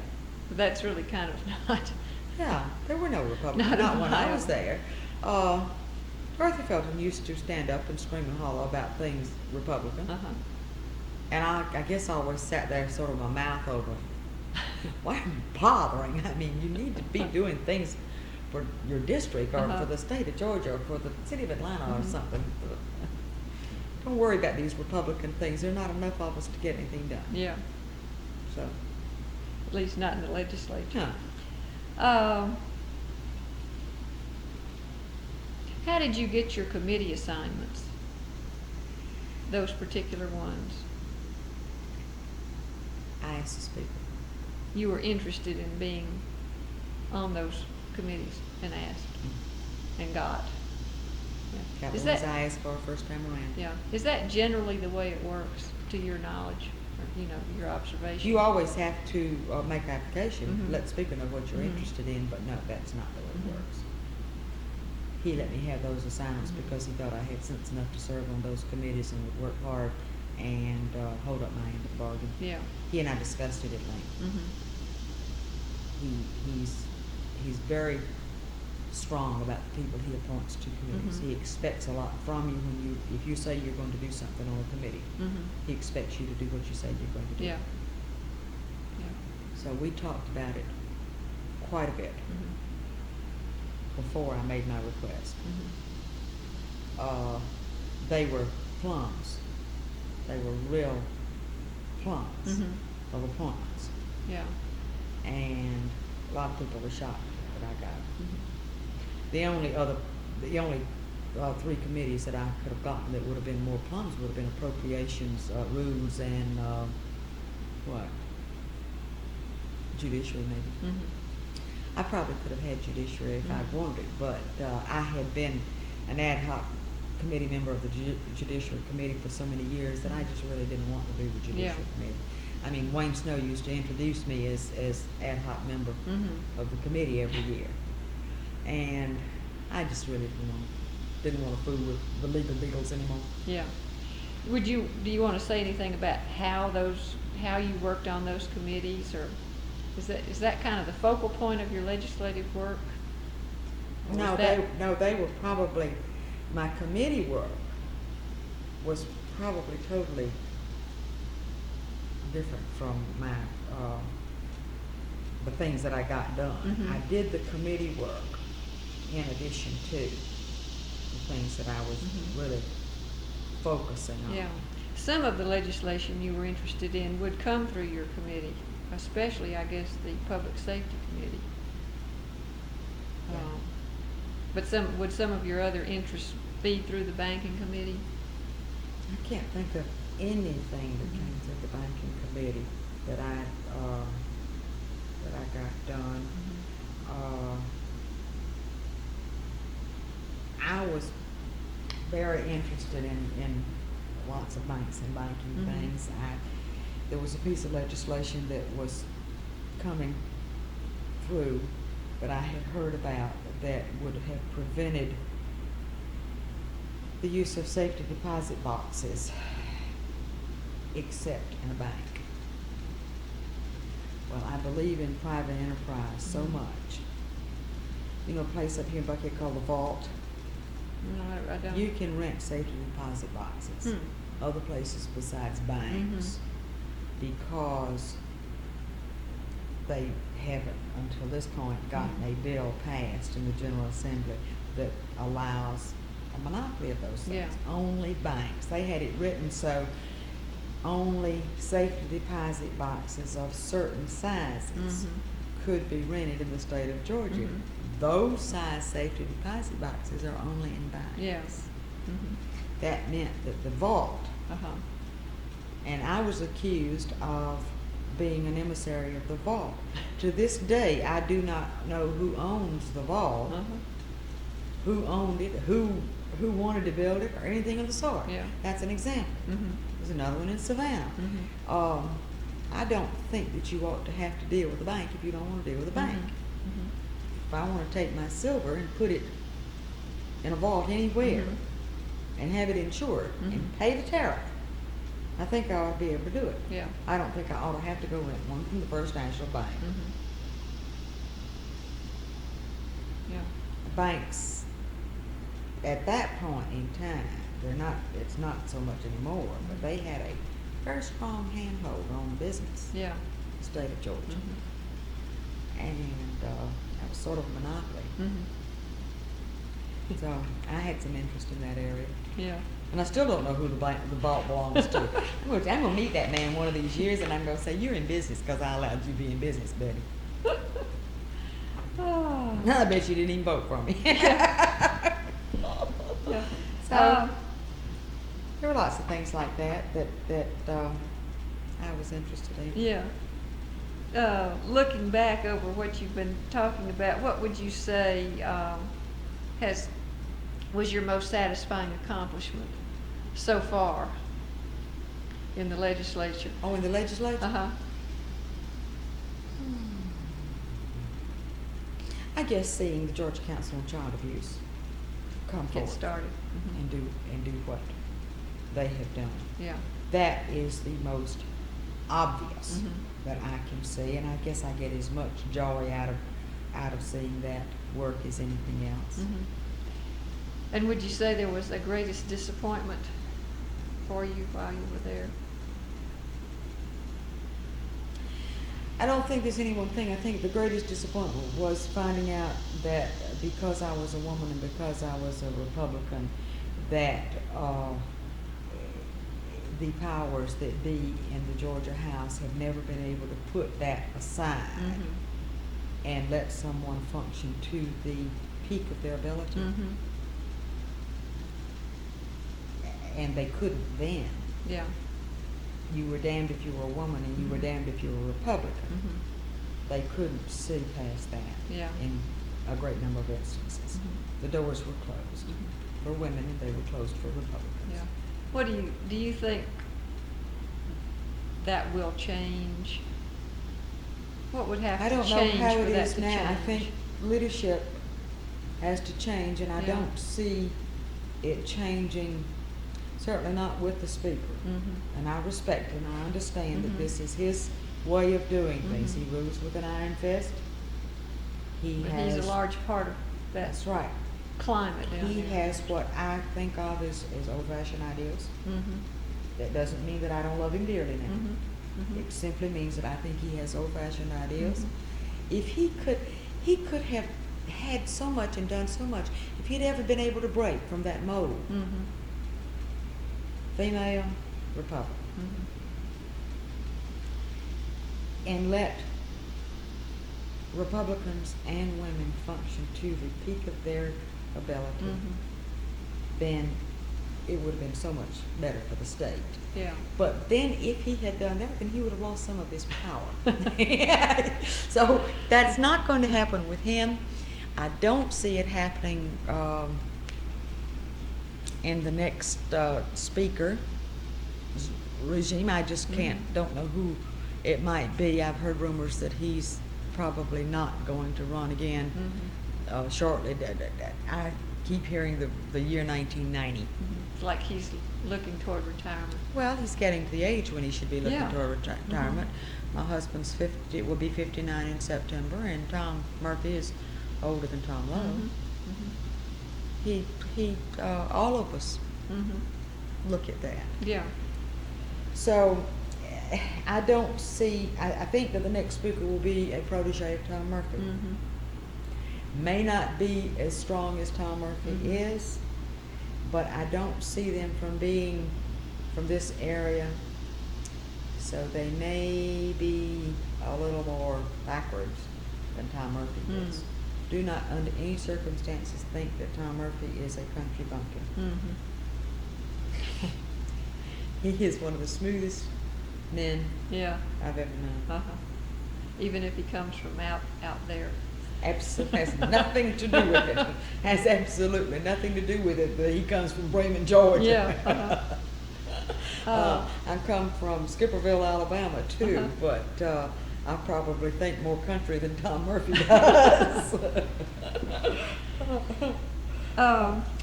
But that's really kind of not. Yeah, there were no Republicans. Not Not when I Ohio. was there. Arthur Felton used to stand up and scream and holler about things Republican. Uh-huh. And I guess I always sat there sort of my mouth open. Why are you bothering? I mean, you need to be doing things for your district or Uh-huh. for the state of Georgia or for the city of Atlanta or Mhm. something. Don't worry about these Republican things. There are not enough of us to get anything done. Yeah. So, At least not in the legislature. huh. How did you get your committee assignments? Those particular ones. I asked the speaker. You were interested in being on those committees and asked and got. Yeah. Got Is the ones that, I asked for first time around. yeah. Is that generally the way it works, to your knowledge, or, your observation? You always have to make an application, Mhm. let the speaker know what you're Mhm. interested in, but no, that's not the way it Mhm. works. He let me have those assignments Mhm. because he thought I had sense enough to serve on those committees and would work hard and hold up my end of the bargain. Yeah. He and I discussed it at length. Mhm. He's very strong about the people he appoints to committees. Mhm. He expects a lot from you if you say you're going to do something on a committee. Mhm. He expects you to do what you say you're going to do. Yeah. Yeah. So we talked about it quite a bit Mhm. before I made my request. Mhm. They were plums. They were real plums Mhm. of appointments. Yeah. And a lot of people were shocked that I got it. Mhm. The only three committees that I could have gotten that would have been more plums would have been appropriations, rules, and what? Judiciary, maybe. Mhm. I probably could have had judiciary if I'd Mhm. wanted it, but I had been an ad hoc committee member of the Judiciary Committee for so many years that I just really didn't want to do the Judiciary Yeah. Committee. I mean, Wayne Snow used to introduce me as ad hoc member Mhm. of the committee every year, and I just really didn't want to fool with the legal beetles anymore. Yeah. Do you want to say anything about how you worked on those committees, or is that kind of the focal point of your legislative work? Or No, is that- they were probably, my committee work was probably totally different from my, the things that I got done. Mhm. I did the committee work in addition to the things that I was Mhm. really focusing on. Yeah. Some of the legislation you were interested in would come through your committee, especially, I guess, the Public Safety Committee. Yeah. But would some of your other interests be through the Banking Committee? I can't think of anything that came through the banking committee that I got done. I was very interested in lots of banks and banking Mhm. things. There was a piece of legislation that was coming through that I had heard about that would have prevented the use of safety deposit boxes except in a bank. Well, I believe in private enterprise so Mhm. much. You know, a place up here in Buckhead called the Vault. No, I don't. You can rent safety deposit boxes other places besides banks because they haven't until this point gotten a bill passed in the General Assembly that allows a monopoly of those things. Yeah. Only banks. They had it written so only safety deposit boxes of certain sizes could be rented in the state of Georgia. Mhm. Those size safety deposit boxes are only in banks. Yes. Mhm. That meant that the vault, Uh-huh. and I was accused of being an emissary of the vault. To this day, I do not know who owns the vault, Uh-huh. who owned it, who wanted to build it, or anything of the sort. Yeah. That's an example. Mhm. There's another one in Savannah. Mhm. I don't think that you ought to have to deal with a bank if you don't want to deal with a bank. Mhm. If I want to take my silver and put it in a vault anywhere Mhm. and have it insured Mhm. and pay the tariff, I think I ought to be able to do it. Yeah. I don't think I ought to have to go rent one from the First National Bank. Mhm. Yeah. Banks, at that point in time, it's not so much anymore, but they had a very strong handhold on business, Yeah. the state of Georgia. Mhm. And that was sort of a monopoly. Mhm. So I had some interest in that area. Yeah. And I still don't know who the vault belongs to. I'm gonna meet that man one of these years, and I'm gonna say, "You're in business because I allowed you to be in business, Betty." Oh. Now I bet you didn't even vote for me. Yeah. So there were lots of things like that I was interested in. Yeah. Looking back over what you've been talking about, what would you say was your most satisfying accomplishment so far in the legislature? Oh, in the legislature? Uh-huh. I guess seeing the Georgia Council on Child Abuse come Get forward started. Mhm. and do what they have done. Yeah. That is the most obvious Mhm. that I can see, and I guess I get as much joy out of seeing that work as anything else. Mhm. And would you say there was a greatest disappointment for you while you were there? I don't think there's any one thing. I think the greatest disappointment was finding out that because I was a woman and because I was a Republican, that the powers that be in the Georgia House have never been able to put that aside and let someone function to the peak of their ability. Mm-hmm. And they couldn't then. Yeah. You were damned if you were a woman and you were damned if you were a Republican. Mm-hmm. They couldn't see past that Yeah. in a great number of instances. Mhm. The doors were closed for women and they were closed for Republicans. Yeah. What do you think that will change? What would have I to don't know change how for it that is to now. change? I think leadership has to change, and I Yeah. don't see it changing, certainly not with the speaker. Mm-hmm. And I respect and I understand Mhm. that this is his way of doing things. Mhm. He rules with an iron fist. But he's a large part of that That's right. climate down He there. has what I think of as old-fashioned ideals. Mm-hmm. That doesn't mean that I don't love him dearly now. Mm-hmm. Mm-hmm. It simply means that I think he has old-fashioned ideals. Mhm. If he could have had so much and done so much, if he'd ever been able to break from that mold, Mm-hmm. female, Republican, Mm-hmm. and let Republicans and women function to the peak of their ability, Mm-hmm. then it would have been so much better for the state. Yeah. But then if he had done that, then he would have lost some of his power. So that's not going to happen with him. I don't see it happening in the next speaker regime. I just don't know who it might be. I've heard rumors that he's probably not going to run again shortly. I keep hearing the year 1990. It's like he's looking toward retirement. Well, he's getting to the age when he should be looking Yeah. toward retirement. My husband's 50, will be 59 in September, and Tom Murphy is older than Tom Lowe. He, all of us look at that. Yeah. So, I don't see, I think that the next speaker will be a protege of Tom Murphy. May not be as strong as Tom Murphy is, but I don't see them from being from this area, so they may be a little more backwards than Tom Murphy is. Do not under any circumstances think that Tom Murphy is a country bumpkin. He is one of the smoothest men Yeah. I've ever known. Even if he comes from out there. Absolutely has nothing to do with it. Has absolutely nothing to do with it that he comes from Bremen, Georgia. Yeah. I come from Skipperville, Alabama too, but I probably think more country than Tom Murphy does.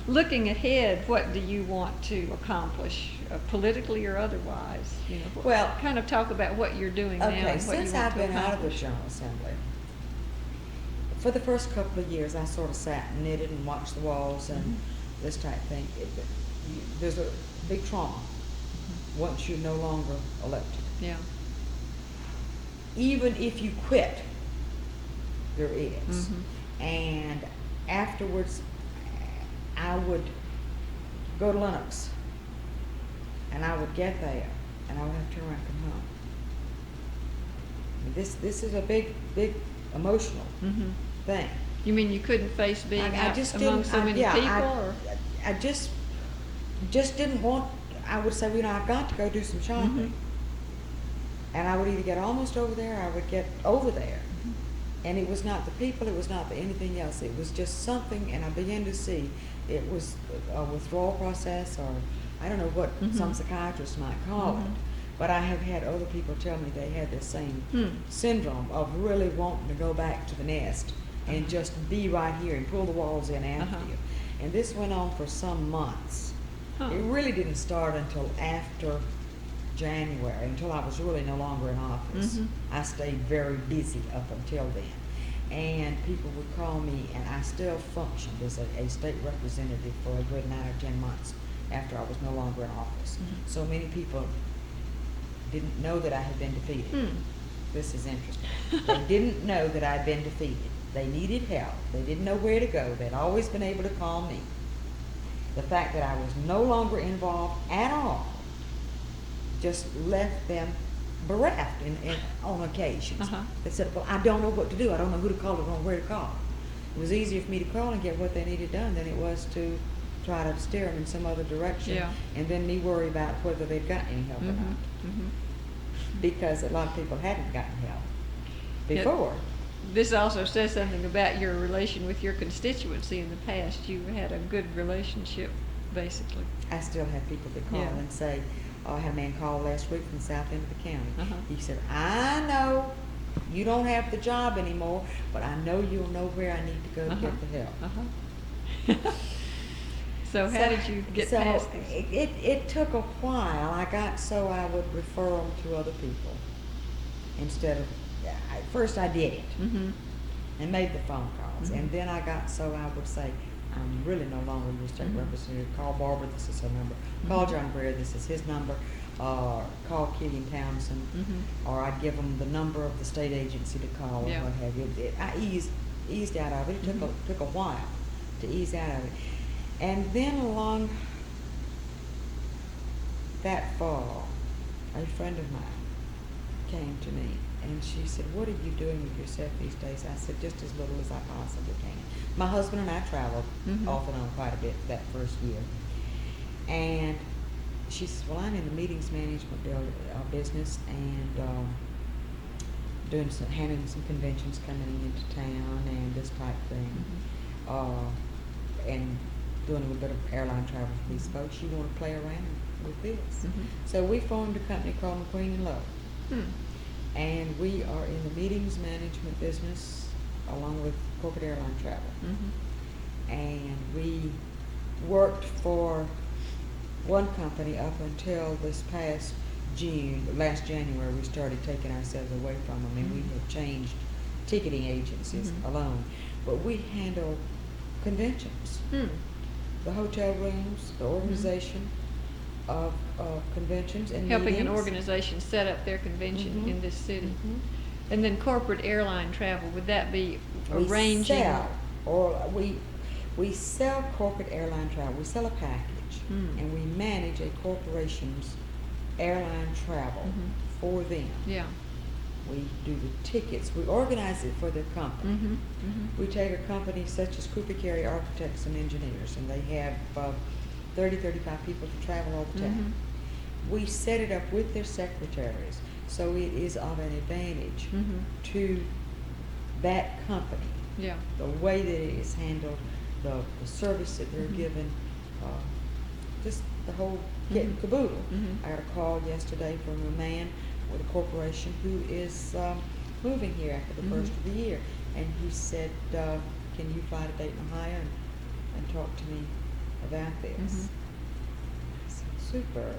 Looking ahead, what do you want to accomplish, politically or otherwise? You know, Well, kind of talk about what you're doing now. Okay, And what since you want I've to been out of the accomplish. General Assembly, for the first couple of years, I sort of sat and knitted and watched the walls and this type of thing. There's a big trauma once you're no longer elected. Yeah. Even if you quit, there is. And afterwards, I would go to Lenox, and I would get there, and I would have to turn around and come home. This is a big emotional thing. You mean you couldn't face being I out just among didn't. so many yeah, people? Or? I just didn't want. I would say, you know, I've got to go do some shopping, and I would either get almost over there, or I would get over there, and it was not the people, it was not the anything else. It was just something, and I began to see it was a withdrawal process, or I don't know what some psychiatrists might call it. But I have had other people tell me they had the same syndrome of really wanting to go back to the nest and just be right here and pull the walls in after you. And this went on for some months. It really didn't start until after January, until I was really no longer in office. I stayed very busy up until then. And people would call me, and I still functioned as a state representative for a good 9 or 10 months after I was no longer in office. So many people didn't know that I had been defeated. This is interesting. They didn't know that I'd been defeated. They needed help. They didn't know where to go. They'd always been able to call me. The fact that I was no longer involved at all just left them bereft on occasions. They said, well, I don't know what to do. I don't know who to call. I don't know where to call. It was easier for me to call and get what they needed done than it was to try to steer them in some other direction, and then me worry about whether they'd gotten any help or not. Because a lot of people hadn't gotten help before. This also says something about your relation with your constituency in the past. You had a good relationship, basically. I still have people that call and say, I had a man call last week from the south end of the county. He said, I know you don't have the job anymore, but I know you'll know where I need to go to get the help. So how did you get past this? It took a while. I got so I would refer them to other people instead of, first I did it and made the phone calls. And then I got so I would say, I'm really no longer your state representative. Call Barbara, this is her number. Call John Greer, this is his number. Call Killian Townsend. Or I'd give them the number of the state agency to call or what have you. I eased out of it. It took a while to ease out of it. And then along that fall, a friend of mine came to me and she said, what are you doing with yourself these days? I said, just as little as I possibly can. My husband and I traveled off and on quite a bit that first year. And she says, well, I'm in the meetings management business and handling some conventions coming into town and this type thing. And doing a little bit of airline travel for these folks. You want to play around with this. So we formed a company called McQueen & Lowe. And we are in the meetings management business along with corporate airline travel. And we worked for one company up until this past last January, we started taking ourselves away from them, and we had changed ticketing agencies alone. But we handle conventions, the hotel rooms, the organization of conventions and Helping meetings. an organization set up their convention in this city. And then corporate airline travel, would that be arranging? We sell corporate airline travel. We sell a package, and we manage a corporation's airline travel for them. Yeah. We do the tickets. We organize it for their company. We take a company such as Cooper Carey Architects and Engineers, and they have 35 people to travel all the time. We set it up with their secretaries, so it is of an advantage to that company. Yeah. The way that it is handled, the service that they're given, just the whole kit and caboodle. I got a call yesterday from a man with a corporation who is moving here after the first of the year, and he said, can you fly to Dayton, Ohio and talk to me about this? I said, super.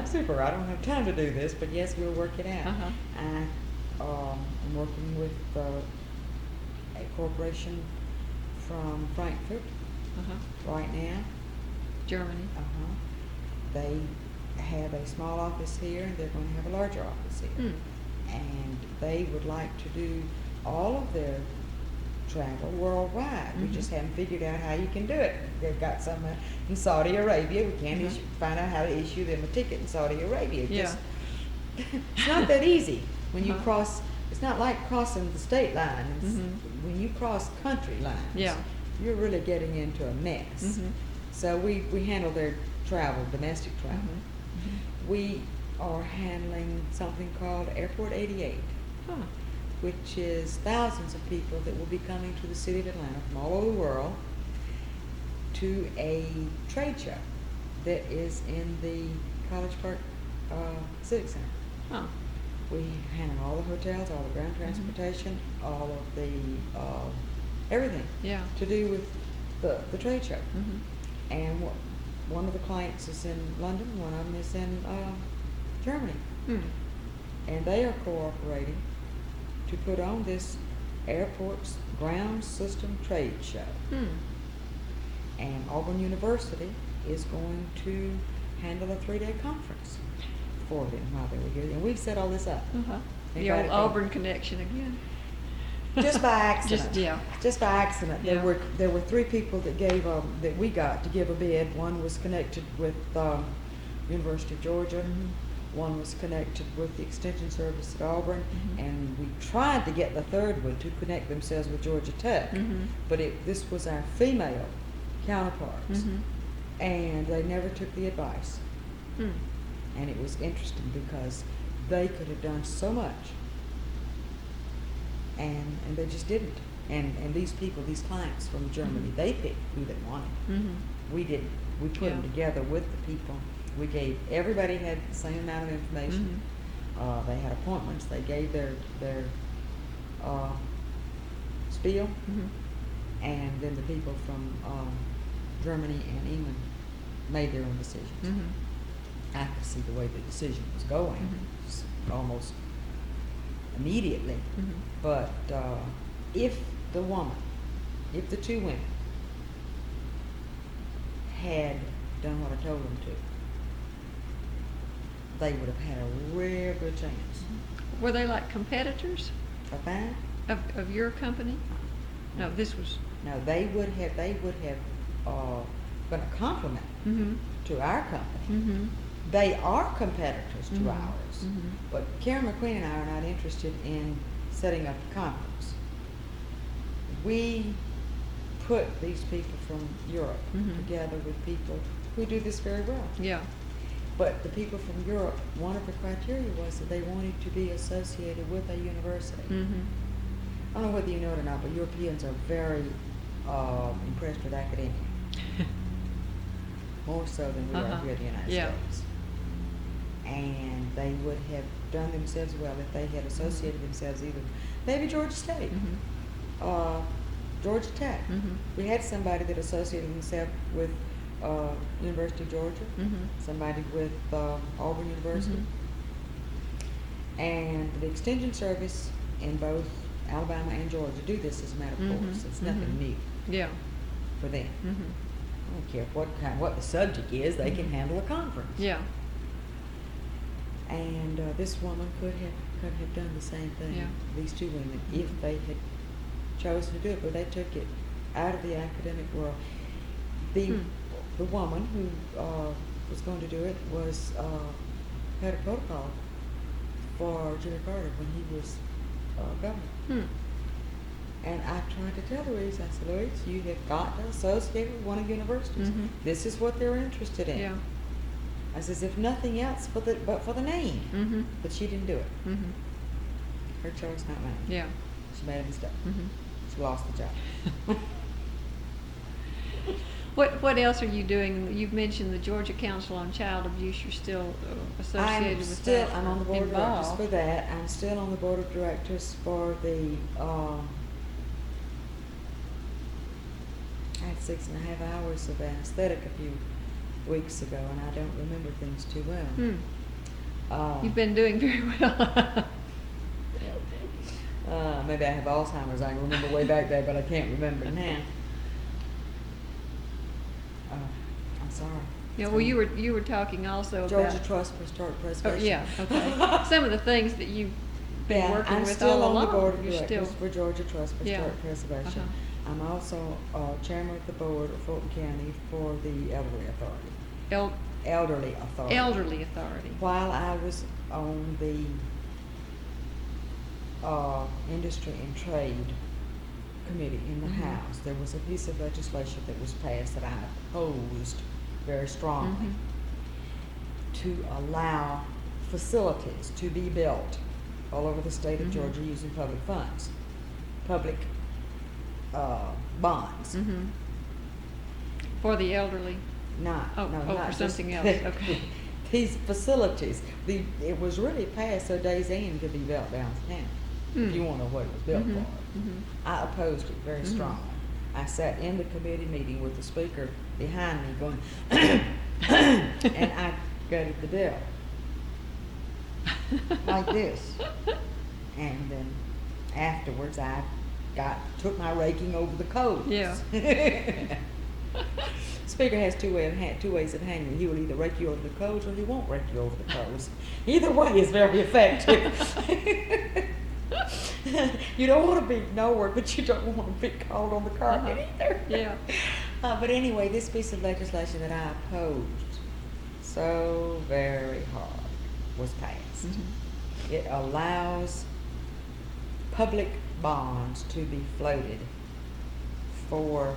Super. I don't have time to do this, but yes, we'll work it out. I'm working with a corporation from Frankfurt right now. Germany. They have a small office here, and they're going to have a larger office here. And they would like to do all of their travel worldwide. We just haven't figured out how you can do it. They've got some in Saudi Arabia. We can't find out how to issue them a ticket in Saudi Arabia. It's not that easy when you cross. It's not like crossing the state line. When you cross country lines, you're really getting into a mess. So we handle their travel, domestic travel. We are handling something called Airport 88, which is thousands of people that will be coming to the city of Atlanta from all over the world to a trade show that is in the College Park Civic Center. We handle all the hotels, all the ground transportation, all of the everything to do with the trade show. And one of the clients is in London, one of them is in Germany. And they are cooperating to put on this airport's ground system trade show. And Auburn University is going to handle a 3-day conference for them while they were here. And we've set all this up. The old Auburn connection again. Just by accident. Just by accident. Yeah. There were 3 people that gave that we got to give a bid. One was connected with University of Georgia. One was connected with the Extension Service at Auburn, and we tried to get the third one to connect themselves with Georgia Tech. But this was our female counterparts, and they never took the advice. And it was interesting because they could have done so much, and they just didn't. And these people, these clients from Germany, they picked who they wanted. We didn't. We put them together with the people. We gave, everybody had the same amount of information. They had appointments. They gave their spiel, and then the people from Germany and England made their own decisions. I could see the way the decision was going almost immediately. But if the 2 women had done what I told them to, they would have had a real good chance. Were they like competitors Of that? of your company? No, this was. No, they would have been a compliment to our company. They are competitors to ours, but Karen McQueen and I are not interested in setting up a conference. We put these people from Europe together with people who do this very well. Yeah. But the people from Europe, one of the criteria was that they wanted to be associated with a university. Mm-hmm. I don't know whether you know it or not, but Europeans are very impressed with academia. More so than we are here in the United Yeah. States. And they would have done themselves well if they had associated themselves either, maybe Georgia State, Mm-hmm. Georgia Tech. Mm-hmm. We had somebody that associated himself with University of Georgia, Mm-hmm. somebody with Auburn University. Mm-hmm. And the Extension Service in both Alabama and Georgia do this as a matter of Mhm, course. It's nothing mhm. new Yeah. for them. Mm-hmm. I don't care what the subject is, they can Mhm. handle a conference. Yeah. And this woman could have done the same thing. Yeah. These two women, if they had chosen to do it, but they took it out of the academic world. The woman who was going to do it was had a protocol for Jimmy Carter when he was governor. Hmm. And I tried to tell Louise, I said, Louise, you have got to associate with one of the universities. Mhm. This is what they're interested in. Yeah. I says, if nothing else but for the name. Mm-hmm. But she didn't do it. Mm-hmm. Her choice, not mine. Yeah. She made a mistake. Mm-hmm. She lost the job. What else are you doing? You've mentioned the Georgia Council on Child Abuse. You're still associated with that. I'm on the board of directors involved. for that. I'm still on the board of directors for the, I had 6.5 hours of anesthetic a few weeks ago, and I don't remember things too well. Hmm. You've been doing very well. Maybe I have Alzheimer's. I can remember way back there, but I can't remember now. I'm sorry. Yeah. Well, you were talking also Georgia about. Trust for Historic Oh, Preservation. yeah. Okay. Some of the things that you've been Yeah, working I'm with still all on along. the board of You're directors still. for Georgia Trust for Yeah. Historic Preservation. I'm also chairman of the board of Fulton County for the Elderly Authority. Elderly Authority. Elderly Authority. While I was on the Industry and Trade Committee in the Mhm. House, there was a piece of legislation that was passed that I opposed very strongly to allow facilities to be built all over the state of Mhm. Georgia using public funds, public bonds. Mm-hmm. For the elderly. Not, Oh, no, oh, not for something just else, okay. These facilities, it was really passed so Days Inn could be built downtown. Hmm. If you want to know what it was built Mhm, for. mhm. I opposed it very Mhm. strongly. I sat in the committee meeting with the speaker behind me going, and I gutted the bill. Like this. And then afterwards I took my raking over the codes. Yeah. Speaker has two ways of handling. He will either rake you over the codes or he won't rake you over the codes. Either way is very effective. You don't want to be nowhere, but you don't want to be called on the carpet either. Yeah. But anyway, this piece of legislation that I opposed so very hard was passed. Mhm. It allows public bonds to be floated for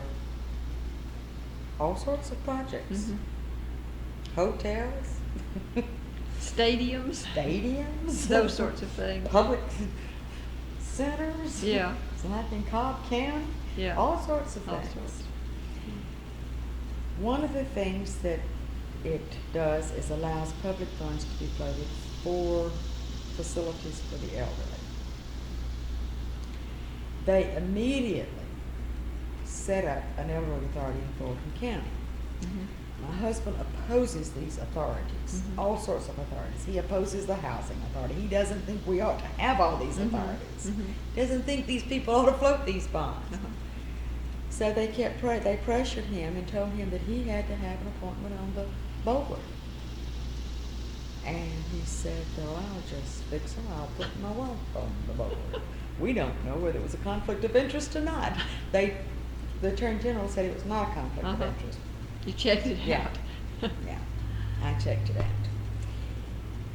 all sorts of projects. Mhm. Hotels, Stadiums. stadiums, Those sorts of things. public centers. Yeah. Like in Cobb County. Yeah. All sorts of All things. sorts. One of the things that it does is allows public funds to be floated for facilities for the elderly. They immediately set up an elderly authority in Fulton County. Mhm. My husband opposes these authorities, Mhm. all sorts of authorities. He opposes the housing authority. He doesn't think we ought to have all these Mhm. authorities. Mhm. Doesn't think these people ought to float these bonds. Uh-huh. So they they pressured him and told him that he had to have an appointment on the board. And he said, well, I'll just fix it. I'll put my wife on the board. We don't know whether it was a conflict of interest or not. The Attorney General said it was not a conflict of Uh-huh. interest. You checked it Yeah. out. Yeah, I checked it out.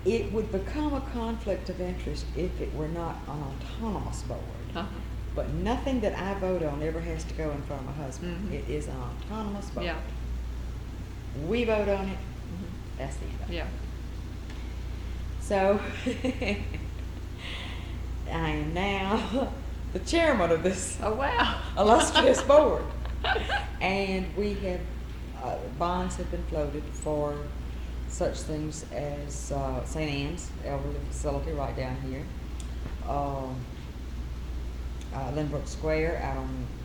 It would become a conflict of interest if it were not an autonomous board. Uh-huh. But nothing that I vote on ever has to go in front of my husband. Mhm. It is an autonomous board. Yeah. we vote on it, that's the end of it. Yeah. So, I am now the chairman of this Oh, wow. illustrious board. And we have, bonds have been floated for such things as St. Anne's elderly facility right down here, Lynbrook Square out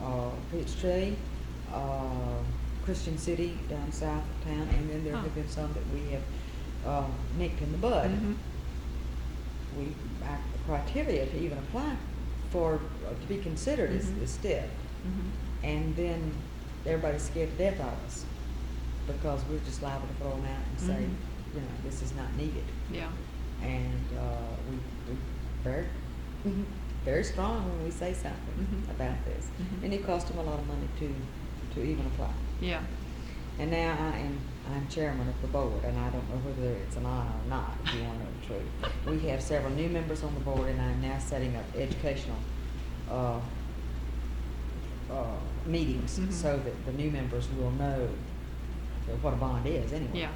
on Peachtree, Christian City down south of town, and then there have been some that we have nicked in the bud. Our criteria to even apply for to be considered is stiff, and then everybody's scared to death of us because we're just liable to throw them out and say, you know, this is not needed. Yeah. And we very very strong when we say something about this, and it cost them a lot of money to even apply. Yeah. And now I'm chairman of the board, and I don't know whether it's an honor or not, if you want to know the truth. We have several new members on the board, and I'm now setting up educational meetings so that the new members will know what a bond is anyway. Yeah.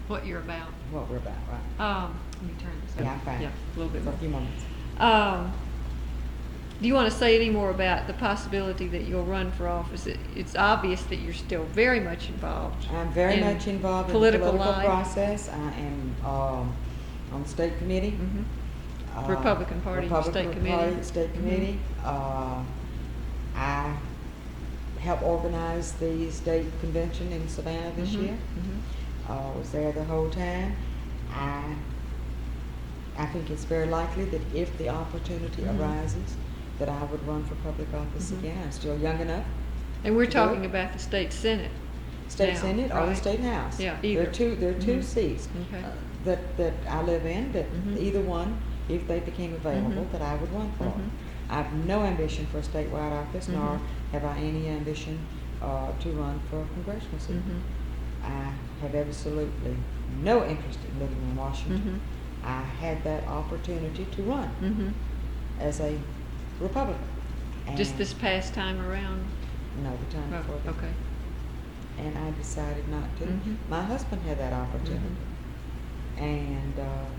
What you're about. What we're about, right? Let me turn this up. Yeah, I'm fine. Yeah, a little bit For more. a few moments. Do you want to say any more about the possibility that you'll run for office? It's obvious that you're still very much involved. I'm very in much involved political in the political life. process. I am on the state committee. Republican Party state committee. State committee. I helped organize the state convention in Savannah this year. Was there the whole time. I think it's very likely that if the opportunity arises, that I would run for public office again. I'm still young enough. And we're to do talking it. about the state senate. State now, Senate or the right? State House. Yeah, There either. are two seats Okay. that I live in, that either one, if they became available, that I would run for. I have no ambition for a statewide office, nor have I any ambition to run for a congressional seat. I have absolutely no interest in living in Washington. I had that opportunity to run as a Republican. Just And this past time around? no, the time Oh, before that. okay. And I decided not to. My husband had that opportunity. And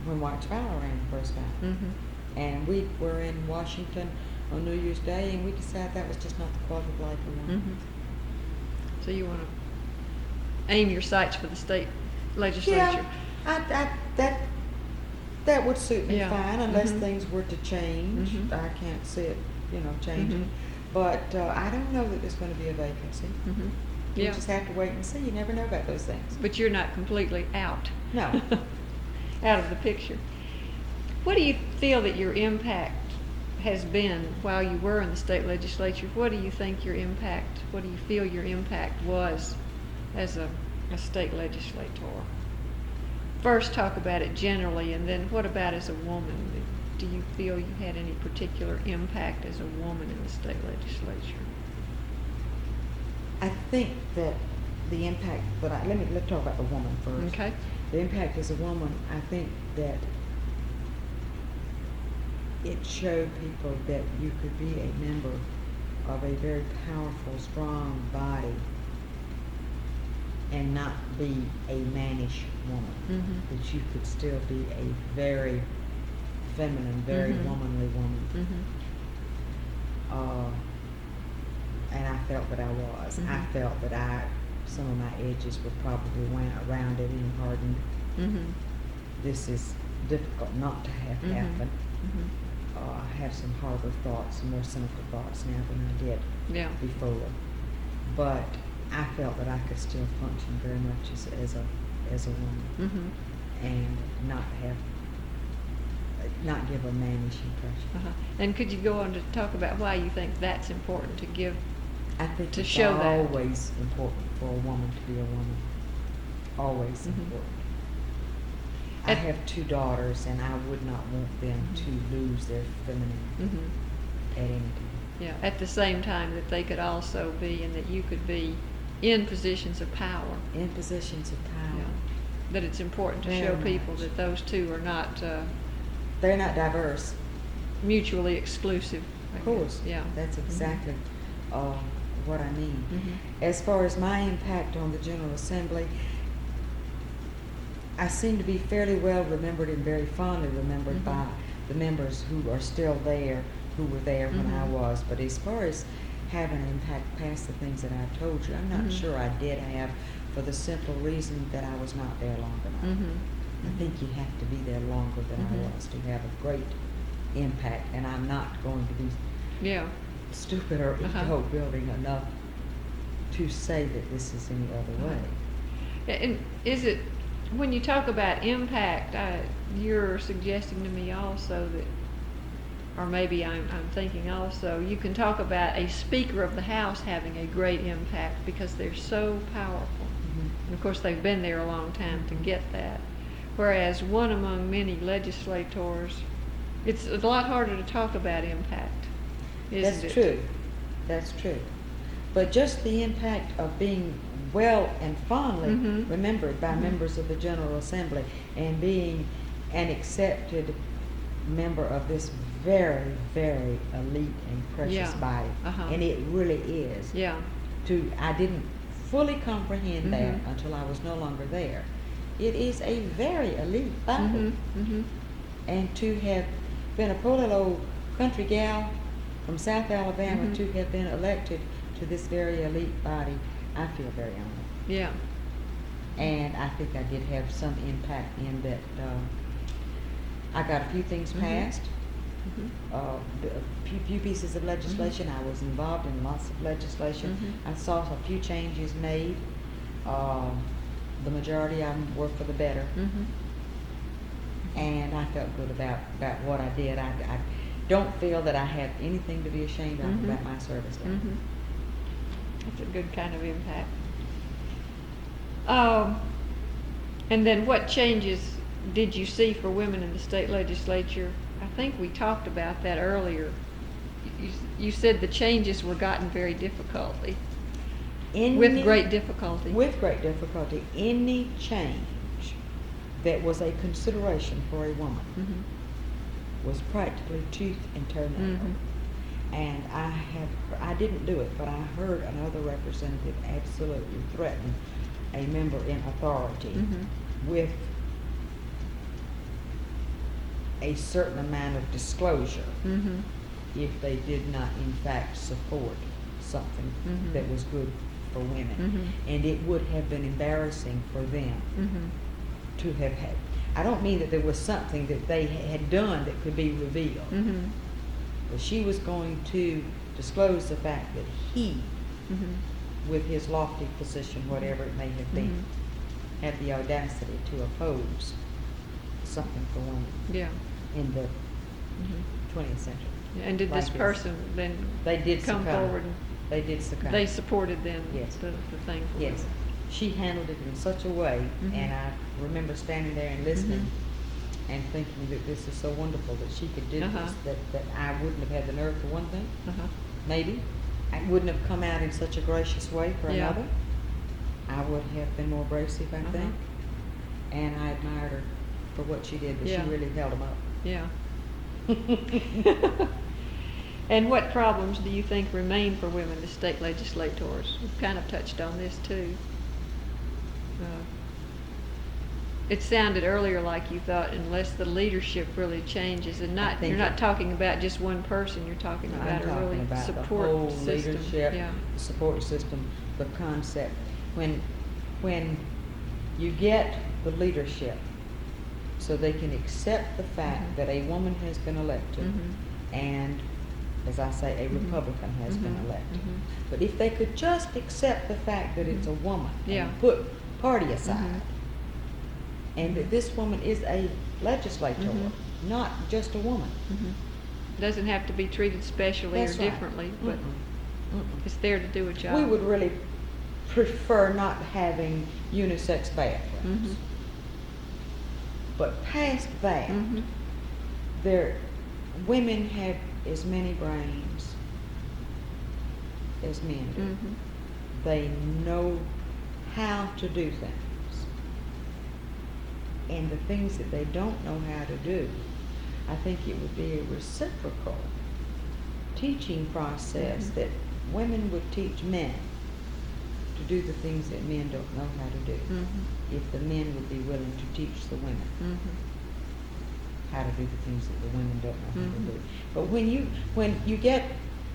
when White Fowler ran the first time. And we were in Washington on New Year's Day, and we decided that was just not the quality of life we wanted. So you want to aim your sights for the state legislature? Yeah, that would suit me Yeah. fine, unless things were to change. I can't see it, changing. But I don't know that there's going to be a vacancy. You Yeah. just have to wait and see. You never know about those things. But you're not completely out. No. Out of the picture. What do you feel that your impact has been while you were in the state legislature? What do you think your impact, what do you feel your impact was as a state legislator? First talk about it generally, and then what about as a woman? Do you feel you had any particular impact as a woman in the state legislature? I think that the impact that let's talk about the woman first. Okay. The impact as a woman, I think that it showed people that you could be a member of a very powerful, strong body and not be a mannish woman. That you could still be a very feminine, very womanly woman. And I felt that I was. I felt that some of my edges were probably went around it and hardened. This is difficult not to have happen. I have some harder thoughts, some more cynical thoughts now than I did before. But I felt that I could still function very much as a woman and not give a mannish impression. And could you go on to talk about why you think that's important to give? I think To it's show that. always important for a woman to be a woman. Always important. I have 2 daughters, and I would not want them to lose their femininity at any time. Yeah, at the same time that they could also be, and that you could be in positions of power. In positions of power. Yeah. That it's important to Very show people much. that those two are not They're not diverse. mutually exclusive. I Of course. guess. Yeah. That's exactly what I mean. Mhm. As far as my impact on the General Assembly, I seem to be fairly well remembered and very fondly remembered Mhm. by the members who are still there, who were there when I Mhm. was. But as far as having an impact past the things that I've told you, I'm not Mhm. sure I did have, for the simple reason that I was not there long enough. Mhm. I think you have to be there longer than Mhm. I was to have a great impact, and I'm not going to be Yeah. stupid or Uh-huh. ego-building enough to say that this is any other way. And is it, when you talk about impact, you're suggesting to me also that, or maybe I'm thinking also, you can talk about a Speaker of the House having a great impact because they're so powerful. Mhm. And of course, they've been there a long time to get that. Whereas one among many legislators, it's a lot harder to talk about impact, isn't it? That's true. That's true. But just the impact of being well and fondly Mhm. remembered by Mhm. members of the General Assembly and being an accepted member of this very, very elite and precious Yeah. body. Uh-huh. And it really is. Yeah. I didn't fully comprehend that Mhm. until I was no longer there. It is a very elite body. Mhm. Mhm. And to have been a poor little old country gal from South Alabama Mhm. to have been elected to this very elite body, I feel very honored. Yeah. And I think I did have some impact in that I got a few things Mhm. passed, Mhm. a few pieces of legislation. I was involved in lots of legislation. Mhm. I saw a few changes made. Uh, the majority of them were for the better. Mhm. And I felt good about what I did. I don't feel that I have anything to be ashamed of Mhm. about my service level. Mhm. That's a good kind of impact. And then what changes did you see for women in the state legislature? I think we talked about that earlier. You said the changes were gotten very difficultly. With great difficulty. With great difficulty. Any change that was a consideration for a woman Mhm. was practically tooth and toenail. Mhm. And I didn't do it, but I heard another representative absolutely threaten a member in authority Mhm. with a certain amount of disclosure Mhm. if they did not in fact support something Mhm. that was good for women. Mhm. And it would have been embarrassing for them Mhm. to have had. I don't mean that there was something that they had done that could be revealed. Mhm. But she was going to disclose the fact that he, Mhm. with his lofty position, whatever it may have been, Mhm. had the audacity to oppose something for women Yeah. in the Mhm. 20th century. And did Like this this. person then They did come succumb. forward and They did succumb. they supported then Yes. the thing for Yes. women? She handled it in such a way, Mhm. and I remember standing there and listening Mhm. and thinking that this is so wonderful that she could do Uh-huh. this, that I wouldn't have had the nerve for one thing, Uh-huh. maybe. I wouldn't have come out in such a gracious way for Yeah. another. I would have been more abrasive, I Uh-huh. think. And I admired her for what she did, but Yeah. she really held them up. Yeah. And what problems do you think remain for women as state legislators? We've kind of touched on this too. It sounded earlier like you thought unless the leadership really changes, and I think you're not it- talking about just one person, you're talking I'm about a talking really about the support whole system. leadership, Yeah. the support system, the concept. When you get the leadership so they can accept the fact Mhm. that a woman has been elected Mhm. and, as I say, a Mhm. Republican has been Mhm. elected. Mhm. But if they could just accept the fact that it's a woman Yeah. and put party aside, Mhm. and that this woman is a legislator, Mhm. not just a woman. Mhm. Doesn't have to be treated specially or That's right. differently, but Mm-mm. Mm-mm. it's there to do a job. We would really prefer not having unisex bathrooms. Mhm. But past that, Mhm. women have as many brains as men do. Mhm. They know how to do things. And the things that they don't know how to do, I think it would be a reciprocal teaching process Mhm. that women would teach men to do the things that men don't know how to do, if the men would be willing to teach the women how to do the things that the women don't know how to do. But when you get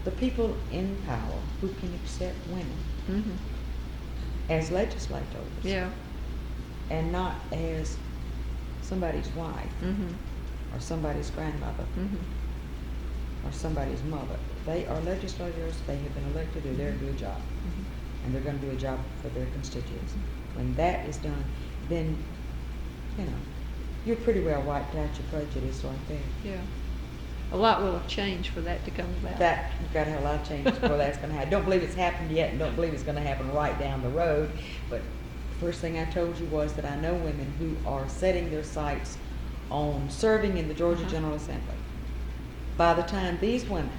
the people in power who can accept women as legislators, Yeah. and not as somebody's wife or somebody's grandmother or somebody's mother. They are legislators, they have been elected, they're there to do a job. And they're going to do a job for their constituents. When that is done, then, you know, you're pretty well wiped out your prejudice right there. Yeah. A lot will have changed for that to come about. That, you've got to have a lot of changes before that's going to happen. Don't believe it's happened yet, and don't believe it's going to happen right down the road. But first thing I told you was that I know women who are setting their sights on serving in the Georgia General Assembly. By the time these women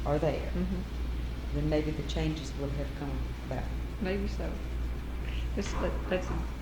are there, then maybe the changes will have come about. Maybe so. That's a